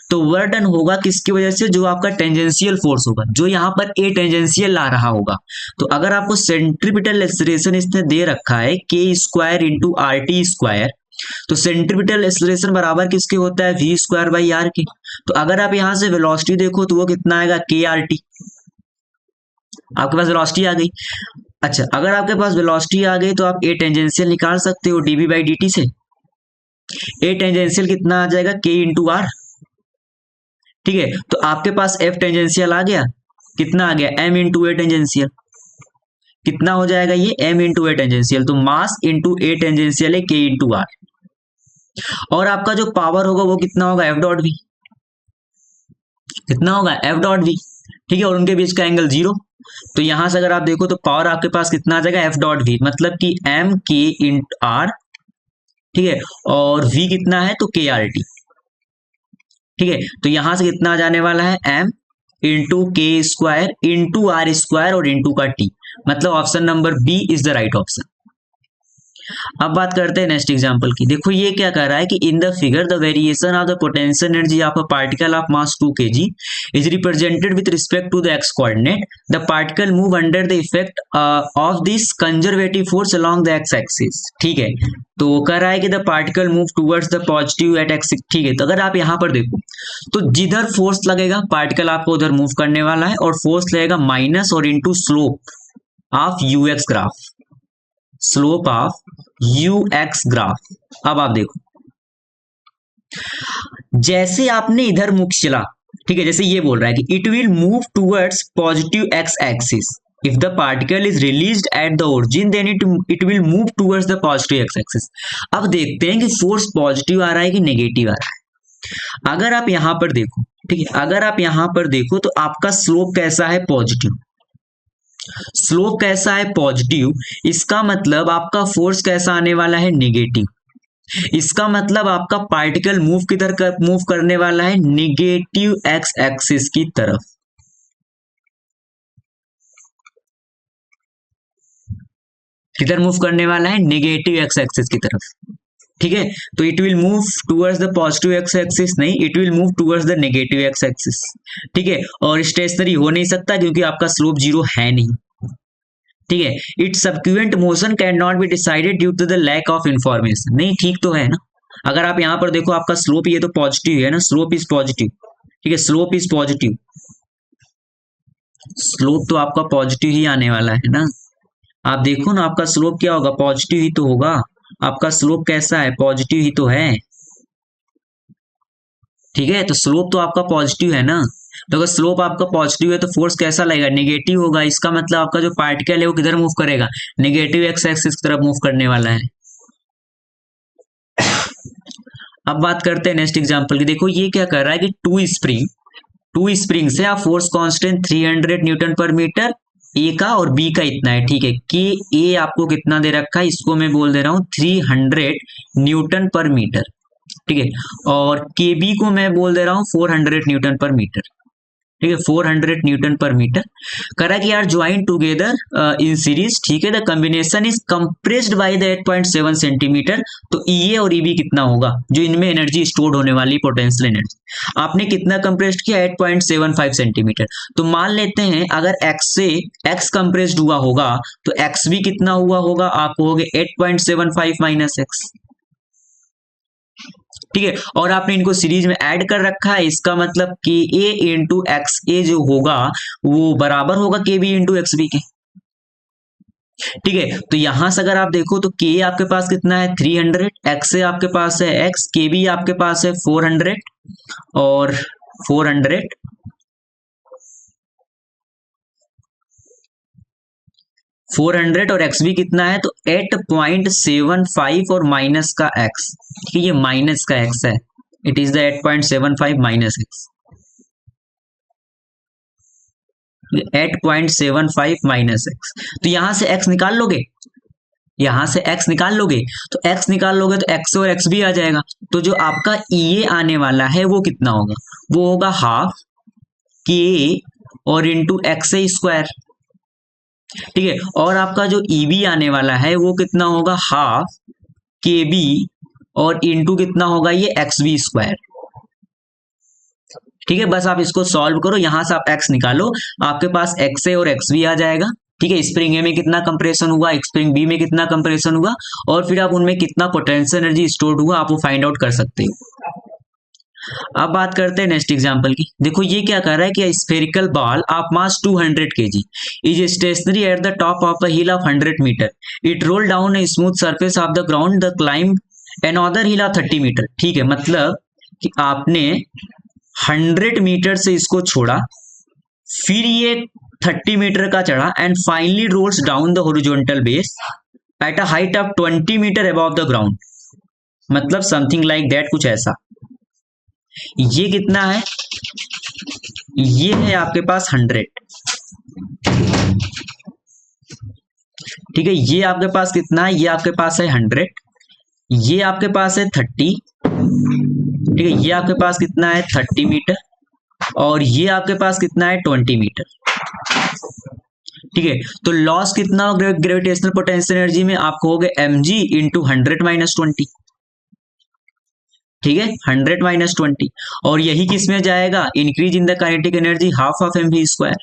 तो वर्क डन होगा किसकी वजह से, जो आपका टेंजेंशियल फोर्स होगा, जो यहाँ पर ए टेंजेंशियल आ रहा होगा। तो अगर आपको सेंट्रीपिटल एक्सेलरेशन इसने दे रखा है k² × RT², तो सेंट्रीपिटल एक्सेलरेशन बराबर किसके होता है, v²/r के। तो अगर आप यहां से वेलोसिटी देखो तो वो कितना आएगा, kRT, आपके पास वेलोसिटी आ गई। अच्छा, अगर आपके पास वेलोसिटी आ गई तो आप ए टेंजेंशियल निकाल सकते हो dv/dt से। ए टेंजेंशियल कितना आ जाएगा, k × r। ठीक है, तो आपके पास एफ टेंजेंशियल आ गया, कितना आ गया, m × a टेंजेंशियल, कितना हो जाएगा ये m × a टेंजेंशियल, तो मास इंटू ए टेंजेंशियल है k × r। और आपका जो पावर होगा वो कितना होगा, F.V, कितना होगा, F.V। ठीक है, और उनके बीच का एंगल 0, तो यहां से अगर आप देखो तो पावर आपके पास कितना आ जाएगा, F.V, मतलब कि m k × r। ठीक है, और v कितना है तो kRT। ठीक है, तो यहां से कितना आ जाने वाला है, m × k² × r² और इंटू का t, मतलब option number B is the right option. अब बात करते हैं नेक्स्ट एग्जांपल की। देखो ये क्या कह रहा है कि in the figure the variation of the potential energy of a particle of mass 2 kg is represented with respect to the x coordinate. The particle move under the effect of this conservative force along the x axis. ठीक है, तो कह रहा है कि the particle move towards the positive at x. ठीक है, तो अगर आप यहाँ पर देखो तो जिधर फोर्स लगेगा पार्टिकल आपको उधर मूव करने वाला है, और फोर्स लगेगा माइनस और into slope of you x graph, slope of you x graph. अब आप देखो जैसे आपने इधर मुख चला, ठीक है, जैसे ये बोल रहा है कि it will move towards positive x axis if the particle is released at the origin then it will move towards the positive x axis. अब देखते हैं कि फोर्स पॉजिटिव आ रहा है कि नेगेटिव आ रहा है। अगर आप यहां पर देखो, ठीक है, अगर आप यहां पर देखो तो आपका स्लोप कैसा है, पॉजिटिव। स्लोप कैसा है, पॉजिटिव। इसका मतलब आपका फोर्स कैसा आने वाला है, नेगेटिव। इसका मतलब आपका पार्टिकल मूव किधर मूव करने वाला है, नेगेटिव एक्स एक्सिस की तरफ। किधर मूव करने वाला है, नेगेटिव एक्स एक्सिस की तरफ। ठीक है, तो it will move towards the positive x axis नहीं, it will move towards the negative x axis. ठीक है, और स्टेशनरी हो नहीं सकता क्योंकि आपका स्लोप जीरो है नहीं। ठीक है, its subsequent motion can not be decided due to the lack of information. नहीं, ठीक तो है ना। अगर आप यहां पर देखो आपका स्लोप ये तो पॉजिटिव है ना, स्लोप इज पॉजिटिव। ठीक है, स्लोप इज पॉजिटिव, स्लोप तो आपका पॉजिटिव ही आने वाला है ना। आप देखो ना आपका स्लोप क्या होगा, पॉजिटिव ही तो होगा। आपका स्लोप कैसा है, पॉजिटिव ही तो है। ठीक है, तो स्लोप तो आपका पॉजिटिव है ना। तो अगर स्लोप आपका पॉजिटिव है तो फोर्स कैसा लगेगा, नेगेटिव होगा। इसका मतलब आपका जो पार्टिकल है वो किधर मूव करेगा, नेगेटिव एक्स एक्सिस की तरफ मूव करने वाला है। अब बात करते हैं नेक्स्ट एग्जांपल की। देखो ये क्या कर रहा है कि टू स्प्रिंग से आप force constant 300 Newton per metre ए का और बी का इतना है। ठीक है, के ए आपको कितना दे रखा है, इसको मैं बोल दे रहा हूं 300 न्यूटन पर मीटर। ठीक है, और के बी को मैं बोल दे रहा हूं 400 न्यूटन पर मीटर। ठीक है, 400 न्यूटन पर मीटर। करा कि यार ज्वाइन टुगेदर इन सीरीज। ठीक है, the combination is compressed by the 8.7 centimetre. तो ई और ईबी कितना होगा, जो इनमें एनर्जी स्टोर्ड होने वाली पोटेंशियल एनर्जी, आपने कितना कंप्रेस्ड किया, 8.75 सेंटीमीटर। तो मान लेते हैं अगर एक्स से एक्स कंप्रेस्ड हुआ होगा तो एक्स भी कितना हुआ होगा, आप कहोगे 8.75 माइनस एक्स। ठीक है, और आपने इनको सीरीज में ऐड कर रखा है, इसका मतलब के ए इंटू एक्स ए जो होगा वो बराबर होगा के बी इंटू एक्स बी के। ठीक है, तो यहां से अगर आप देखो तो के आपके पास कितना है 300, एक्स ए आपके पास है एक्स, के बी आपके पास है 400 और 400 400 और एक्स भी कितना है तो 8.75 और माइनस का एक्स। ठीक है, ये माइनस का एक्स है, it is the 8.75 minus x, 8.75 minus x. तो यहां से एक्स निकाल लोगे, यहां से एक्स निकाल लोगे, तो एक्स निकाल लोगे तो एक्स और एक्स भी आ जाएगा। तो जो आपका ई आने वाला है वो कितना होगा, वो होगा हाफ के और इंटू एक्स स्क्वायर। ठीक है, और आपका जो ईबी आने वाला है वो कितना होगा, हाफ के बी और इंटू कितना होगा ये एक्स बी स्क्वायर। ठीक है, बस आप इसको सॉल्व करो, यहां से आप एक्स निकालो, आपके पास एक्स ए और एक्स बी आ जाएगा। ठीक है, स्प्रिंग ए में कितना कंप्रेशन हुआ, स्प्रिंग बी में कितना कंप्रेशन हुआ, और फिर आप उनमें कितना पोटेंशियल एनर्जी स्टोर्ड हुआ आप वो फाइंड आउट कर सकते हो। अब बात करते हैं नेक्स्ट एग्जांपल की। देखो ये क्या कर रहा है कि spherical ball of mass 200 kg is stationary at the top of a hill of 100 metre. It roll down a smooth surface of the ground the climb another hill of 30 metre. ठीक है, मतलब कि आपने 100 मीटर से इसको छोड़ा, फिर ये 30 मीटर का चढ़ा and finally rolls down the horizontal base at a height of 20 metre above the ground. मतलब समथिंग लाइक दैट, कुछ ऐसा। ये कितना है, ये है आपके पास 100। ठीक है, ये आपके पास कितना है, ये आपके पास है 100, ये आपके पास है 30। ठीक है, ये आपके पास कितना है 30 मीटर और ये आपके पास कितना है 20 मीटर। ठीक है, तो लॉस कितना ग्रेविटेशनल पोटेंशियल एनर्जी में आपको हो गया mg इंटू 100-20, ठीक है, 100-20, और यही किस में जाएगा, increase in the kinetic energy half of mv²।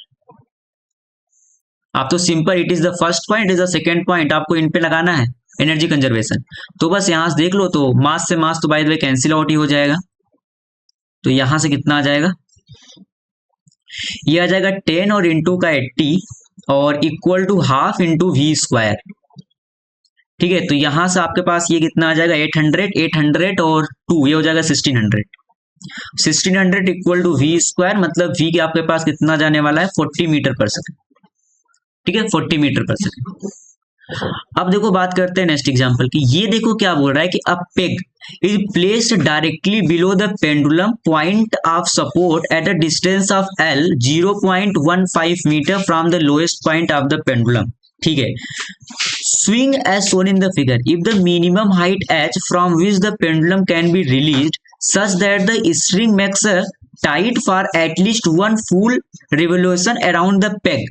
आप तो simple, it is the first point, is the second point, आपको इन पे लगाना है एनर्जी कंजर्वेशन। तो बस यहां से देख लो, तो मास से मास तो by the way cancel out ही हो जाएगा, तो यहां से कितना आ जाएगा, ये आ जाएगा 10 और इंटू का 80 और equal to half into v²। ठीक है, तो यहां से आपके पास ये कितना आ जाएगा, 800 और 2 ये हो जाएगा 1600 इक्वल टू v², मतलब v के आपके पास कितना जाने वाला है, 40 मीटर पर सेकंड। ठीक है, 40 मीटर पर सेकंड। अब देखो बात करते हैं नेक्स्ट एग्जांपल की। ये देखो क्या बोल रहा है कि a peg is placed directly below the pendulum point of support at a distance of L 0.15 metre from the lowest point of the pendulum. ठीक है, swing as shown in the figure, if the minimum height h from which the pendulum can be released such that the string makes a tight for at least one full revolution around the peg,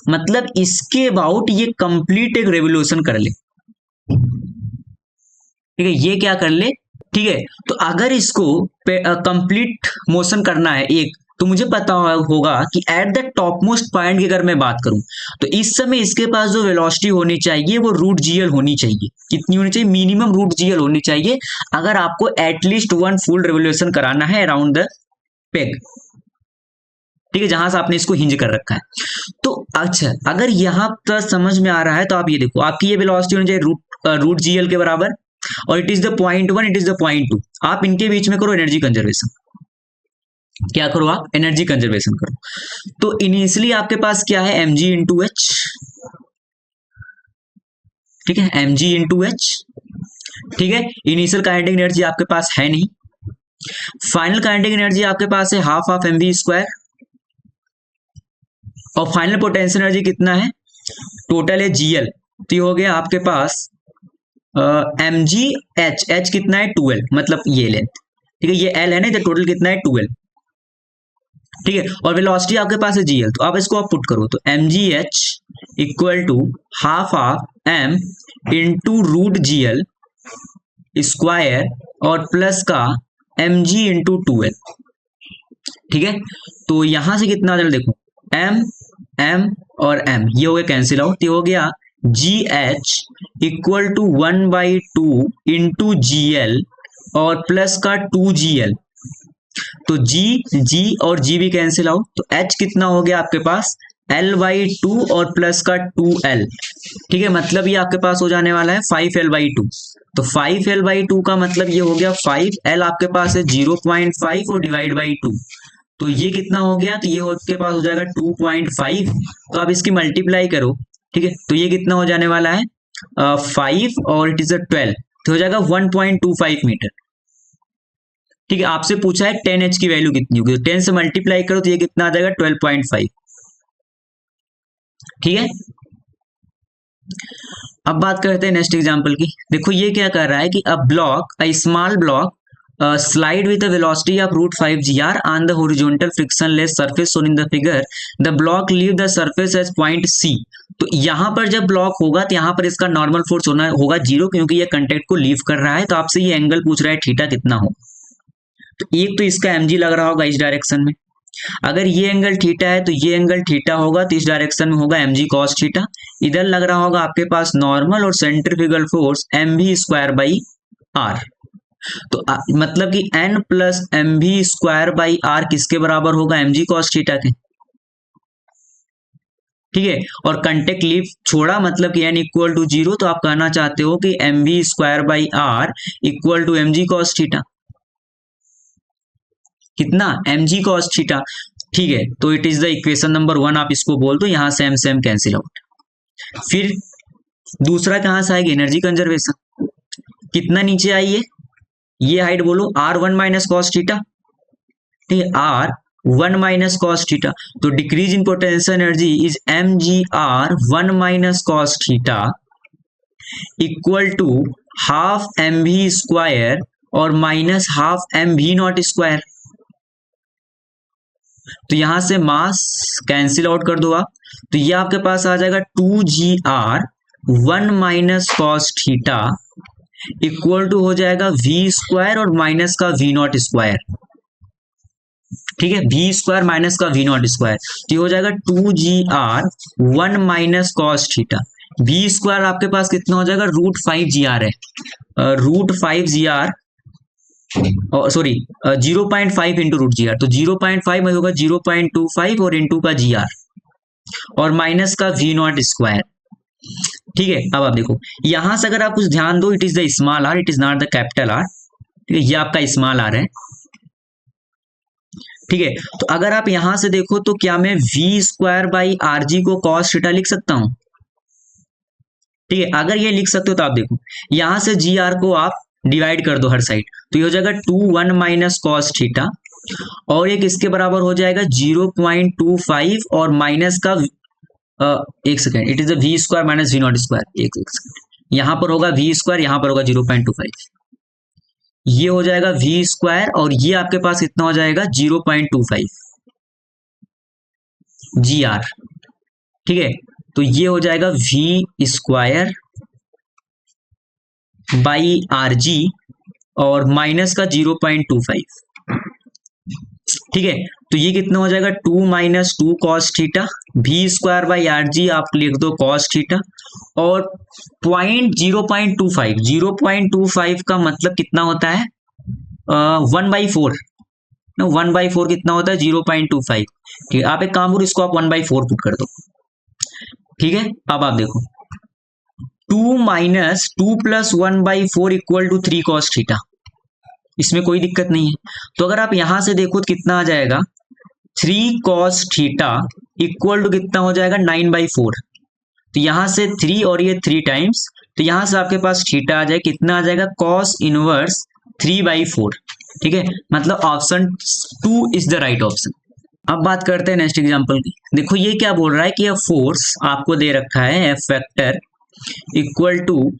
मतलब इसके अबाउट ये कंप्लीट एक रेवोल्यूशन कर ले। ठीक है, ये क्या कर ले, ठीक है, तो अगर इसको कंप्लीट मोशन करना है एक, तो मुझे पता होगा कि eight the top most point की अगर मैं बात करूं, तो इस समय इसके पास जो वेलोसिटी होनी चाहिए वो रूट जीएल होनी चाहिए। कितनी होनी चाहिए, मिनिमम रूट जीएल होनी चाहिए, अगर आपको एटलीस्ट वन फुल रेवोल्यूशन कराना है अराउंड द पेग। ठीक है, जहां से आपने इसको हिंज कर रखा है। तो अच्छा, अगर यहां तक समझ में आ रहा है तो आप ये देखो, आपकी ये वेलोसिटी होनी चाहिए रूट जीएल के बराबर, और it is the point 1, it is the point 2। आप इनके बीच में करो एनर्जी कंजर्वेशन। क्या करो आप, एनर्जी कंजर्वेशन करो। तो इनिशियली आपके पास क्या है, mg इंटू एच। ठीक है, mg इंटू एच। ठीक है, इनिशियल काइनेटिक एनर्जी आपके पास है नहीं, फाइनल काइनेटिक एनर्जी आपके पास है हाफ ऑफ mv², और फाइनल पोटेंशियल एनर्जी कितना है, टोटल है gl, तो ये हो गया आपके पास mg h कितना है 12, मतलब ये लेंथ। ठीक है, ये l है ना, तो टोटल कितना है 12। ठीक है, और वेलोसिटी आपके पास है gl, तो आप इसको आप पुट करो, तो mgh equal to half of m into root GL square और प्लस का mg इंटू 12। ठीक है, तो यहां से कितना चल देखो, m और m ये हो गया कैंसिल आउट, ये हो गया gh equal to 1/2 into GL और प्लस का 2gl, तो g और g भी कैंसिल आउट, तो h कितना हो गया आपके पास, l/2 और प्लस का 2l। ठीक है, मतलब ये आपके पास हो जाने वाला है 5l/2, तो 5l/2 का मतलब ये हो गया 5l आपके पास है 0.5 और डिवाइड बाई 2, तो ये कितना हो गया, तो ये आपके पास हो जाएगा 2.5, तो आप इसकी मल्टीप्लाई करो। ठीक है, तो ये कितना हो जाने वाला है 5 और इट इज 12, तो हो जाएगा 1.25 मीटर। ठीक है, आपसे पूछा है 10h की वैल्यू कितनी होगी, तो 10 से मल्टीप्लाई करो तो ये कितना आ जाएगा 12.5। ठीक है, अब बात करते हैं नेक्स्ट एग्जांपल की। देखो ये क्या कर रहा है कि a small block slide with a velocity of √5 gr on the horizontal frictionless surface shown in the figure, the block leave the surface as point C। तो यहाँ पर जब ब्लॉक होगा तो यहाँ पर इसका नॉर्मल फोर्स होगा 0, क्योंकि ये कंटेक्ट को लीव कर रहा है। तो आपसे ये एंगल पूछ रहा है थीटा कितना हो, तो एक तो इसका mg लग रहा होगा इस डायरेक्शन में, अगर ये एंगल थीटा है तो ये एंगल थीटा होगा, तो इस डायरेक्शन में होगा mg cos थीटा। इधर लग रहा होगा आपके पास नॉर्मल और सेंट्रीफ्यूगल फोर्स mv²/r, तो मतलब कि n प्लस mv²/r किसके बराबर होगा, mg cos थीटा के। ठीक है, और कंटेक्ट लीव छोड़ा, मतलब कि n इक्वल टू 0, तो आप कहना चाहते हो कि mv²/r equal to mg cos theta, कितना, mg cos थीटा। ठीक है, तो it is the equation number 1, आप इसको बोल दो, यहां से m कैंसिल आउट। फिर दूसरा कहां से आएगी, एनर्जी कंजर्वेशन। कितना नीचे आइए, ये हाइट बोलो r1 माइनस कॉस थीटा। ठीक है, r1 माइनस कॉस थीटा, तो decrease in potential energy is mgr1 minus cos theta equal to half mv² और माइनस हाफ mv0²। तो यहां से मास कैंसिल आउट कर दो आप, तो ये आपके पास आ जाएगा 2gr 1 minus cos theta equal to हो जाएगा v स्क्वायर और माइनस का v नॉट स्क्वायर। ठीक है, v स्क्वायर माइनस का v नॉट स्क्वायर, तो ये हो जाएगा 2gr 1 minus cos theta. v square आपके पास कितना हो जाएगा, √5gr है, √5gr सॉरी 0.5 इंटू √gr, तो 0.5 में होगा 0.25 और इंटू का gr और माइनस का v नॉट स्क्वायर। ठीक है, अब आप देखो यहां से अगर आप कुछ ध्यान दो, it is the small R, it is not the capital R. ठीक है, ये आपका स्मॉल आर है। ठीक है, तो अगर आप यहां से देखो तो क्या मैं v स्क्वायर बाई आर जी को कॉस थीटा लिख सकता हूं? ठीक है, अगर ये लिख सकते हो तो आप देखो यहां से जी आर को आप डिवाइड कर दो हर साइड, तो ये हो जाएगा 2 1 माइनस कॉस थीटा और एक इसके बराबर हो जाएगा 0.25 और माइनस का एक second, it is the V square minus V naught square. एक सेकेंड, यहां पर होगा वी स्क्वायर, यहां पर होगा 0.25, ये हो जाएगा वी स्क्वायर और ये आपके पास कितना हो जाएगा 0.25 जी आर। ठीक है, तो ये हो जाएगा V square by R G और माइनस का 0.25। ठीक है, तो ये कितना हो जाएगा 2 minus 2 cos theta, V square by R G आप लिख दो कॉस थीटा और 0.25 का मतलब कितना होता है 1/4 ना, 1/4 कितना होता है 0.25। ठीक है, आप एक काम करो, इसको आप 1/4 पुट कर दो। ठीक है, अब आप देखो 2 minus 2 plus 1/4 equal to 3 cos theta, इसमें कोई दिक्कत नहीं है। तो अगर आप यहां से देखो तो कितना आ जाएगा 3 कॉस थीटा इक्वल टू कितना हो जाएगा 9/4। तो यहां से 3 और ये 3 टाइम्स, तो यहां से आपके पास थीटा आ जाए कितना आ जाएगा cos इनवर्स 3/4। ठीक है, मतलब option 2 is the right option. अब बात करते हैं नेक्स्ट एग्जांपल की। देखो ये क्या बोल रहा है कि फोर्स आपको दे रखा है F vector equal to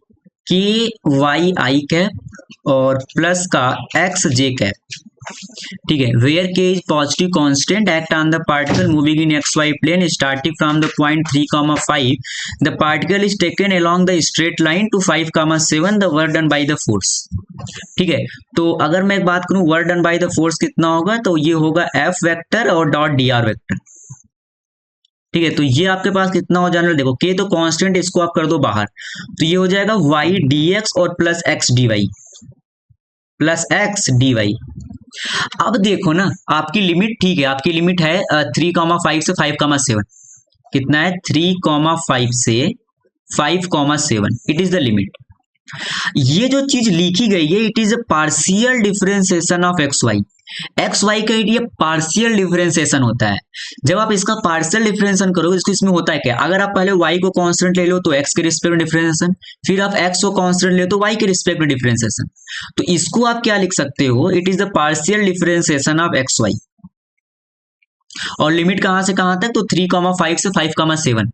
K Y I cap और प्लस का एक्स जे कैप। ठीक है, where K is positive constant act on the particle moving in X Y plane starting from the point 3,5 the particle is taken along the straight line to 5,7 the work done by the force. ठीक है, तो अगर मैं एक बात करूं work done by the force कितना होगा, तो ये होगा एफ वेक्टर और डॉट डी आर वेक्टर। ठीक है, तो ये आपके पास कितना हो जाने, देखो के तो कांस्टेंट, इसको आप कर दो बाहर, तो ये हो जाएगा वाई डी एक्स और plus X D Y, plus X D Y. अब देखो ना आपकी लिमिट, ठीक है आपकी लिमिट है 3,5 से 5,7, कितना है 3,5 से 5,7, इट इज द लिमिट। ये जो चीज लिखी गई है it is a partial differentiation of X Y. X Y का ये पार्शियल डिफरेंशिएशन होता है। जब आप इसका पार्शियल डिफरेंशिएशन करोगे इसको, इसमें होता है क्या, अगर आप पहले वाई को कांस्टेंट ले लो तो एक्स के रिस्पेक्ट में डिफरेंशिएशन, फिर आप एक्स को कांस्टेंट ले तो वाई के रिस्पेक्ट में डिफरेंशिएशन, तो इसको आप क्या लिख सकते हो, it is the partial differentiation of X Y. और लिमिट कहां से कहां तक, तो 3,5 से 5,7।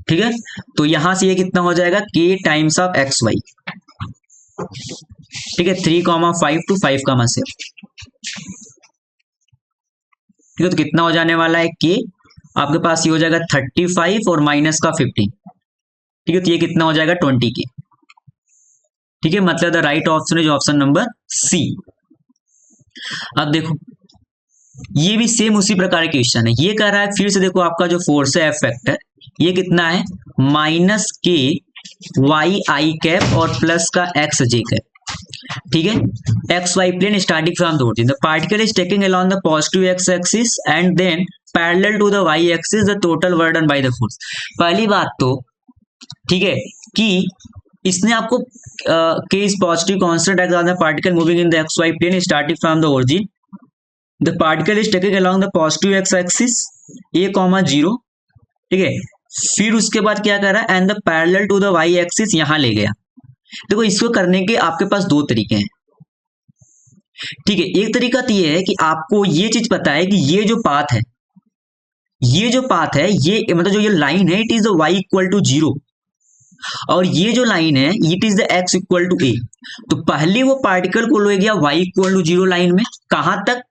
ठीक है, तो यहां से ये कितना हो जाएगा k times of X Y. ठीक है, 3,5 टू 5,7। ठीक है, तो कितना हो जाने वाला है k, आपके पास ये हो जाएगा 35 और माइनस का 15। ठीक है, तो ये कितना हो जाएगा 20k। ठीक है, मतलब the right option is option number C. अब देखो ये भी सेम उसी प्रकार के क्वेश्चन है, ये कह रहा है फिर से देखो आपका जो फोर्स है एफ वेक्टर ये कितना है minus K Y I cap और प्लस का एक्स जे कैप। ठीक है, X Y plane starting from the origin the particle is taking along the positive x axis and then parallel to the Y axis the total work done by the force. पहली बात तो ठीक है कि इसने आपको K is positive constant act on the particle moving in the X Y plane starting from the origin the particle is taking along the positive x axis a,0। ठीक है, फिर उसके बाद क्या कर रहा है and the parallel to the Y axis यहां ले गया। देखो इसको करने के आपके पास दो तरीके हैं। ठीक है, एक तरीका तो ये है कि आपको ये चीज पता है कि ये जो पाथ है, ये जो पाथ है ये मतलब जो ये लाइन है it is y equal to 0। और ये जो लाइन है it is the x equal to a, तो पहले वो पार्टिकल को ले गया y इक्वल टू 0 लाइन में, कहां तक,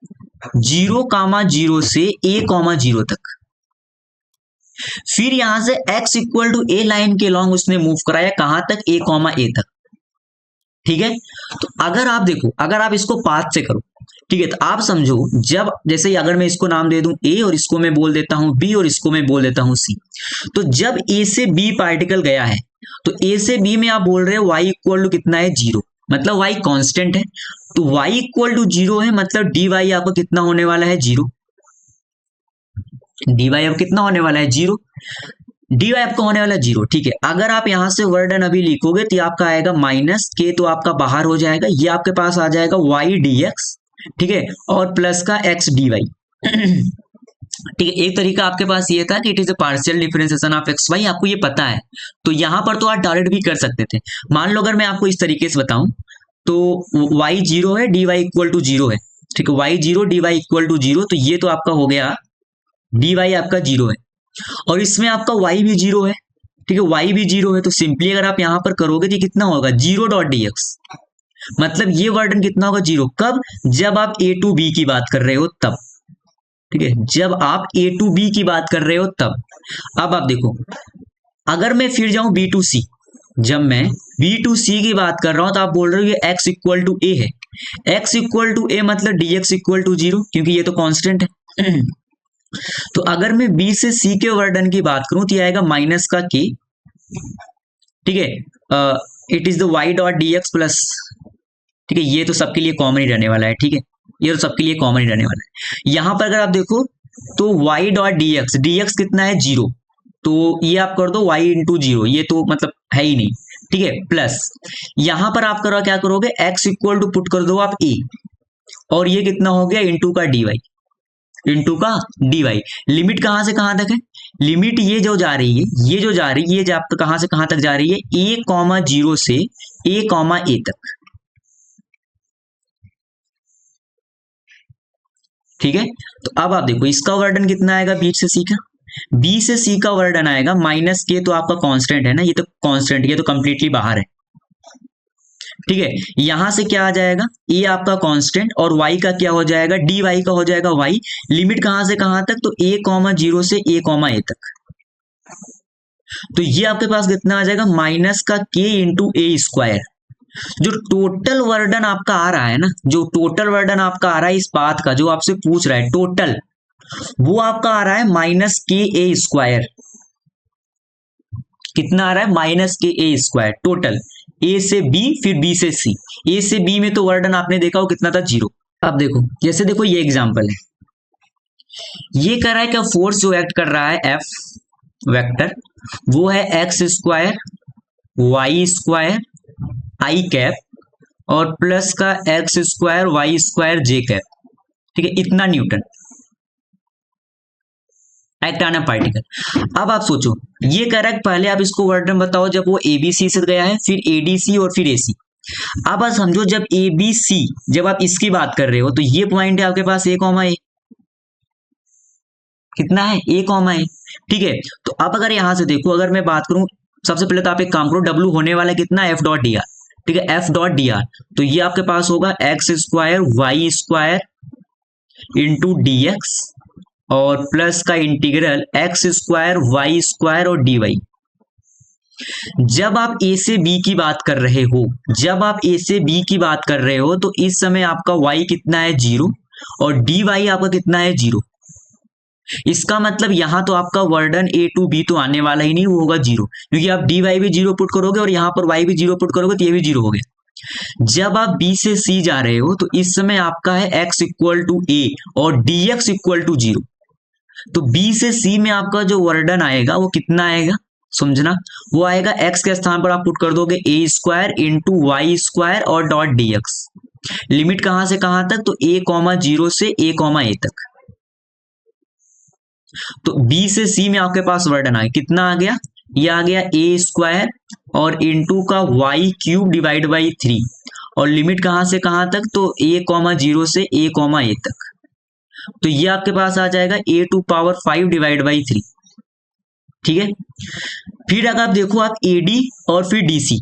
0,0 से a,0 तक। फिर यहां से x equal to a line के लॉन्ग उसने मूव कराया कहां तक, a,a तक। ठीक है, तो अगर आप देखो, अगर आप इसको पाथ से करो, ठीक है, तो आप समझो जब जैसे अगर मैं इसको नाम दे दूं a और इसको मैं बोल देता हूं b और इसको मैं बोल देता हूं c, तो जब a से b पार्टिकल गया है तो a से b में आप बोल रहे हो y इक्वल टू कितना है, 0, मतलब y कांस्टेंट है, तो y इक्वल टू 0 है, मतलब dy आपको कितना होने वाला है, 0। dy अब कितना होने वाला है, 0। dy आपका होने वाला है 0। ठीक है, अगर आप यहां से वर्डन अभी लिखोगे तो आपका आएगा माइनस के, तो आपका बाहर हो जाएगा, ये आपके पास आ जाएगा y dx, ठीक है, और प्लस का x dy। ठीक है, एक तरीका आपके पास ये था कि it is a partial differentiation of X Y, आपको ये पता है, तो यहां पर तो आप डायरेक्ट भी कर सकते थे। मान लो अगर मैं आपको इस तरीके से बताऊं तो y 0 है, dy इक्वल टू 0 है, ठीक है, y 0 dy इक्वल टू 0, तो ये तो आपका हो गया dy आपका 0 है, और इसमें आपका y भी 0 है, ठीक है, y भी 0 है, तो सिंपली अगर आप यहां पर करोगे तो कितना होगा, 0 डॉट dx, मतलब ये वर्डन कितना होगा, 0। कब, जब आप a टू b की बात कर रहे हो तब, ठीक है, जब आप a टू b की बात कर रहे हो तब। अब आप देखो, अगर मैं फिर जाऊं b टू c, जब मैं b टू c की बात कर रहा हूं तो आप बोल रहे हो ये x इक्वल टू a है, x इक्वल टू a मतलब dx इक्वल टू 0, क्योंकि ये तो कांस्टेंट है। तो अगर मैं b से c के वर्डन की बात करूं तो ये आएगा माइनस का k, ठीक है, it is the y dot dx plus, ठीक है, ये तो सबके लिए कॉमन ही रहने वाला है, ठीक है, ये तो सबके लिए कॉमन ही रहने वाला है। यहां पर अगर आप देखो तो y डॉट dx, dx कितना है, 0, तो ये आप कर दो y इंटू 0, ये तो मतलब है ही नहीं, ठीक है, प्लस यहां पर आप करो क्या करोगे, x इक्वल टू पुट कर दो आप a, और ये कितना हो गया, इंटू का dy, इंटू का dy। लिमिट कहां से कहां तक है, लिमिट ये जो जा रही है, ये जो जा रही है, ये जो आपका कहां से कहां तक जा रही है, a,0 से a,a तक, ठीक है। तो अब आप देखो इसका वर्डन कितना आएगा, बी से सी का, बी से सी का वर्डन आएगा माइनस के, तो आपका कांस्टेंट है ना, ये तो कांस्टेंट, ये तो कंप्लीटली बाहर है, ठीक है। यहां से क्या आ जाएगा, ए आपका कांस्टेंट, और वाई का क्या हो जाएगा, डी वाई का हो जाएगा वाई। लिमिट कहां से कहां तक, तो a,0 से a,a तक, तो ये आपके पास कितना आ जाएगा, माइनस का k इंटू ए स्क्वायर। जो टोटल वर्डन आपका आ रहा है ना, जो टोटल वर्डन आपका आ रहा है इस पाथ का, जो आपसे पूछ रहा है टोटल, वो आपका आ रहा है माइनस के ए स्क्वायर। कितना आ रहा है, माइनस के ए स्क्वायर टोटल, ए से बी फिर बी से सी। ए से बी में तो वर्डन आपने देखा हो कितना था, 0। अब देखो, जैसे देखो ये एग्जांपल है, ये कह रहा है कि फोर्स जो एक्ट कर रहा है एफ वेक्टर, वो है एक्स स्क्वायर वाई स्क्वायर आई कैप और प्लस का x square Y square J cap, ठीक है, इतना Newton act on a particle. अब आप सोचो, ये कह रहा है पहले आप इसको वर्डन बताओ जब वो एबीसी से गया है, फिर एडीसी और फिर एसी। अब आप समझो जब एबीसी, जब आप इसकी बात कर रहे हो तो ये पॉइंट है आपके पास a, a, कितना है, a, ठीक है। तो अब अगर यहां से देखो, अगर मैं बात करूं, सबसे पहले तो आप एक काम करो, W होने वाला कितना, एफ डॉट डी आर, ठीक है, एफ डॉट डी आर, तो ये आपके पास होगा X square Y square into D X और प्लस का integral X square Y square और डी वाई। जब आप ए से बी की बात कर रहे हो, जब आप ए से बी की बात कर रहे हो तो इस समय आपका y कितना है, 0, और डी वाई आपका कितना है, 0। इसका मतलब यहां तो आपका वर्डन ए टू बी तो आने वाला ही नहीं, वो होगा 0, क्योंकि आप डी वाई भी 0 पुट करोगे और यहां पर y भी 0 पुट करोगे तो ये भी 0 हो गया। जब आप b से c जा रहे हो तो इस समय आपका है x इक्वल टू ए और dx इक्वल टू 0, तो b से c में आपका जो वर्डन आएगा वो कितना आएगा, समझना, वो आएगा x के स्थान पर आप पुट कर दोगे ए स्क्वायर इंटू वाई स्क्वायर और डॉट dx। लिमिट कहां से कहां तक, तो a,0 से a,a तक, तो b से c में आपके पास वर्डन आ गया, कितना आ गया, ये आ गया ए स्क्वायर और इंटू का वाई क्यूब डिवाइड बाई 3, और लिमिट कहां से कहां तक, तो a,0 से a,a तक, तो ये आपके पास आ जाएगा a to power 5 divide by 3, ठीक है। फिर अगर आप देखो आप एडी और फिर डीसी,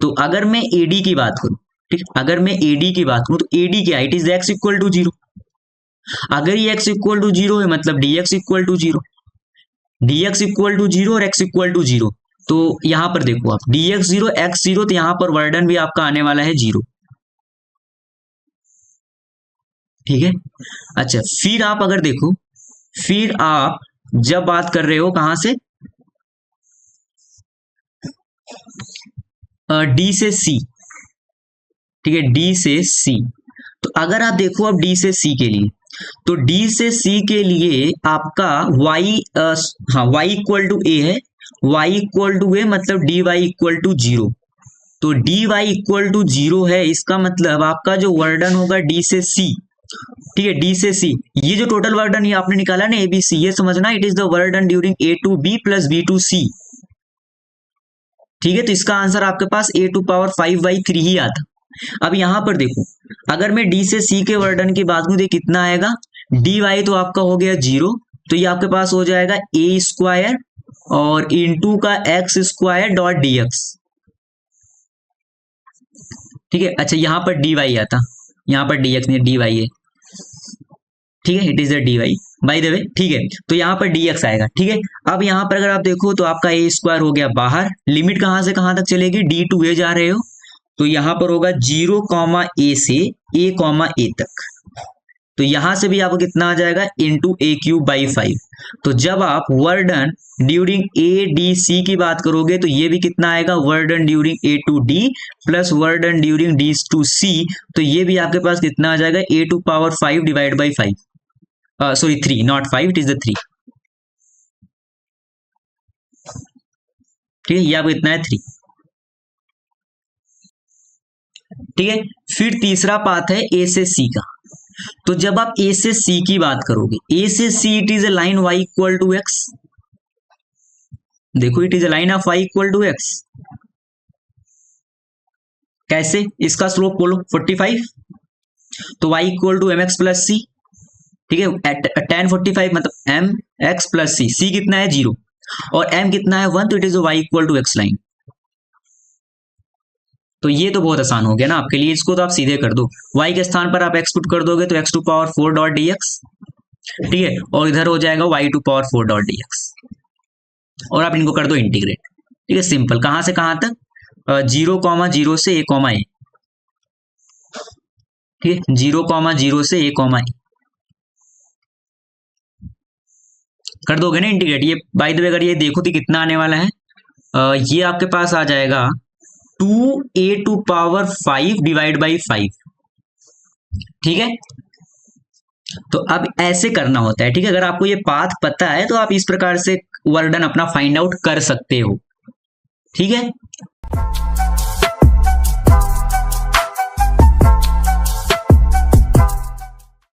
तो अगर मैं एडी की बात करूं, ठीक, अगर मैं एडी की बात करूं तो एडी क्या है, it is X equal to zero. अगर ये एक्स इक्वल टू जीरो है मतलब DX equal to zero, DX equal to zero और एक्स इक्वल टू जीरो। तो यहां पर देखो आप dx जीरो एक्स जीरो, तो यहां पर वर्डन भी आपका आने वाला है जीरो, ठीक है। अच्छा फिर आप अगर देखो, फिर आप जब बात कर रहे हो कहां से, डी से सी, ठीक है, डी से सी। तो अगर आप देखो अब डी से सी के लिए, तो डी से सी के लिए आपका y, हाँ y इक्वल टू ए है, y इक्वल टू ए मतलब d y equal to zero. तो d y equal to zero है, इसका मतलब आपका जो वर्डन होगा डी से सी, ठीक है, डी से सी, ये जो टोटल वर्डन ये आपने निकाला ना एबीसी, ये समझना it is the work done during A to B plus B to C, ठीक है। तो इसका आंसर आपके पास ए टू पावर 5/3 ही आता। अब यहां पर देखो, अगर मैं डी से सी के वर्डन की बात करूं तो कितना आएगा, डी वाई तो आपका हो गया जीरो, तो ये आपके पास हो जाएगा ए स्क्वायर और इनटू का x square dot D X, ठीक है। अच्छा यहां पर डी वाई आता, यहां पर डी एक्स नहीं डी वाई है, ठीक है, it is the D Y by the way, ठीक है। तो यहाँ पर dx आएगा, ठीक है। अब यहाँ पर अगर आप देखो तो आपका ए स्क्वायर हो गया बाहर, लिमिट कहां से कहां तक चलेगी, डी टू ए जा रहे हो, तो यहाँ पर होगा 0, ए से a, ए तक, तो यहां से भी आपको कितना आ जाएगा इंटू ए क्यूब बाई 5। तो जब आप वर्डन ड्यूरिंग ए डी सी की बात करोगे तो ये भी कितना आएगा, work done during A to D plus work done during D to C, तो ये भी आपके पास कितना आ जाएगा a to power 5 divide by 5, sorry 3, not 5, it is the 3, ठीक है, ये आपको इतना है 3, ठीक है। फिर तीसरा पाथ है ए से सी का। तो जब आप ए से सी की बात करोगे, ए से C it is a line y equal to x, देखो it is a line of y equal to x, कैसे, इसका स्लोप बोलो 45, तो y equal to m x plus c, ठीक है, tan 45 मतलब m x plus c, c कितना है 0 और एम कितना है 1, तो it is y equal to x line. तो ये तो बहुत आसान हो गया ना आपके लिए, इसको तो आप सीधे कर दो, y के स्थान पर आप x पुट कर दोगे तो x to power 4 dot dx, ठीक है, और इधर हो जाएगा y to power 4 dot dx, और आप इनको कर दो इंटीग्रेट, ठीक है, सिंपल, कहां से कहां तक, 0, 0 से a, a, ठीक है, 0, 0 से a, a कर दोगे ना इंटीग्रेट। ये बाय द वे अगर ये देखो तो कितना आने वाला है, ये आपके पास आ जाएगा 2a to power 5 divide by 5, ठीक है। तो अब ऐसे करना होता है, ठीक है, अगर आपको ये पाथ पता है तो आप इस प्रकार से वर्डन अपना फाइंड आउट कर सकते हो, ठीक है।